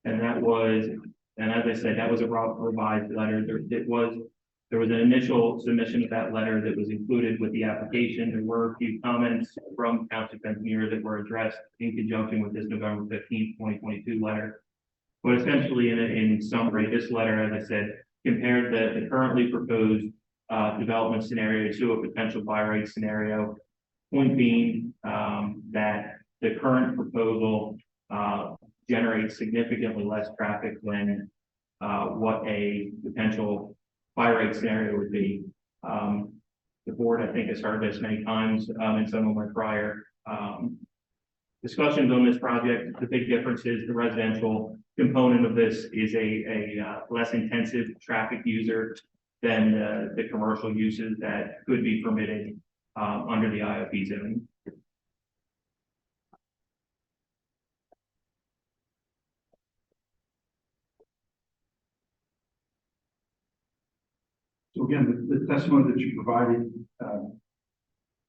And that was, and as I said, that was a revised letter. There was an initial submission of that letter that was included with the application. There were a few comments from township engineer that were addressed in conjunction with this November 15th, 2022 letter. But essentially, in summary, this letter, as I said, compared the currently proposed development scenario to a potential by right scenario. Point being that the current proposal generates significantly less traffic than what a potential by right scenario would be. The board, I think, has heard this many times in some of my prior discussions on this project. The big difference is the residential component of this is a less intensive traffic user than the commercial uses that could be permitted under the IOP zoning. So again, the testimony that you provided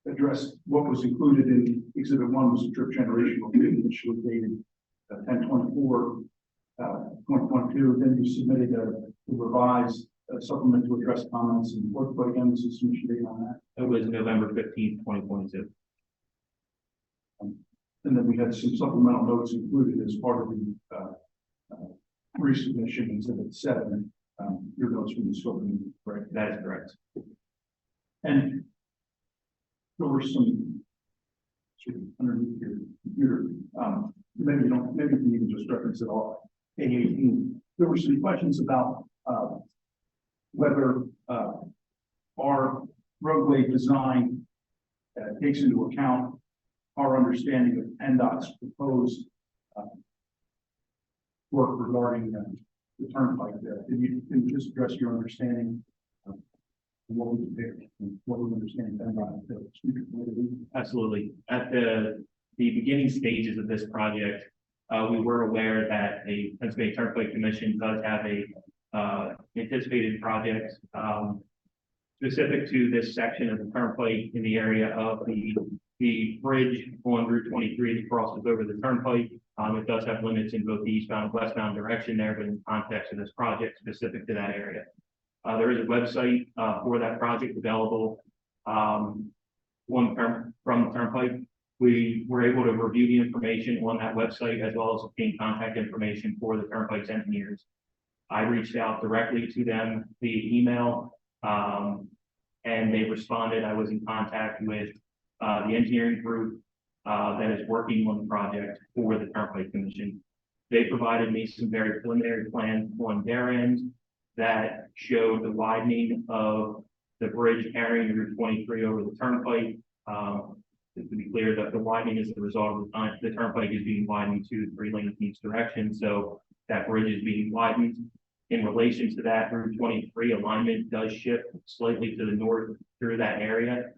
addressed what was included in Exhibit 1 was a trip generation report initially dated 10/24/2022. Then you submitted a revised supplement to address comments, and what again was the submission date on that? It was November 15th, 2022. And then we had some supplemental notes included as part of the resubmission Exhibit 7. Your notes from the scoping, correct? That is correct. And there were some sort of underneath your computer, maybe you don't, maybe you can even just reference it all. Page 18, there were some questions about whether our roadway design takes into account our understanding of PennDOT's proposed work regarding the turnpike there. Can you just address your understanding of what we did, what we understand PennDOT? Absolutely. At the beginning stages of this project, we were aware that a Pennsylvania Turnpike Commission does have a anticipated project specific to this section of the turnpike in the area of the bridge on Route 23 that crosses over the turnpike. It does have limits in both the eastbound and westbound direction there, but in the context of this project specific to that area. There is a website for that project available from the turnpike. We were able to review the information on that website as well as obtain contact information for the turnpike's engineers. I reached out directly to them via email and they responded. I was in contact with the engineering group that is working on the project for the Turnpike Commission. They provided me some very preliminary plans on their end that showed the widening of the bridge carrying Route 23 over the turnpike. Just to be clear, that the widening is the result of the turnpike is being widened to 3 lanes in each direction, so that bridge is being widened. In relation to that, Route 23 alignment does shift slightly to the north through that area.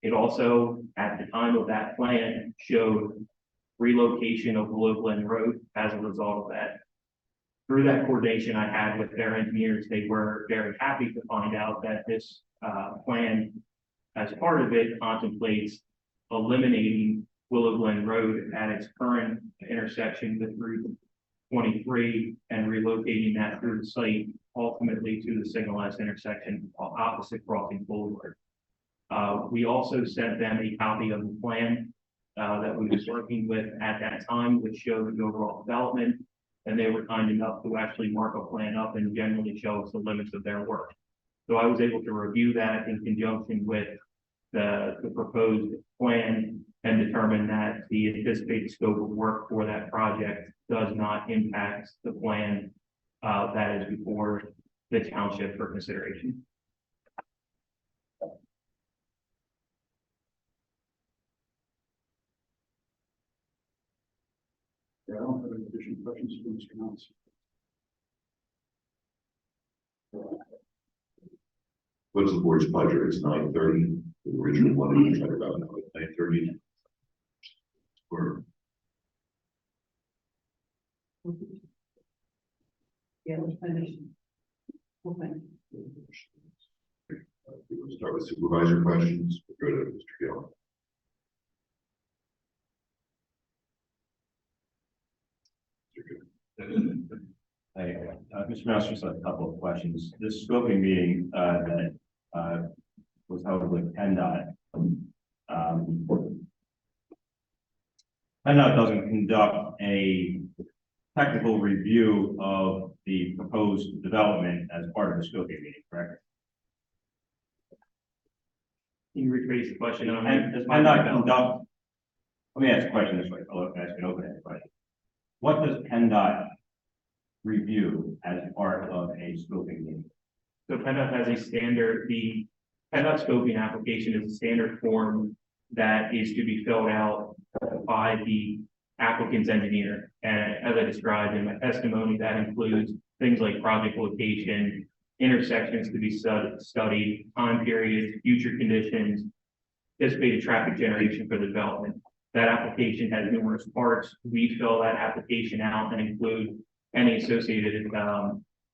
It also, at the time of that plan, showed relocation of Willow Glen Road as a result of that. Through that coordination I had with their engineers, they were very happy to find out that this plan, as part of it, contemplates eliminating Willow Glen Road at its current intersection with Route 23 and relocating that through the site ultimately to the signalized intersection opposite Crossing Boulevard. We also sent them a copy of the plan that we was working with at that time, which showed the overall development, and they were kind enough to actually mark a plan up and generally show us the limits of their work. So I was able to review that in conjunction with the proposed plan and determine that the anticipated scope of work for that project does not impact the plan that is before the township for consideration. Yeah, I don't have any additional questions for Mr. Knopf. What's the board's pleasure? It's 9:30. The original one, we tried about 9:30. Or Yeah, let's finish. We'll finish. we'll start with supervisor questions. We'll go to Mr. Gill. Anyway, Mr. Mouse, just a couple of questions. This scoping meeting that was held with PennDOT. PennDOT doesn't conduct a technical review of the proposed development as part of the scoping meeting, correct? Can you rephrase the question? And does PennDOT conduct? Let me ask a question this way. I'll ask an open-ended question. What does PennDOT review as part of a scoping meeting? So PennDOT has a standard, the PennDOT scoping application is a standard form that is to be filled out by the applicant's engineer. And as I described in my testimony, that includes things like project location, intersections to be studied, time periods, future conditions, anticipated traffic generation for the development. That application has numerous parts. We fill that application out and include any associated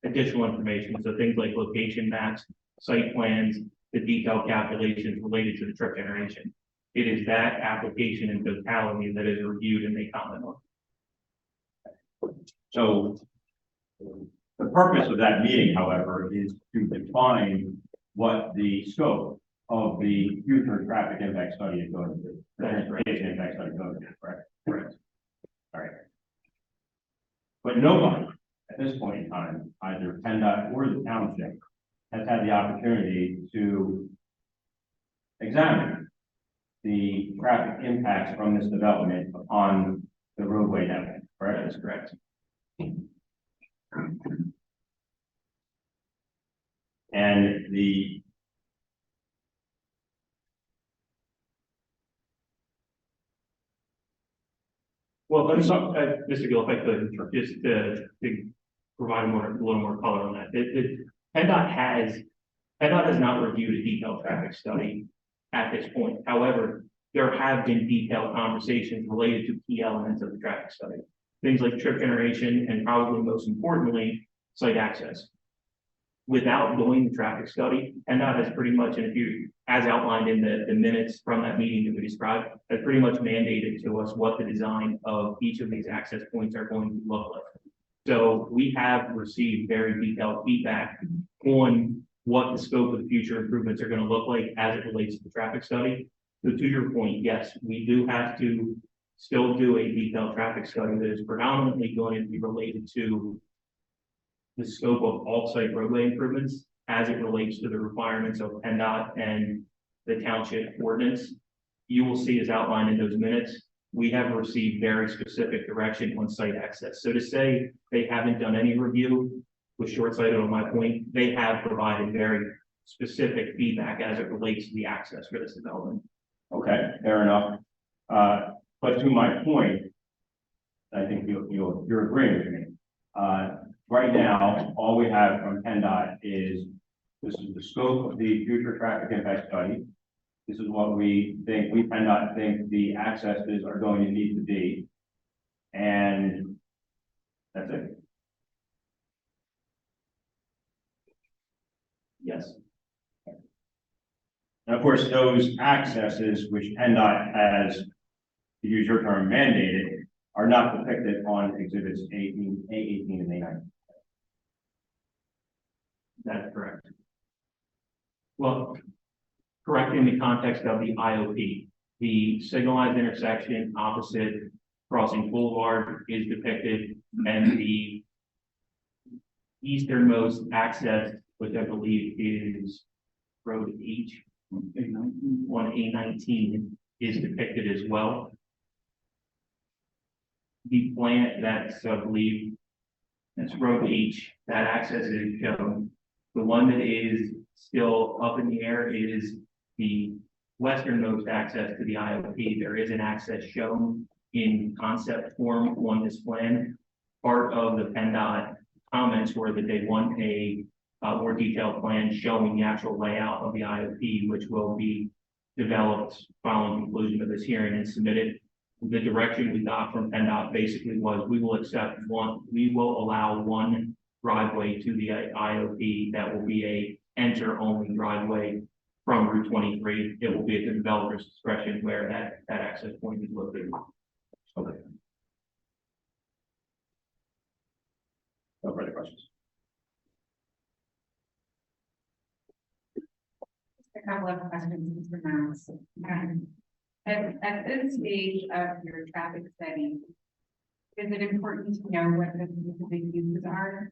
additional information. So things like location maps, site plans, the detailed calculations related to the trip generation. It is that application in totality that is reviewed and they comment on. So the purpose of that meeting, however, is to define what the scope of the future traffic impact study is going to be. Transportation impact study is going to be, correct? Correct. All right. But nobody at this point in time, either PennDOT or the township, has had the opportunity to examine the traffic impacts from this development upon the roadway network, correct? That's correct. And the Well, let me talk, Mr. Gill, if I could, just to provide a little more color on that. PennDOT has not reviewed a detailed traffic study at this point. However, there have been detailed conversations related to key elements of the traffic study. Things like trip generation and probably most importantly, site access. Without doing the traffic study, PennDOT has pretty much, and if you, as outlined in the minutes from that meeting that we described, has pretty much mandated to us what the design of each of these access points are going to look like. So we have received very detailed feedback on what the scope of the future improvements are going to look like as it relates to the traffic study. So to your point, yes, we do have to still do a detailed traffic study that is predominantly going to be related to the scope of off-site roadway improvements as it relates to the requirements of PennDOT and the township ordinance. You will see as outlined in those minutes, we have received very specific direction on site access. So to say they haven't done any review was short-sighted on my point. They have provided very specific feedback as it relates to the access for this development. okay, fair enough. But to my point, I think you're agreeing with me. Right now, all we have from PennDOT is this is the scope of the future traffic impact study. This is what we think, PennDOT think the accesses are going to need to be. And that's it. Yes. And of course, those accesses which PennDOT has, to use your term, mandated, are not depicted on exhibits A18 and A19. That's correct. Well, correct in the context of the IOP. The signalized intersection opposite Crossing Boulevard is depicted, and the easternmost access, which I believe is Road H, on A19, is depicted as well. The plant that's, I believe, that's Road H, that access is shown. The one that is still up in the air is the westernmost access to the IOP. There is an access shown in concept form on this plan. Part of the PennDOT comments were that they want a more detailed plan showing the actual layout of the IOP, which will be developed following conclusion of this hearing and submitted. The direction we got from PennDOT basically was we will allow one driveway to the IOP that will be a enter-only driveway from Route 23. It will be at the developer's discretion where that access point is located. Okay. No further questions. A couple of questions, Mr. Mouse. At this stage of your traffic study, is it important to know what the specific uses are?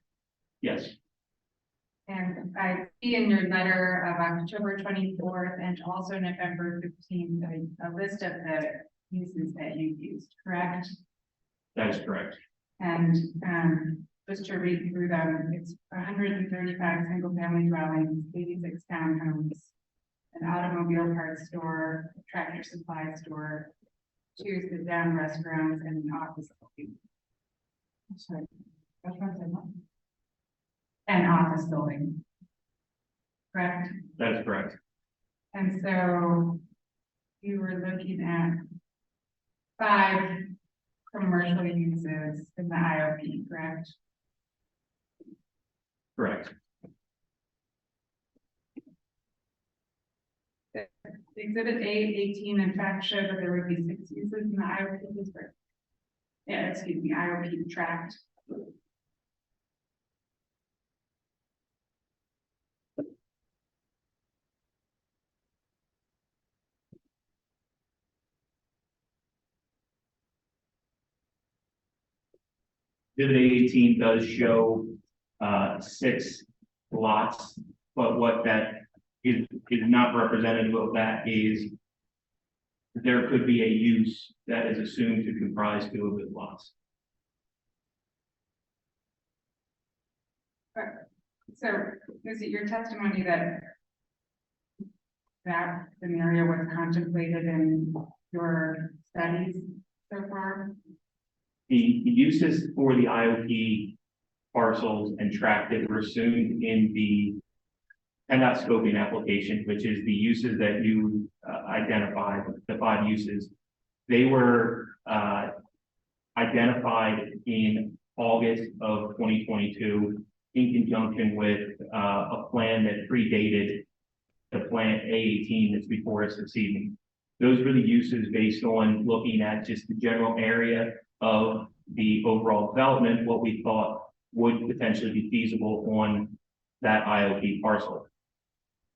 Yes, And I see in your letter of October 24th and also November 15th, a list of the uses that you used, correct? that is correct. And just to read through them, it's 135 single-family dwellings, 86 townhomes, an automobile parts store, a tractor supply store, 2 sit-down restaurants, and an office building. Sorry, restaurants and what? An office building. Correct? That is correct. And so you were looking at 5 commercial uses in the IOP, correct? Correct. Exhibit A18 in fact showed that there would be 6 uses in the IOP district. Yeah, excuse me, IOP tract. Exhibit A18 does show 6 lots, but what that is not representative of that is there could be a use that is assumed to comprise 2 of those lots. So is it your testimony that scenario was contemplated in your studies so far? The uses for the IOP parcels and tract that were assumed in the PennDOT scoping application, which is the uses that you identified, the 5 uses, they were identified in August of 2022 in conjunction with a plan that predated the plan A18 that's before us this evening. Those were the uses based on looking at just the general area of the overall development, what we thought would potentially be feasible on that IOP parcel.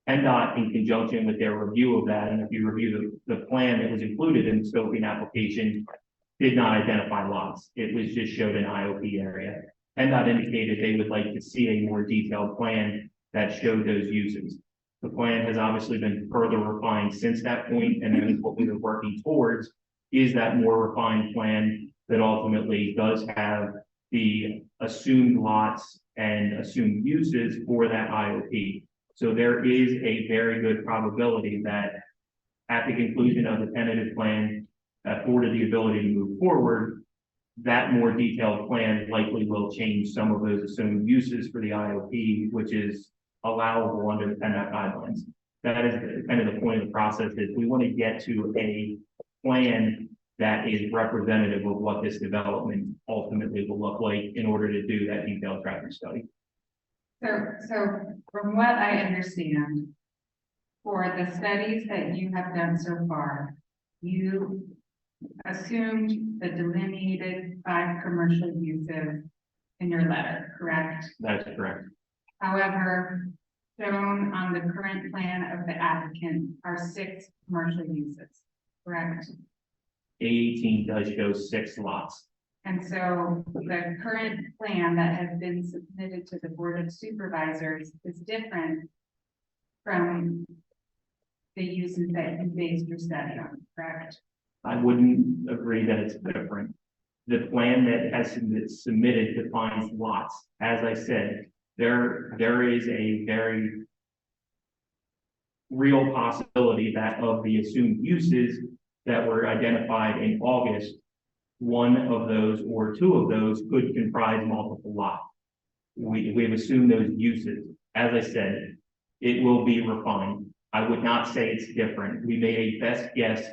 PennDOT, in conjunction with their review of that, and if you review the plan that was included in the scoping application, did not identify lots. It was just showed an IOP area. PennDOT indicated they would like to see a more detailed plan that showed those uses. The plan has obviously been further refined since that point, and then what we were working towards is that more refined plan that ultimately does have the assumed lots and assumed uses for that IOP. So there is a very good probability that at the conclusion of the tentative plan that afforded the ability to move forward, that more detailed plan likely will change some of those assumed uses for the IOP, which is allowable under the PennDOT guidelines. That is kind of the point of the process is we want to get to a plan that is representative of what this development ultimately will look like in order to do that detailed traffic study. So from what I understand, for the studies that you have done so far, you assumed the delineated 5 commercial uses in your letter, correct? That's correct. However, shown on the current plan of the applicant are 6 commercial uses, correct? A18 does show 6 lots. And so the current plan that has been submitted to the Board of Supervisors is different from the uses that you based your study on, correct? I wouldn't agree that it's different. The plan that has been submitted defines lots. As I said, there is a very real possibility that of the assumed uses that were identified in August, one of those or 2 of those could comprise multiple lots. We've assumed those uses. As I said, it will be refined. I would not say it's different. We made a best guess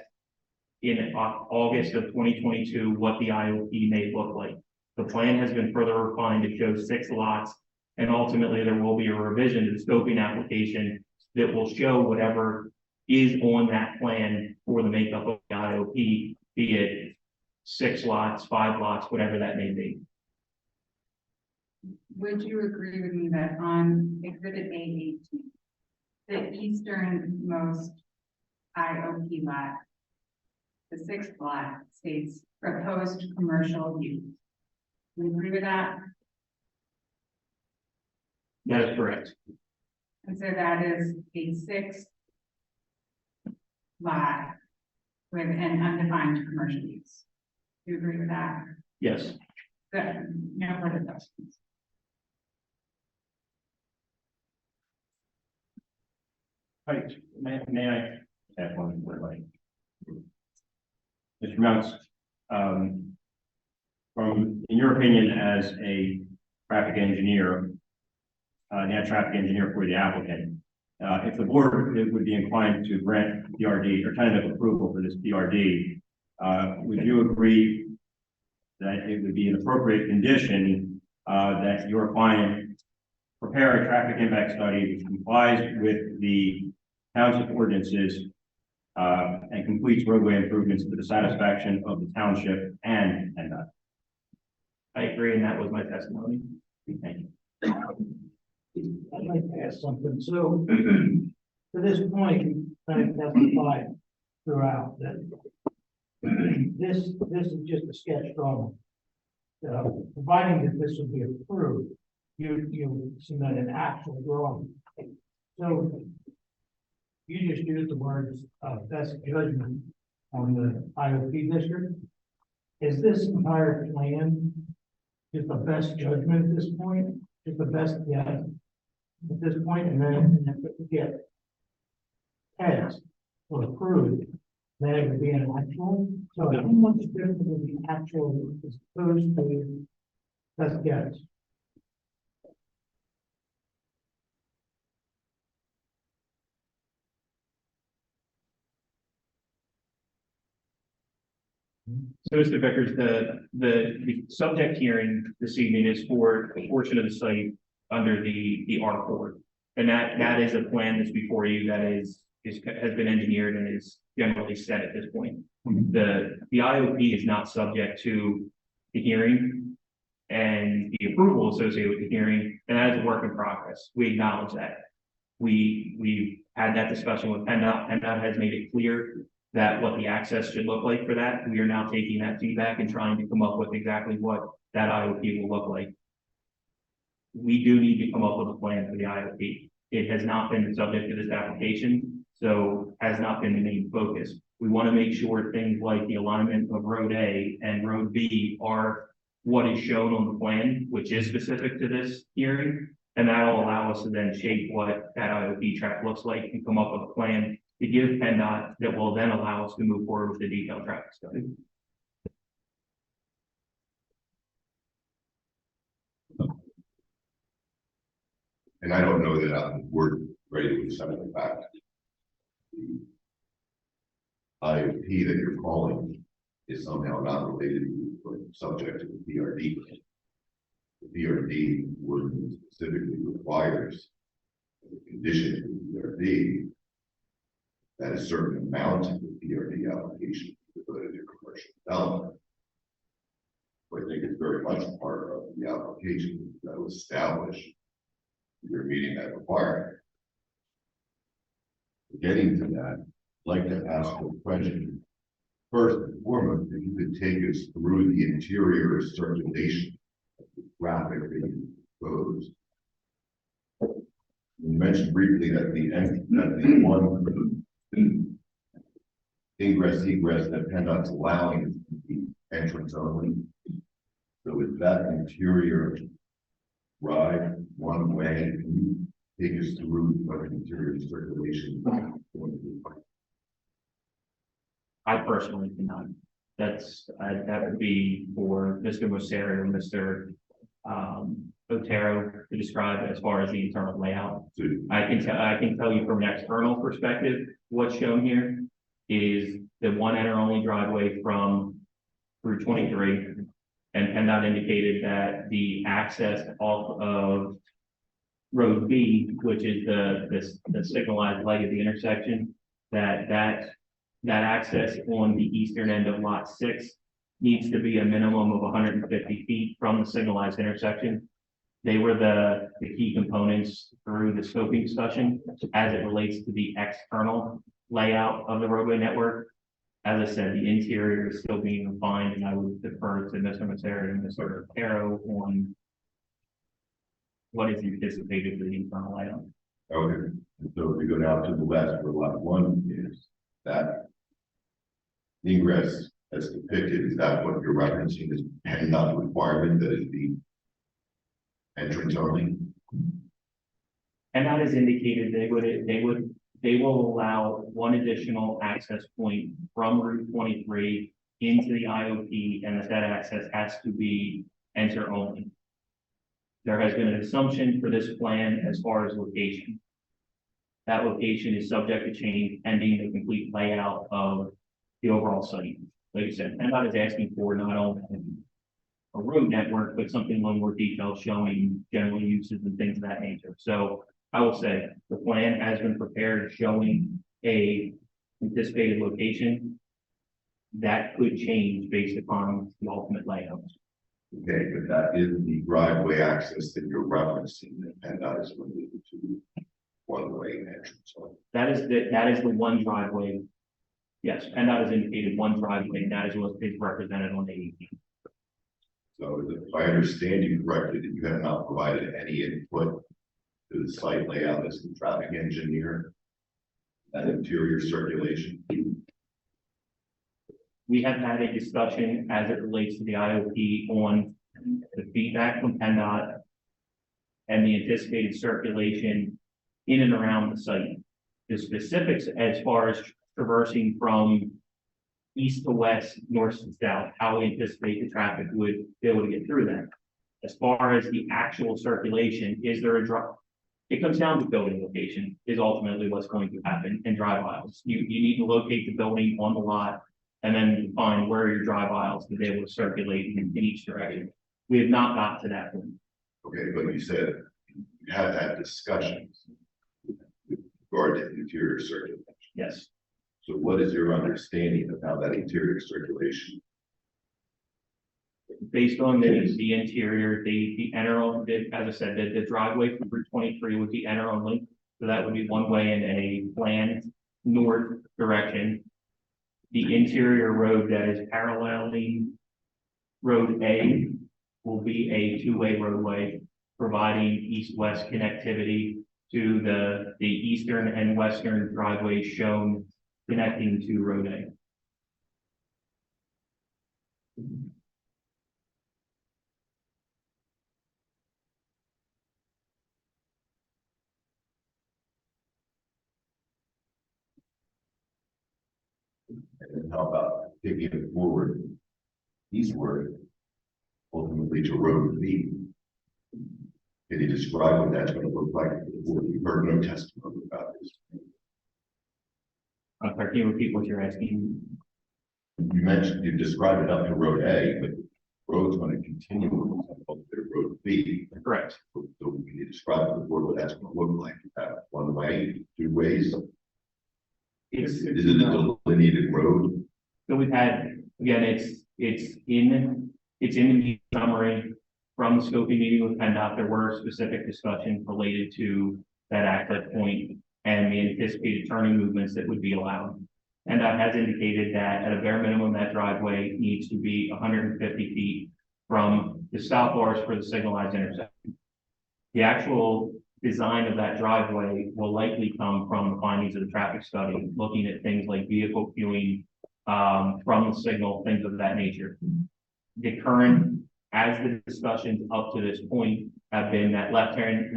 in August of 2022 what the IOP may look like. The plan has been further refined to show 6 lots, and ultimately there will be a revision to the scoping application that will show whatever is on that plan for the makeup of the IOP, be it 6 lots, 5 lots, whatever that may be. Would you agree with me that on exhibit A18, the easternmost IOP lot, the 6th lot states proposed commercial use? Do you agree with that? That is correct. And so that is a 6th lot with an undefined commercial use. Do you agree with that? Yes. Good. No further questions. Right, may I add one more way? Mr. Mounts, in your opinion as a traffic engineer, traffic engineer for the applicant, if the board would be inclined to grant PRD or tentative approval for this PRD, would you agree that it would be an appropriate condition that your client prepare a traffic impact study which complies with the township ordinances and completes roadway improvements to the satisfaction of the township and PennDOT? I agree, and that was my testimony. Thank you. I'd like to ask something. So to this point, I've testified throughout that this is just a sketch drawing. Providing that this would be approved, you submit an actual drawing. So you just used the words best judgment on the IOP district. Is this entire plan just the best judgment at this point? Just the best guess at this point, and then if we get passed or approved, then it would be an actual. So how much different would the actual as opposed to best guess? So, Mr. Vickers, the subject hearing this evening is for a portion of the site under the R4. And that is a plan that's before you that has been engineered and is generally set at this point. The IOP is not subject to the hearing and the approval associated with the hearing, and that is a work in progress. We acknowledge that. We've had that discussion with PennDOT. PennDOT has made it clear that what the access should look like for that. We are now taking that feedback and trying to come up with exactly what that IOP will look like. We do need to come up with a plan for the IOP. It has not been the subject of this application, so has not been the main focus. We want to make sure things like the alignment of Road A and Road B are what is shown on the plan, which is specific to this hearing, and that will allow us to then shape what that IOP track looks like and come up with a plan to give PennDOT that will then allow us to move forward with the detailed traffic study. And I don't know that we're ready to accept the fact. The IOP that you're calling is somehow not related to, but subject to the PRD. The PRD ordinance specifically requires the condition of the PRD that a certain amount of the PRD application is related to commercial development. So I think it's very much part of the application that will establish you're meeting that requirement. Getting to that, I'd like to ask a question. First and foremost, if you could take us through the interior circulation of the traffic that you proposed. You mentioned briefly that the one ingress egress that PennDOT's allowing is the entrance only. So is that interior drive one way? Can you take us through what interior circulation? I personally cannot. That would be for Mr. Moseri or Mr. Otero to describe as far as the internal layout. I can tell you from an external perspective, what's shown here is the one enter only driveway from Route 23. And PennDOT indicated that the access off of Road B, which is the signalized light of the intersection, that access on the eastern end of Lot 6 needs to be a minimum of 150 feet from the signalized intersection. They were the key components through the scoping discussion as it relates to the external layout of the roadway network. As I said, the interior is still being refined, and I would defer to Mr. Moseri and Mr. Otero on what is anticipated for the internal layout. Okay, so if we go down to the west where Lot 1 is, that ingress as depicted, is that what you're referencing as PennDOT requirement that is the entrance only? And that is indicated they will allow one additional access point from Route 23 into the IOP, and that access has to be enter only. There has been an assumption for this plan as far as location. That location is subject to change pending the complete layout of the overall site. Like I said, PennDOT is asking for not only a road network, but something a little more detailed showing general uses and things of that nature. So I will say the plan has been prepared showing a anticipated location that could change based upon the ultimate layout. Okay, but that is the driveway access that you're referencing that PennDOT is limited to one-way entrance. That is the one driveway. Yes, PennDOT has indicated one driveway, and that is what is represented on the 18th. So if I understand you correctly, that you have not provided any input to the site layout as the traffic engineer, that interior circulation. We have had a discussion as it relates to the IOP on the feedback from PennDOT and the anticipated circulation in and around the site. The specifics as far as traversing from east to west, north to south, how we anticipate the traffic would be able to get through that. As far as the actual circulation, is there a drop? It comes down to building location is ultimately what's going to happen in drive aisles. You need to locate the building on the lot and then find where your drive aisles to be able to circulate in each direction. We have not got to that point. Okay, but you said you had that discussion with regard to interior circulation. Yes. So what is your understanding of how that interior circulation? Based on the interior, the enter only, as I said, the driveway from Route 23 would be enter only. So that would be one way in a planned north direction. The interior road that is paralleling Road A will be a two-way roadway, providing east-west connectivity to the eastern and western driveways shown connecting to Road A. And then how about taking it forward eastward, ultimately to Road B? Can you describe what that's going to look like? We've heard no testimony about this. Can you repeat what you're asking? You mentioned, you described it up to road A, but road's going to continue up to road B. Correct. So can you describe to the board what that's going to look like? One way, two ways? Is it a delineated road? So we've had, again, it's in the summary from the scoping meeting with PennDOT. There were specific discussions related to that access point and the anticipated turning movements that would be allowed. PennDOT has indicated that at a bare minimum, that driveway needs to be 150 feet from the stop bars for the signalized intersection. The actual design of that driveway will likely come from the findings of the traffic study, looking at things like vehicle queuing, from the signal, things of that nature. The current, as the discussions up to this point have been that left-hand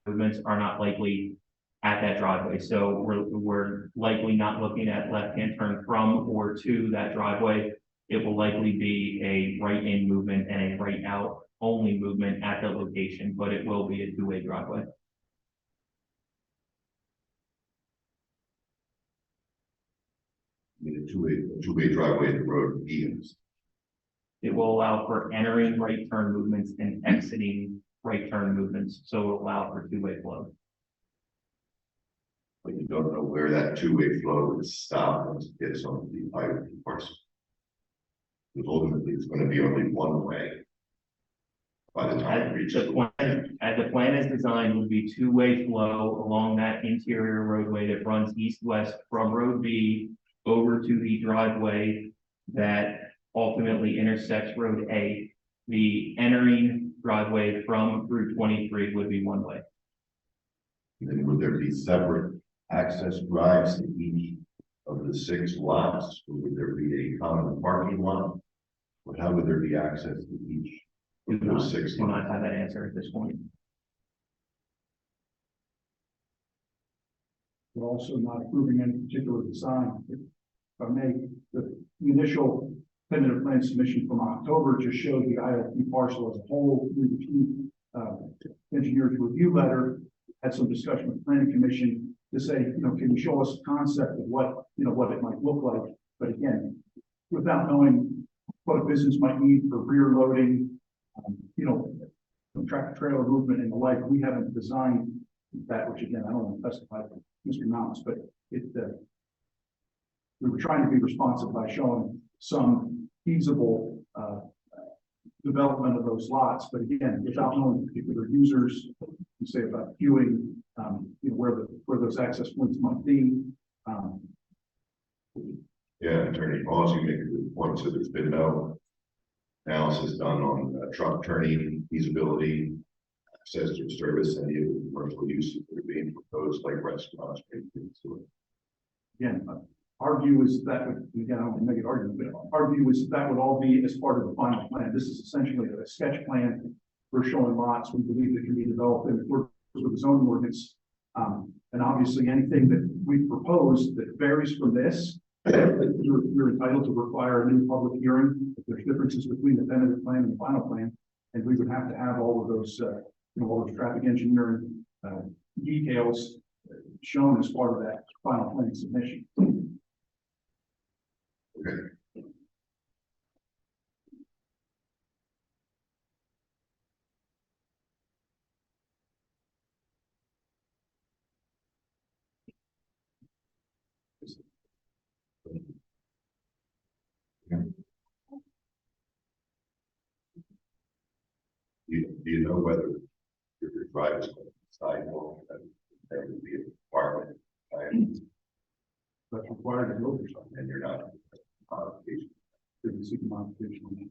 movements are not likely at that driveway. So we're likely not looking at left-hand turn from or to that driveway. It will likely be a right-in movement and a right-out only movement at the location, but it will be a two-way driveway. I mean, a two-way driveway to road B is. It will allow for entering right turn movements and exiting right turn movements. So it will allow for two-way flow. But you don't know where that two-way flow would stop once it gets on the private parcel. Because ultimately, it's going to be only one way by the time it reaches. As the plan is designed, would be two-way flow along that interior roadway that runs east-west from road B over to the driveway that ultimately intersects road A. The entering driveway from Route 23 would be one way. And then would there be separate access drives to each of the 6 lots? Or would there be a common parking lot? Or how would there be access to each of those 6 Do lots? not have that answer at this point. We're also not approving any particular design. If I may, the initial tentative plan submission from October just showed the ILP parcel as a whole. We received engineer's review letter, had some discussion with the planning commission to say, can you show us a concept of what it might look like? But again, without knowing what a business might need for rear loading, tractor trailer movement and the like, we haven't designed that, which again, I don't want to specify for Mr. Mounts, but we were trying to be responsive by showing some feasible development of those lots, but again, without knowing particular users, you say about queuing, where those access points might be. Yeah, Attorney Laws, you make a good point. So there's been no analysis done on truck turning feasibility, access to service, any of the commercial uses that are being proposed, like restaurants. Again, our view is that would, again, I don't want to make an argument, but our view is that would all be as part of the final plan. This is essentially a sketch plan. We're showing lots we believe that can be developed in accordance with the zoning ordinance. And obviously anything that we propose that varies from this, you're entitled to require a new public hearing. If there's differences between the tentative plan and the final plan, and we would have to have all of those, all those traffic engineering details shown as part of that final plan submission. Okay. Do you know whether your drive is going to sidewalk that there would be a requirement? That's required in the something, And you're not modification. there's a secret modification.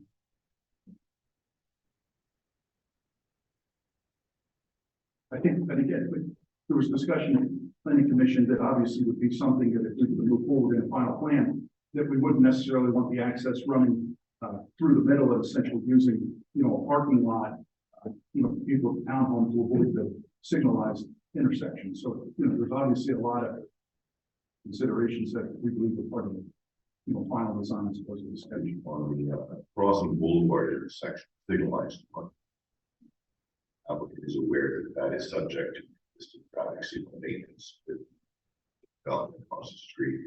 I think, and again, there was discussion in planning commission that obviously would be something that if we could move forward in a final plan, that we wouldn't necessarily want the access running through the middle of essentially using, a parking lot, people with townhomes to avoid the signalized intersection. So, there's obviously a lot of considerations that we believe are part of the, final design as opposed to the sketch. On the Crossing Boulevard intersection, signalized one. Applicant is aware that that is subject to existing traffic signal maintenance with development across the street.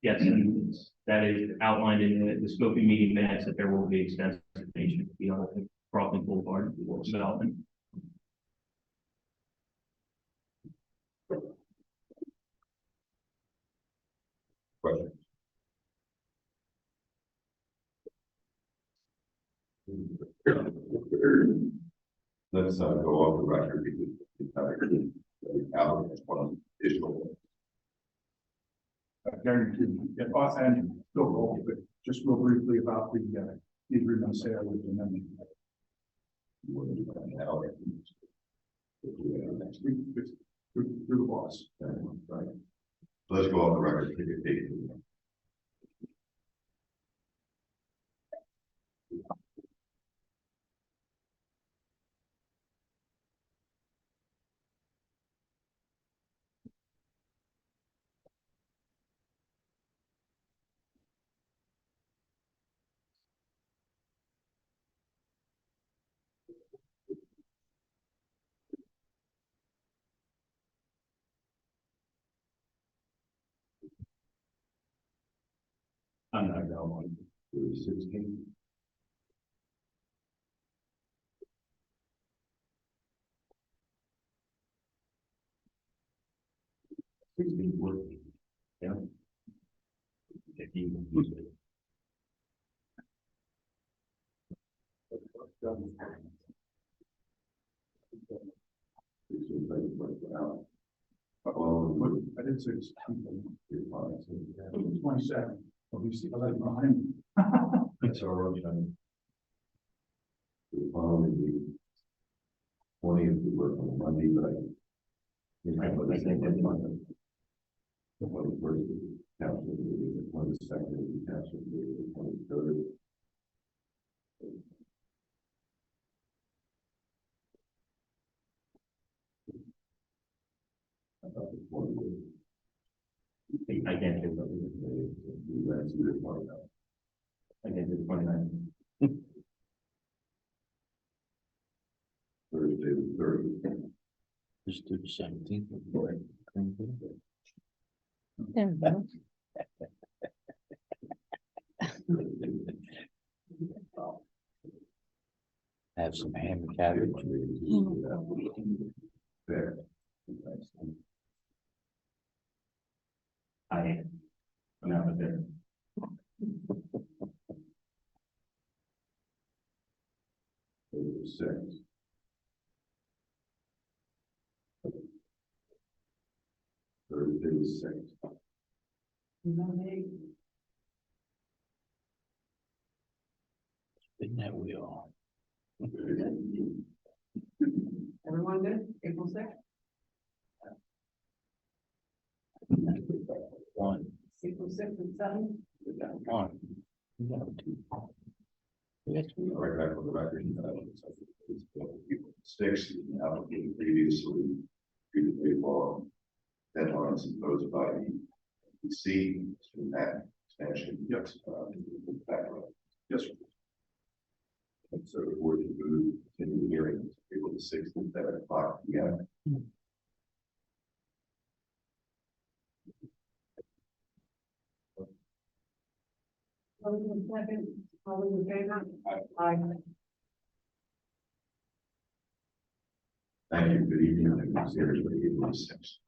Yes, and that is outlined in the scoping meeting minutes that there will be extensive information beyond the Crofton Boulevard development. Question. Let's go off the record because it's one additional. I guarantee you, yeah, and go over, but just real briefly about the agreement sale with the amendment. You want to do that now? Next week, through the boss. Right. Let's go off the record. Take a date. I'm not going. 16. Yeah. I didn't say it's 27. Obviously, I like behind. That's our own time. The following week. 20th, we work on Monday, but I think that's fine. The 21st is council meeting, the 22nd is council meeting, the 23rd. About the 20th. I can't do that. That's the 29th. I can't do the 29th. Thursday, the 30th. Just do the 17th. There we go. Have some ham and cabbage. There. I'm out there. Six. Thursday, the 6th. Spin that wheel. Everyone good? April 6th? One. April 6th and 7th? One. You got two. You got two. Right back on the record. Six, applicant previously previously law deadlines imposed by the C from that expansion. Yes. Background. Yes, sir. And so the board to move continue the hearing April the 6th at 7 o'clock p.m. Second, all in favor? Aye. Thank you. Good evening. I can see everybody April the 6th.